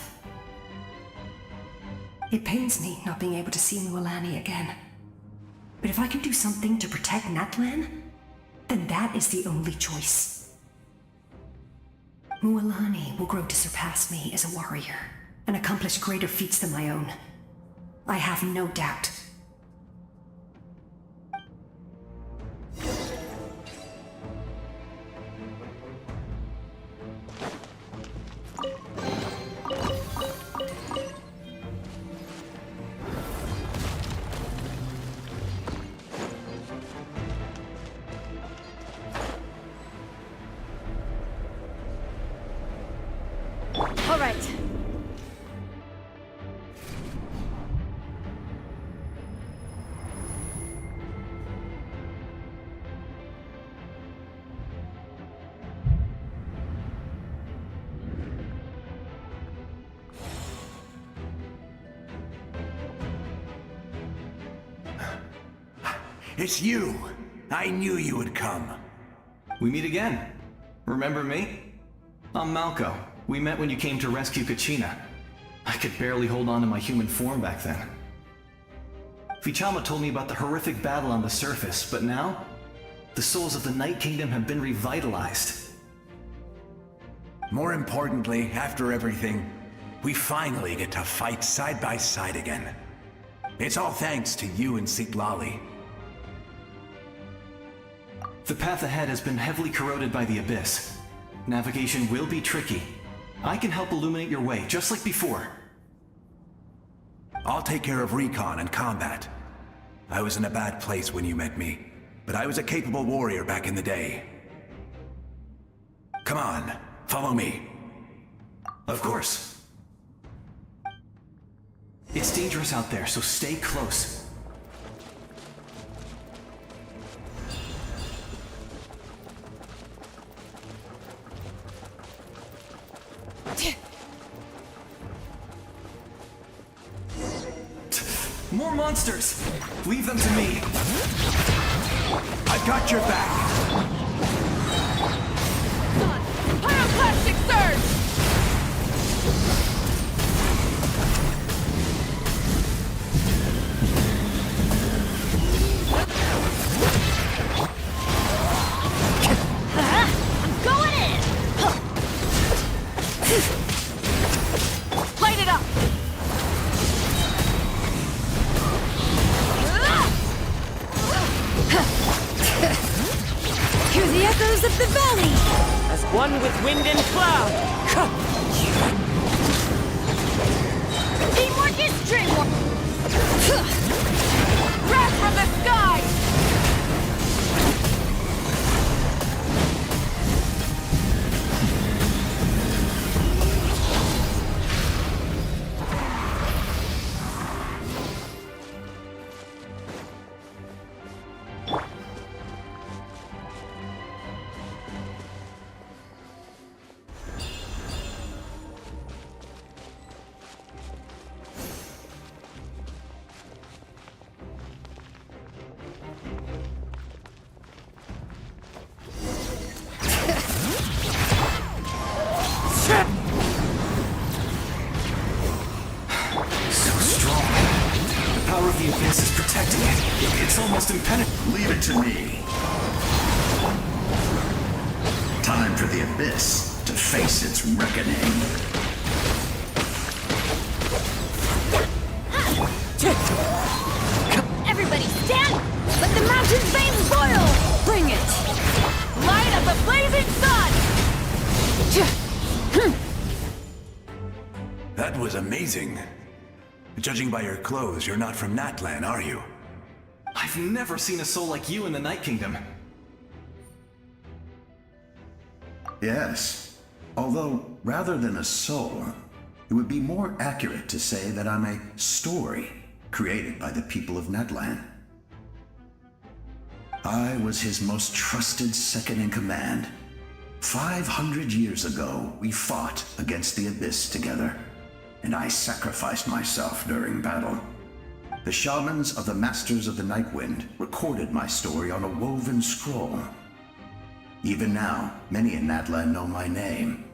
It pains me not being able to see Mualani again. But if I can do something to protect Natlan, then that is the only choice. Mualani will grow to surpass me as a warrior and accomplish greater feats than my own. I have no doubt. All right. It's you! I knew you would come. We meet again. Remember me? I'm Malco. We met when you came to rescue Kachina. I could barely hold on to my human form back then. Vichama told me about the horrific battle on the surface, but now, the souls of the Night Kingdom have been revitalized. More importantly, after everything, we finally get to fight side by side again. It's all thanks to you and Citlali. The path ahead has been heavily corroded by the Abyss. Navigation will be tricky. I can help illuminate your way, just like before. I'll take care of recon and combat. I was in a bad place when you met me, but I was a capable warrior back in the day. Come on, follow me. Of course. It's dangerous out there, so stay close. More monsters! Leave them to me! I've got your back! Pyroclastic surge! I'm going in! Light it up! Hear the echoes of the valley! As one with wind and cloud! Teamwork is dreamwork! Wrath from the sky! resisting it. It's almost impenetrable. Leave it to me. Time for the Abyss to face its reckoning. Everybody stand! Let the mountain's veins boil! Bring it! Light of the blazing sun! That was amazing. Judging by your clothes, you're not from Natlan, are you? I've never seen a soul like you in the Night Kingdom. Yes. Although, rather than a soul, it would be more accurate to say that I'm a story created by the people of Natlan. I was his most trusted second-in-command. 500 years ago, we fought against the Abyss together, and I sacrificed myself during battle. The shamans of the Masters of the Nightwind recorded my story on a woven scroll. Even now, many in Natlan know my name.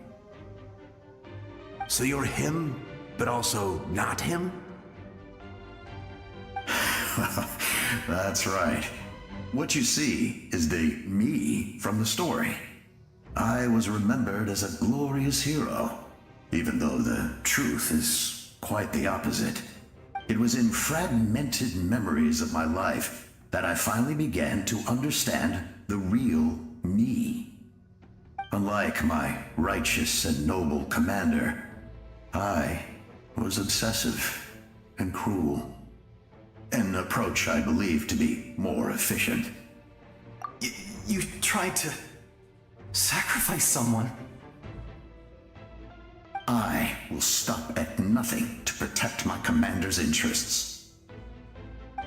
So you're him, but also not him? That's right. What you see is the me from the story. I was remembered as a glorious hero, even though the truth is quite the opposite. It was in fragmented memories of my life that I finally began to understand the real me. Unlike my righteous and noble commander, I was obsessive and cruel. An approach I believe to be more efficient. You tried to sacrifice someone. I will stop at nothing to protect my commander's interests.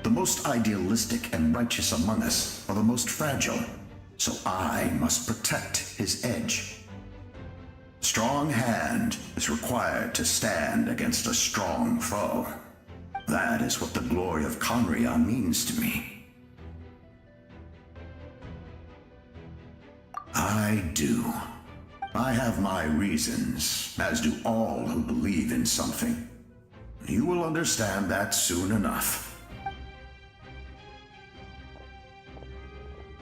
The most idealistic and righteous among us are the most fragile, so I must protect his edge. Strong hand is required to stand against a strong foe. That is what the glory of Conria means to me. I do. I have my reasons, as do all who believe in something. You will understand that soon enough.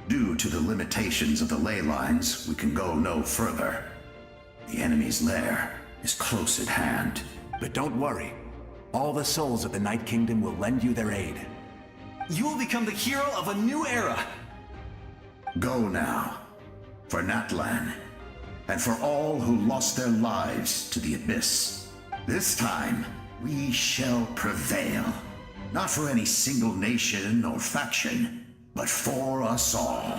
Due to the limitations of the ley lines, we can go no further. The enemy's lair is close at hand. But don't worry. All the souls of the Night Kingdom will lend you their aid. You will become the hero of a new era. Go now. For Natlan. And for all who lost their lives to the Abyss. This time, we shall prevail. Not for any single nation or faction, but for us all.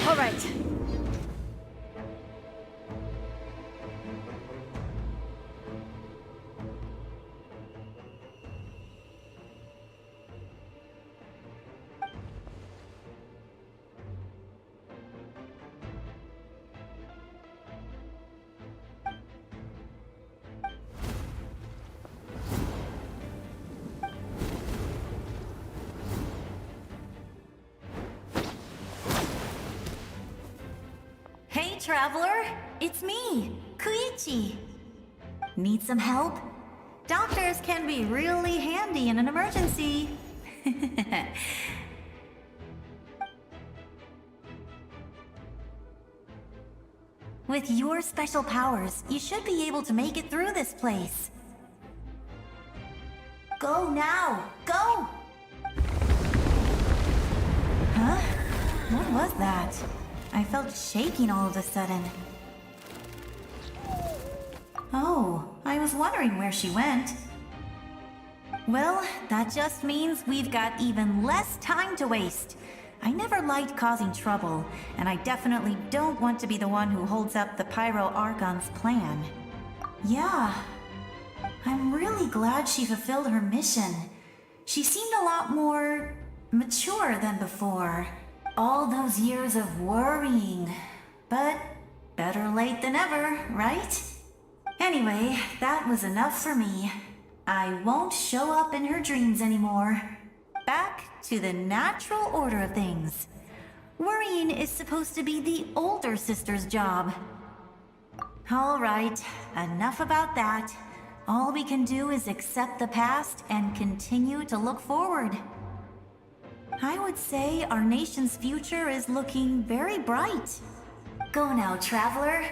All right. Hey, traveler! It's me, Koichi. Need some help? Doctors can be really handy in an emergency. With your special powers, you should be able to make it through this place. Go now! Go! Huh? What was that? I felt shaking all of a sudden. Oh, I was wondering where she went. Well, that just means we've got even less time to waste. I never liked causing trouble, and I definitely don't want to be the one who holds up the Pyro Archon's plan. Yeah, I'm really glad she fulfilled her mission. She seemed a lot more mature than before. All those years of worrying. But better late than ever, right? Anyway, that was enough for me. I won't show up in her dreams anymore. back to the natural order of things. Worrying is supposed to be the older sister's job. All right, enough about that. All we can do is accept the past and continue to look forward. I would say our nation's future is looking very bright. Go now, traveler.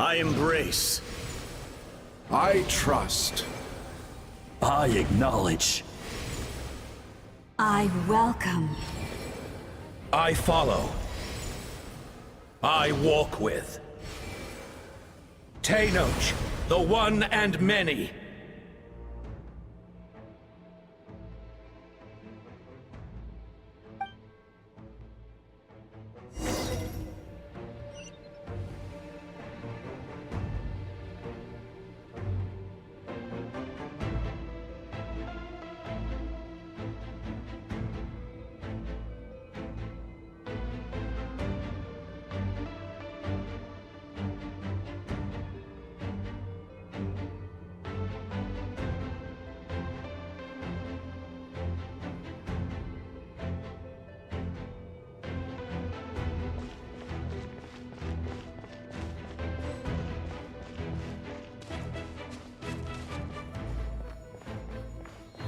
I embrace. I trust. I acknowledge. I welcome. I follow. I walk with. Tenoch, the one and many.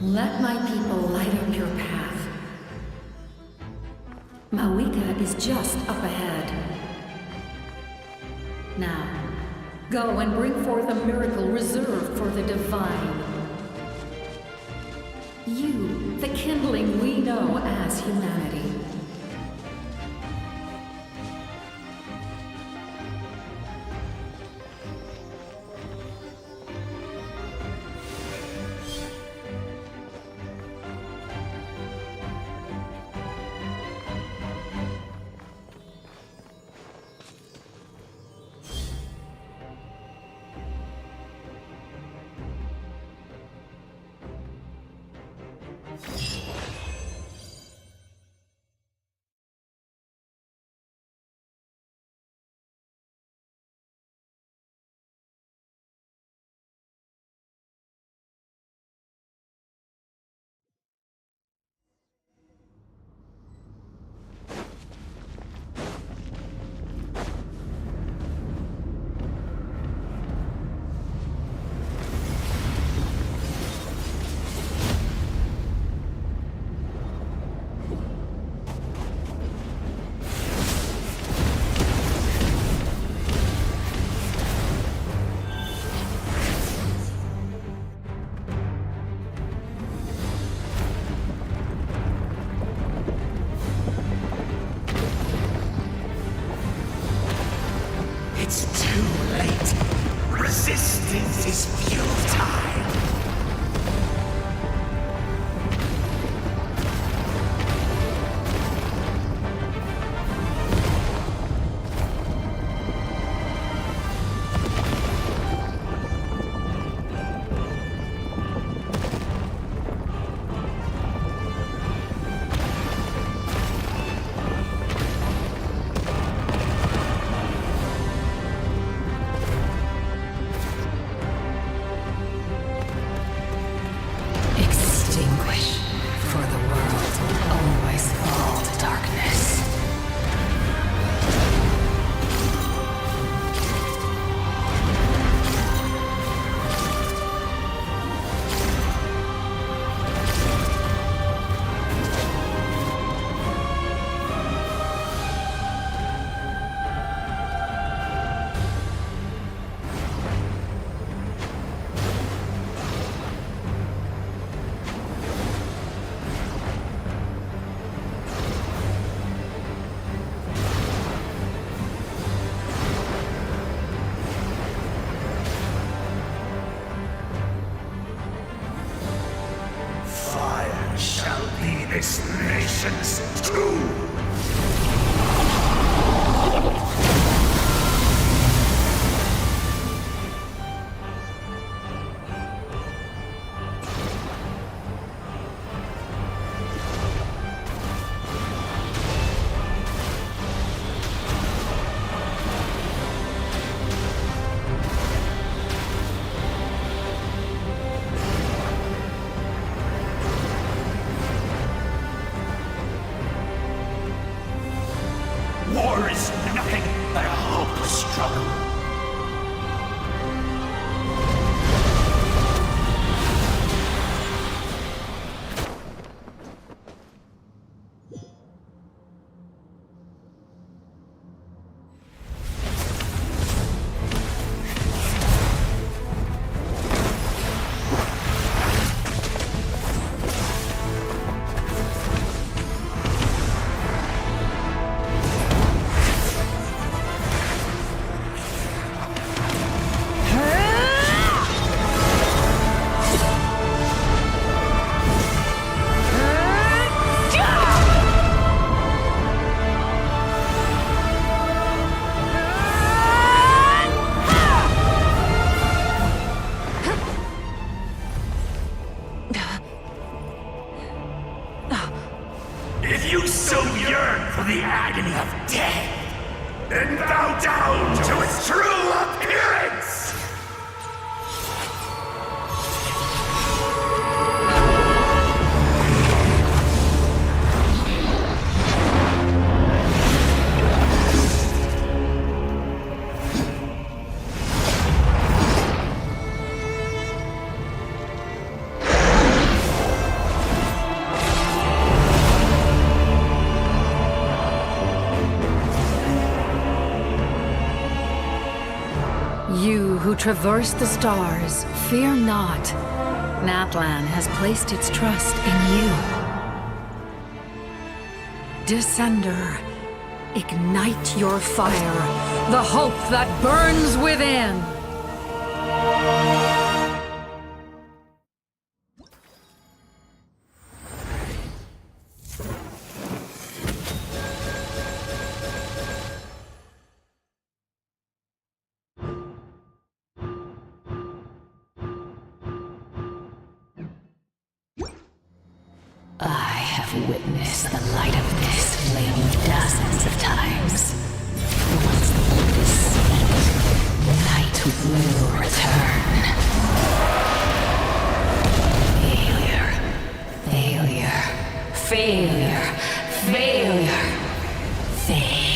Let my people light up your path. Mavuika is just up ahead. Now, go and bring forth a miracle reserved for the divine. You, the kindling we know as humanity. It's too late. Resistance is futile. Shall be this nation's tomb. the agony of death, and bow down to its true appearance! You who traverse the stars, fear not. Natlan has placed its trust in you. Descender, ignite your fire, the hope that burns within. I have witnessed the light of this flame dozens of times. Once the wood is seen, night will return. Failure. Failure. Failure. Failure. Failure.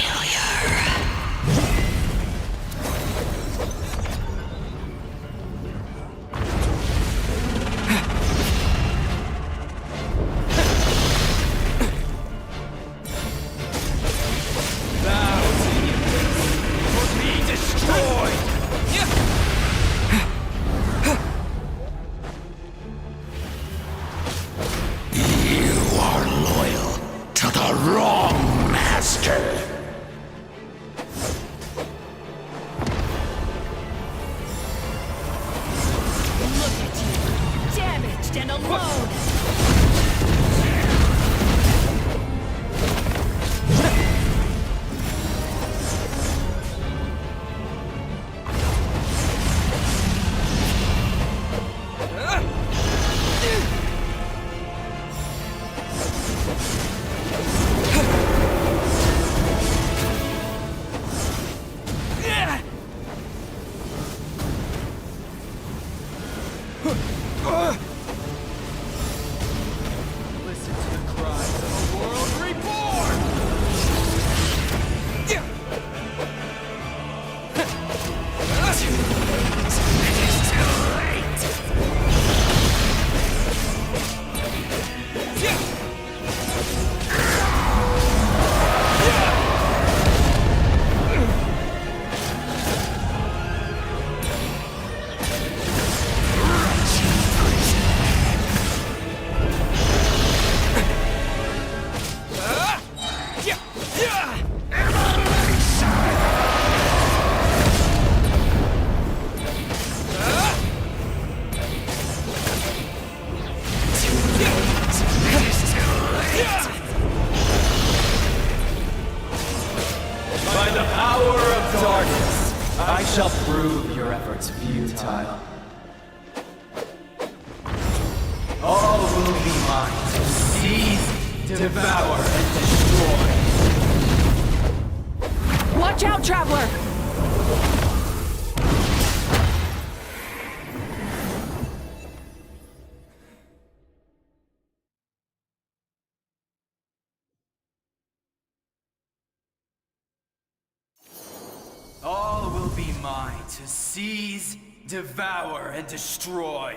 All will be mine to seize, devour, and destroy.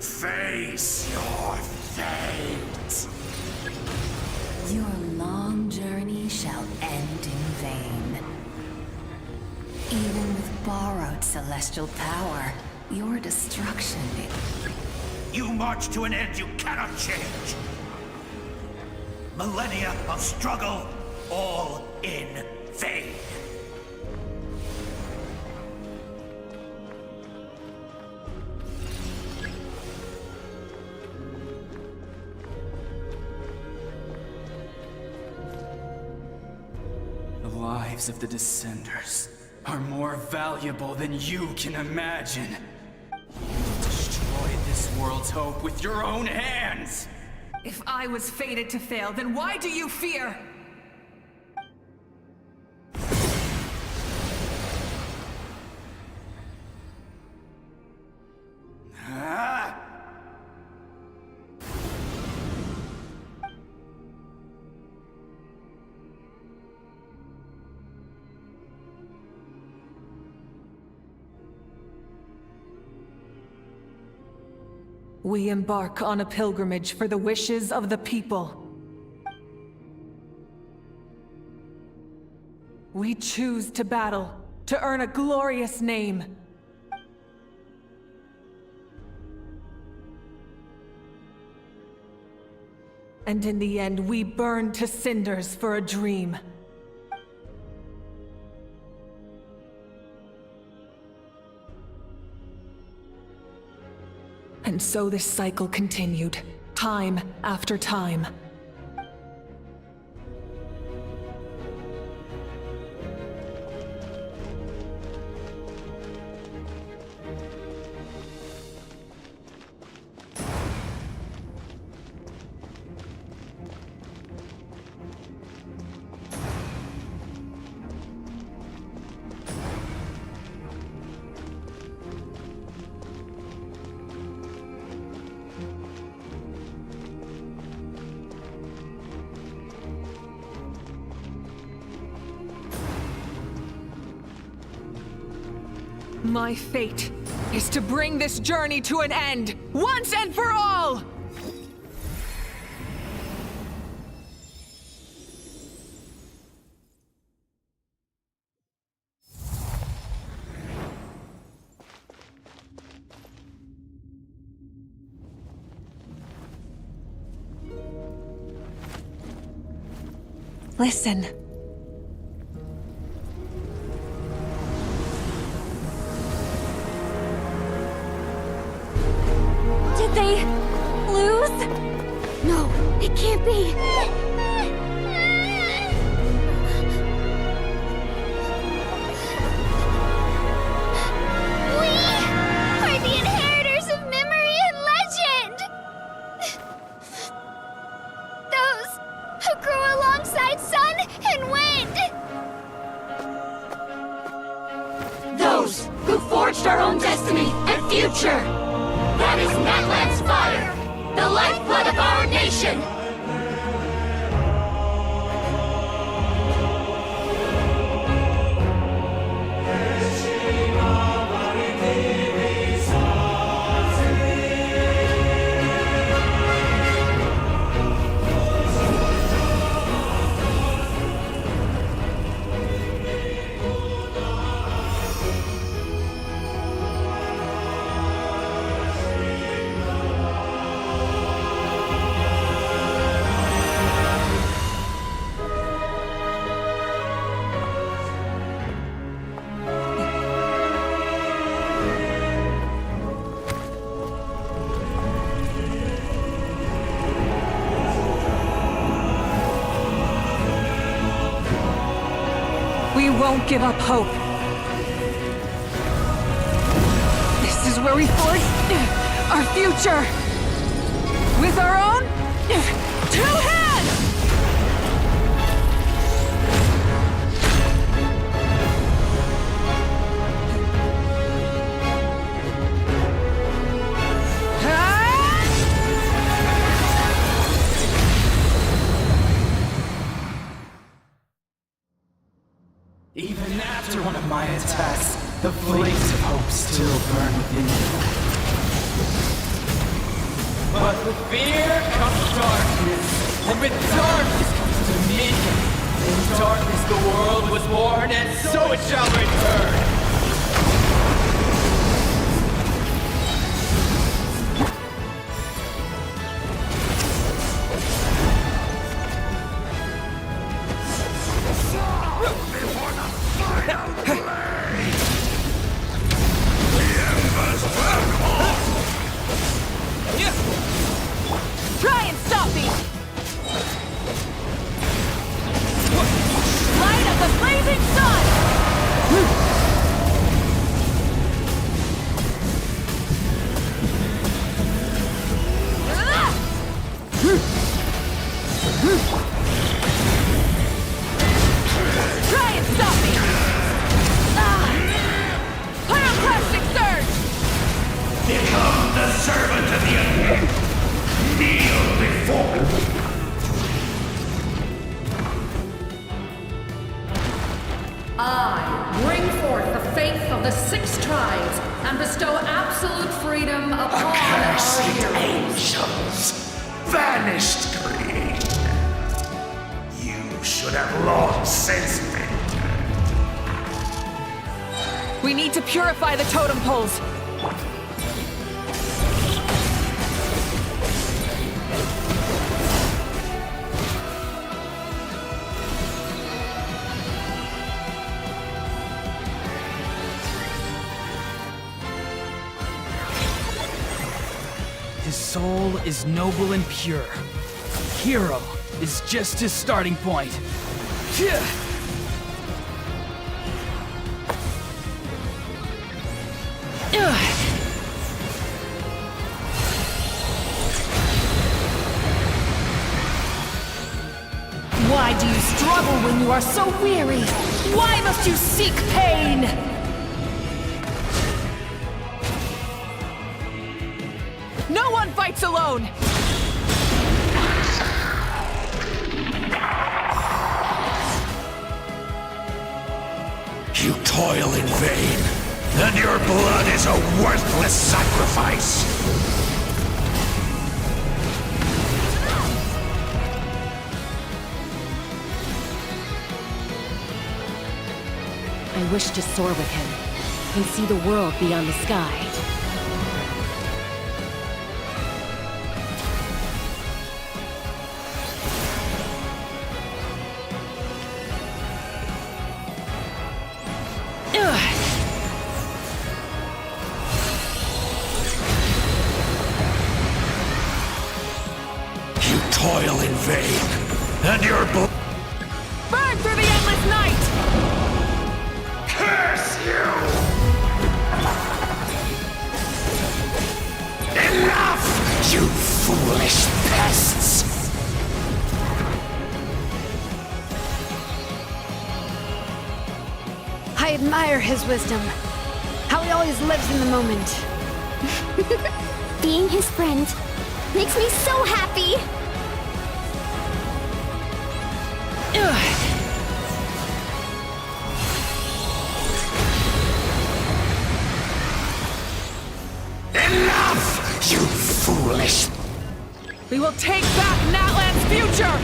Face your fate! Your long journey shall end in vain. Even with borrowed celestial power, your destruction... You march to an end you cannot change! Millennia of struggle, all in vain. lives of the Descenders are more valuable than you can imagine. You destroyed this world's hope with your own hands! If I was fated to fail, then why do you fear? Ah! We embark on a pilgrimage for the wishes of the people. We choose to battle, to earn a glorious name. And in the end, we burn to cinders for a dream. And so this cycle continued, time after time. My fate is to bring this journey to an end, once and for all! Listen. Did they lose? No, it can't be. We are the inheritors of memory and legend! Those who grew alongside sun and wind! Those who forged our own destiny and future! That is Natlan's fire, the lifeblood of our nation! We won't give up hope. This is where we forge our future. With our own 2 hands! Even after one of my attacks, the flames of hope still burn within me. But with fear comes darkness, and with darkness comes dominion. In darkness the world was born, and so it shall return. Try and stop me! Light of the blazing kneel before I bring forth the faith of the 6 tribes and bestow absolute freedom upon our accursed heroes. angels, vanished green. You should have long since been. We need to purify the totem poles. His soul is noble and pure. Hero is just his starting point. Phew. Why do you struggle when you are so weary? Why must you seek pain? No one fights alone! You toil in vain, and your blood is a worthless sacrifice. I wish to soar with him and see the world beyond the sky. You toil in vain, and your blood... Burn through the endless night! Curse you! Enough, you foolish pests! I admire his wisdom. How he always lives in the moment. Being his friend makes me so happy! Enough, you foolish... We will take back Natlan's future!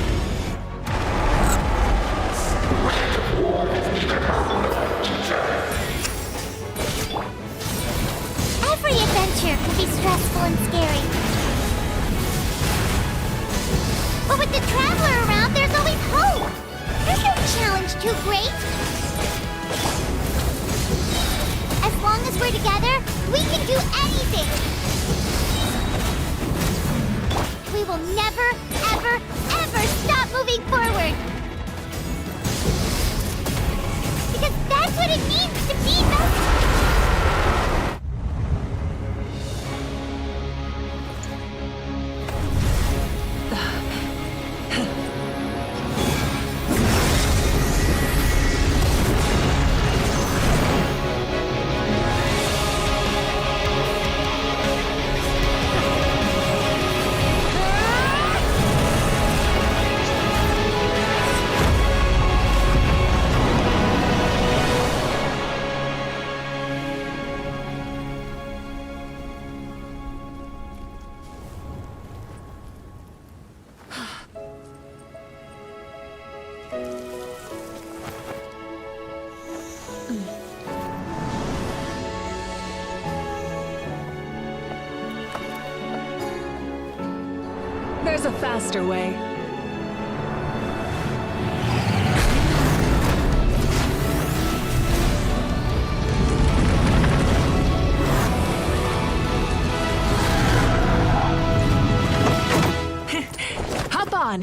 Every adventure can be stressful and scary. But with the Traveler around, there's always hope! There's no challenge too great! As long as we're together, we can do anything! We will never, ever, ever stop moving forward! Because that's what it means to be the... There's a faster way. Hop on!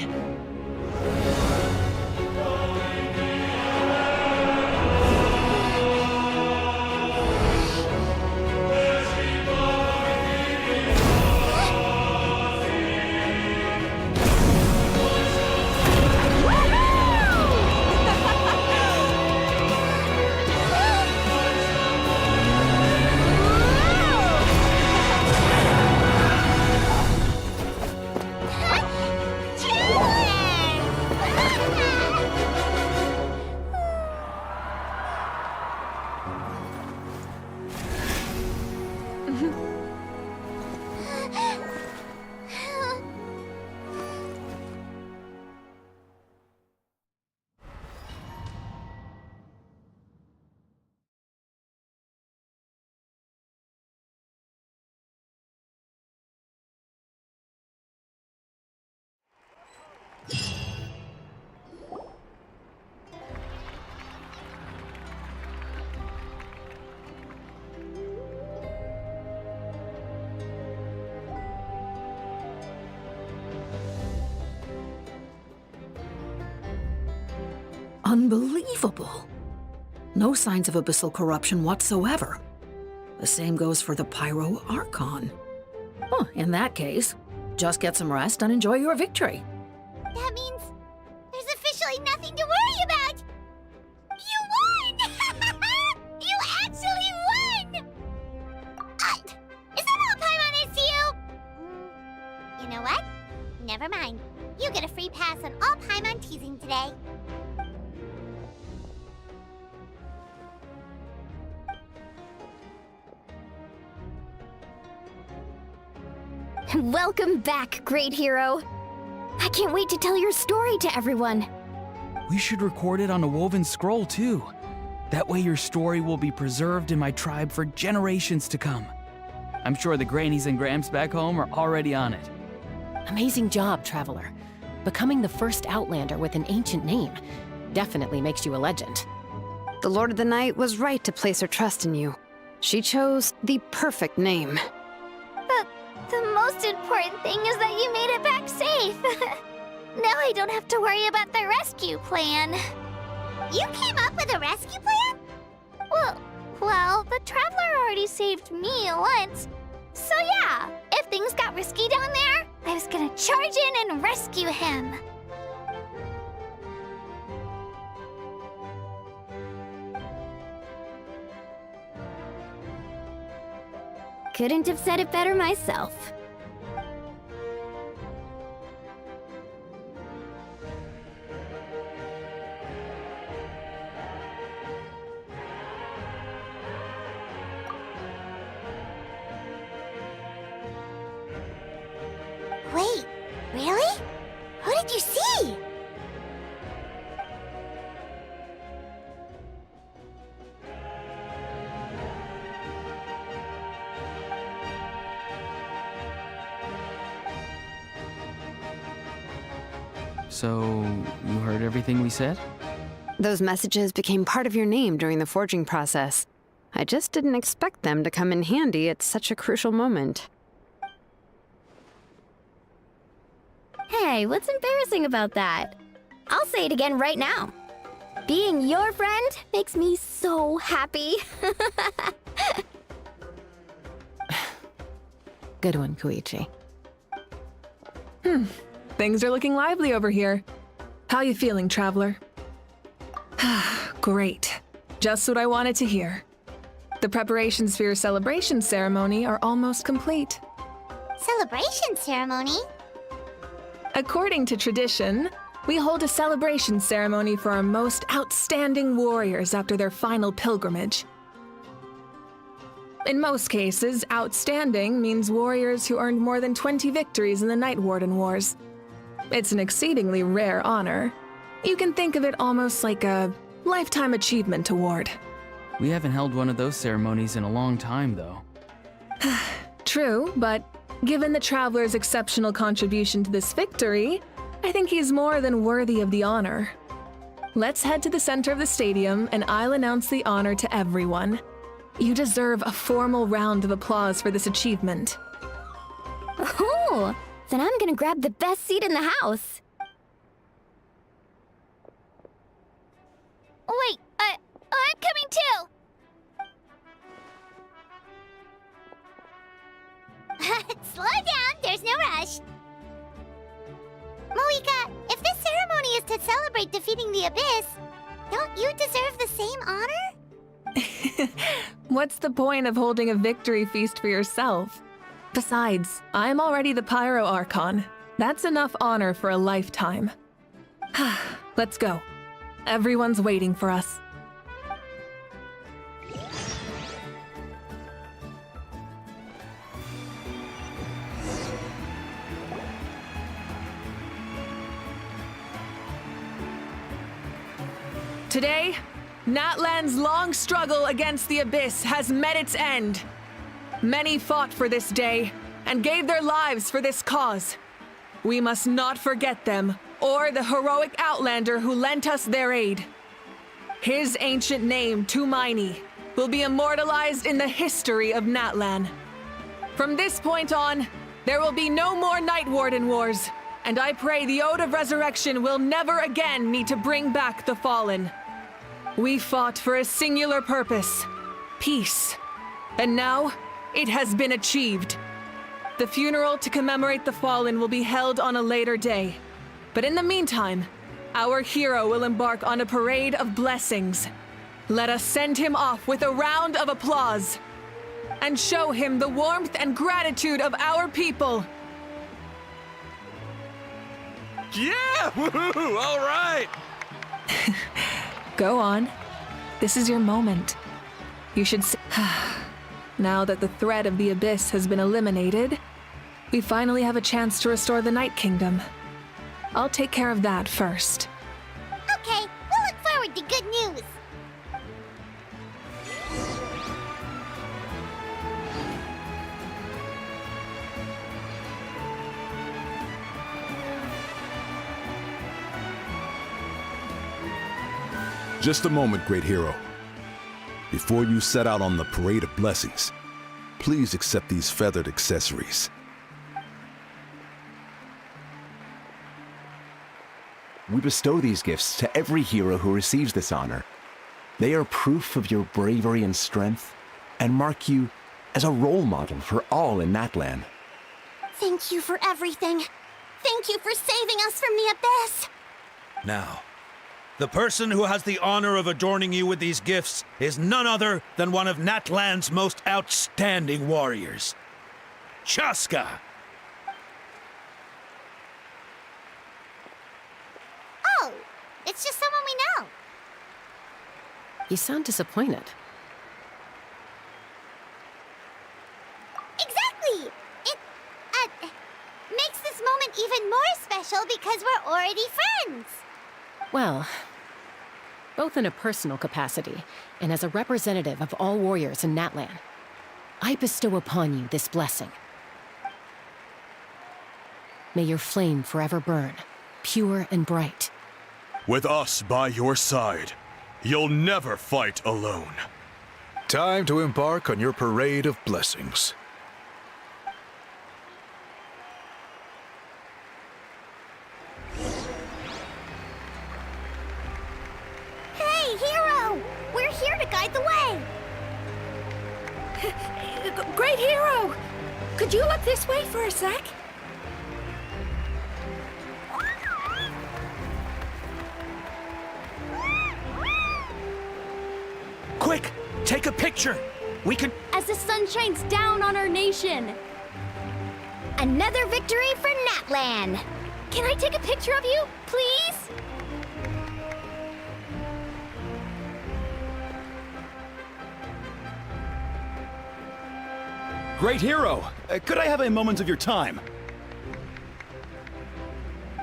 Unbelievable. No signs of abyssal corruption whatsoever. The same goes for the Pyro Archon. Well, in that case, just get some rest and enjoy your victory. That means there's officially nothing to worry about! You won! You actually won! Is that all Paimon is to you? You know what? Never mind. You get a free pass on all Paimon teasing today. Welcome back, great hero. I can't wait to tell your story to everyone. We should record it on a woven scroll, too. That way your story will be preserved in my tribe for generations to come. I'm sure the Grannies and Gramps back home are already on it. Amazing job, Traveler. Becoming the first Outlander with an ancient name definitely makes you a legend. The Lord of the Night was right to place her trust in you. She chose the perfect name. The most important thing is that you made it back safe. Now I don't have to worry about the rescue plan. You came up with a rescue plan? Well, the Traveler already saved me once. So yeah, if things got risky down there, I was gonna charge in and rescue him. Couldn't have said it better myself. Wait, really? Who did you see? So, you heard everything we said? Those messages became part of your name during the forging process. I just didn't expect them to come in handy at such a crucial moment. Hey, what's embarrassing about that? I'll say it again right now. Being your friend makes me so happy. Good one, Koichi. Things are looking lively over here. How you feeling, Traveler? Great. Just what I wanted to hear. The preparations for your celebration ceremony are almost complete. Celebration ceremony? According to tradition, we hold a celebration ceremony for our most outstanding warriors after their final pilgrimage. In most cases, outstanding means warriors who earned more than 20 victories in the Night Warden Wars. It's an exceedingly rare honor. You can think of it almost like a lifetime achievement award. We haven't held one of those ceremonies in a long time, though. True, but given the Traveler's exceptional contribution to this victory, I think he's more than worthy of the honor. Let's head to the center of the stadium and I'll announce the honor to everyone. You deserve a formal round of applause for this achievement. Oh, then I'm gonna grab the best seat in the house. Wait, I'm coming too! Slow down, there's no rush. Mavuika, if this ceremony is to celebrate defeating the Abyss, don't you deserve the same honor? What's the point of holding a victory feast for yourself? Besides, I'm already the Pyro Archon. That's enough honor for a lifetime. Let's go. Everyone's waiting for us. Today, Natlan's long struggle against the Abyss has met its end. Many fought for this day and gave their lives for this cause. We must not forget them or the heroic Outlander who lent us their aid. His ancient name, Tumaini, will be immortalized in the history of Natlan. From this point on, there will be no more Night Warden Wars, and I pray the Ode of Resurrection will never again need to bring back the fallen. We fought for a singular purpose, peace, and now it has been achieved. The funeral to commemorate the fallen will be held on a later day, but in the meantime, our hero will embark on a parade of blessings. Let us send him off with a round of applause and show him the warmth and gratitude of our people. Yeah! Woohoo! All right! Go on. This is your moment. You should Now that the threat of the Abyss has been eliminated, we finally have a chance to restore the Night Kingdom. I'll take care of that first. Okay, we'll look forward to good news. Just a moment, great hero. Before you set out on the Parade of Blessings, please accept these feathered accessories. We bestow these gifts to every hero who receives this honor. They are proof of your bravery and strength, and mark you as a role model for all in Natlan. Thank you for everything. Thank you for saving us from the Abyss. Now, the person who has the honor of adorning you with these gifts is none other than one of Natlan's most outstanding warriors, Chaska. Oh, it's just someone we know. You sound disappointed. Exactly! It, makes this moment even more special because we're already friends. Well, both in a personal capacity and as a representative of all warriors in Natlan, I bestow upon you this blessing. May your flame forever burn, pure and bright. With us by your side, you'll never fight alone. Time to embark on your Parade of Blessings. Hey, hero! We're here to guide the way. Great hero! Could you look this way for a sec? Quick, take a picture. We can... As the sun shines down on our nation. Another victory for Natlan. Can I take a picture of you, please? Great hero! Could I have a moment of your time?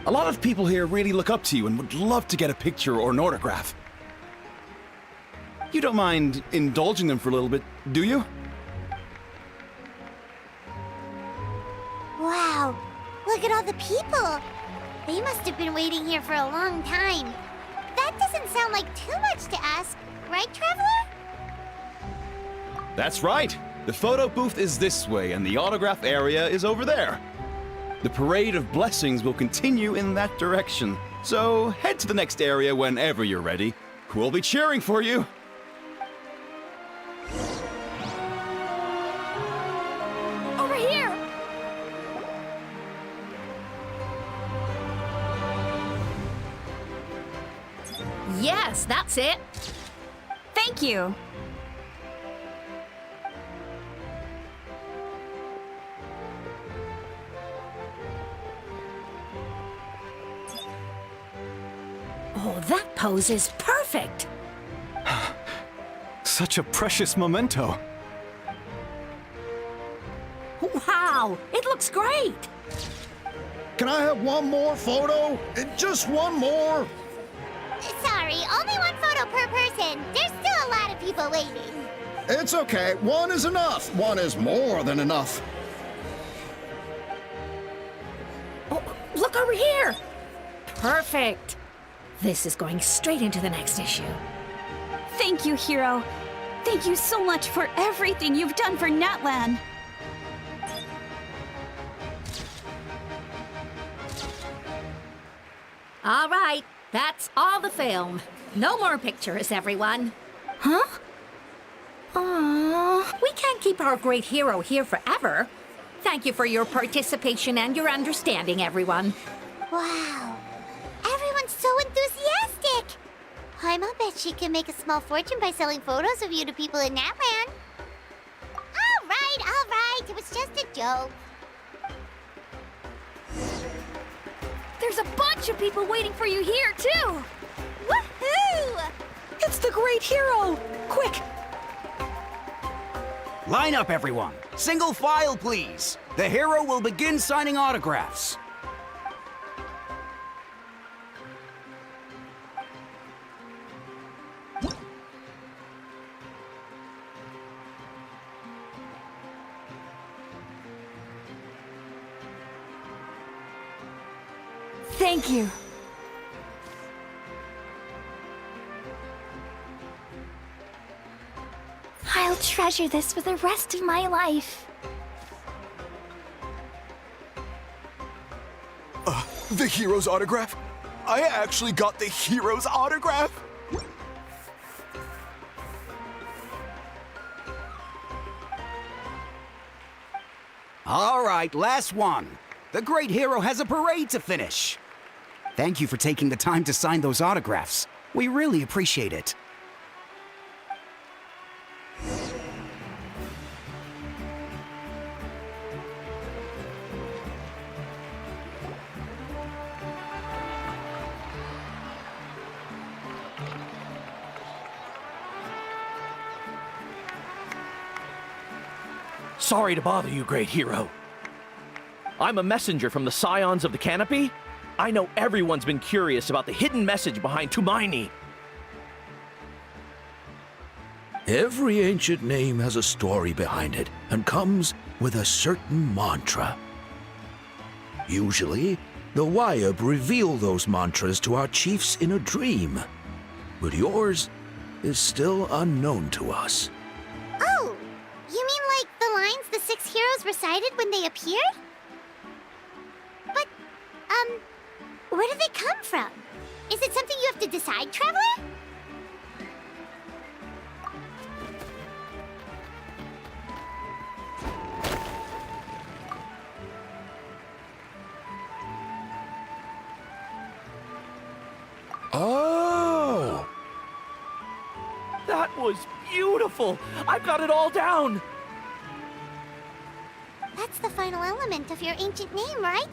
A lot of people here really look up to you and would love to get a picture or an autograph. You don't mind indulging them for a little bit, do you? Wow, look at all the people. They must have been waiting here for a long time. That doesn't sound like too much to ask, right, Traveler? That's right. The photo booth is this way and the autograph area is over there. The Parade of Blessings will continue in that direction. So head to the next area whenever you're ready. We'll be cheering for you. Over here! Yes, that's it. Thank you. Oh, that pose is perfect! Such a precious memento. Wow, it looks great! Can I have one more photo? Just one more? Sorry, only one photo per person. There's still a lot of people waiting. It's okay. One is enough. One is more than enough. Oh, look over here! Perfect! This is going straight into the next issue. Thank you, hero. Thank you so much for everything you've done for Natlan. All right, that's all the film. No more pictures, everyone. Huh? We can't keep our great hero here forever. Thank you for your participation and your understanding, everyone. Wow. Everyone's so enthusiastic. Paimon bet she can make a small fortune by selling photos of you to people in Natland. All right. It was just a joke. There's a bunch of people waiting for you here, too! Woohoo! It's the great hero! Quick! Line up, everyone. Single file, please. The hero will begin signing autographs. Thank you. I'll treasure this for the rest of my life. The hero's autograph? I actually got the hero's autograph? All right, last one. The great hero has a parade to finish. Thank you for taking the time to sign those autographs. We really appreciate it. Sorry to bother you, great hero. I'm a messenger from the Scions of the Canopy. I know everyone's been curious about the hidden message behind Tumaini. Every ancient name has a story behind it and comes with a certain mantra. Usually, the Wayab reveal those mantras to our chiefs in a dream, but yours is still unknown to us. Oh, you mean like the lines the 6 heroes recited when they appeared? But, where do they come from? Is it something you have to decide, Traveler? Oh! That was beautiful! I've got it all down! That's the final element of your ancient name, right?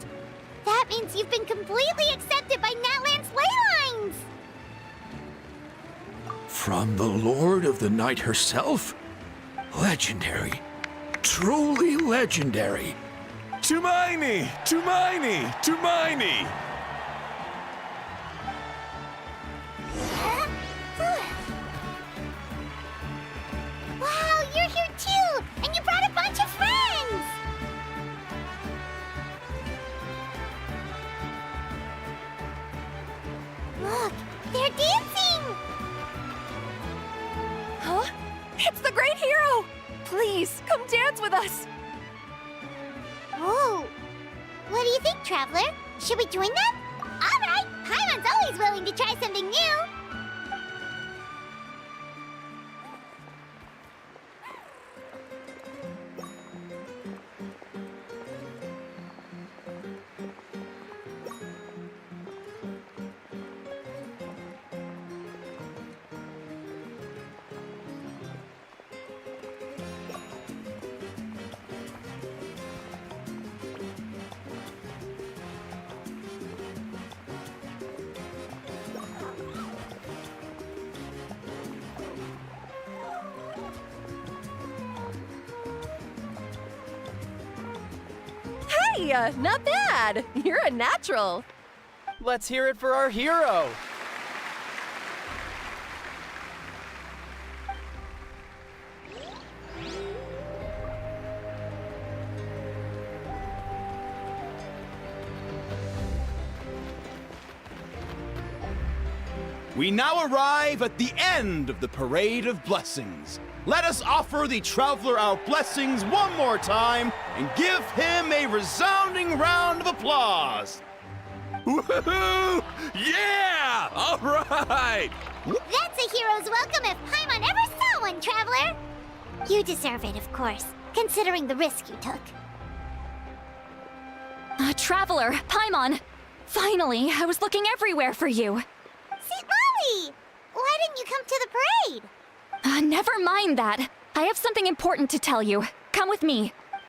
That means you've been completely accepted by Natland's ley lines! From the Lord of the Night herself? Legendary. Truly legendary. Tumaini! Tumaini! Tumaini! Wow, you're here too! And you brought a bunch of friends! Look, they're dancing! Huh? It's the great hero! Please, come dance with us! Whoa! What do you think, Traveler? Should we join them? Alright! Paimon's always willing to try something new! Hey, not bad. You're a natural. Let's hear it for our hero. We now arrive at the end of the Parade of Blessings. Let us offer the Traveler our blessings one more time and give him a resounding round of applause. Woohoo! Yeah! All right! That's a hero's welcome if Paimon ever saw one, Traveler! You deserve it, of course, considering the risk you took. Traveler, Paimon! Finally, I was looking everywhere for you. St. Lolly! Why didn't you come to the parade? Never mind that. I have something important to tell you. Come with me.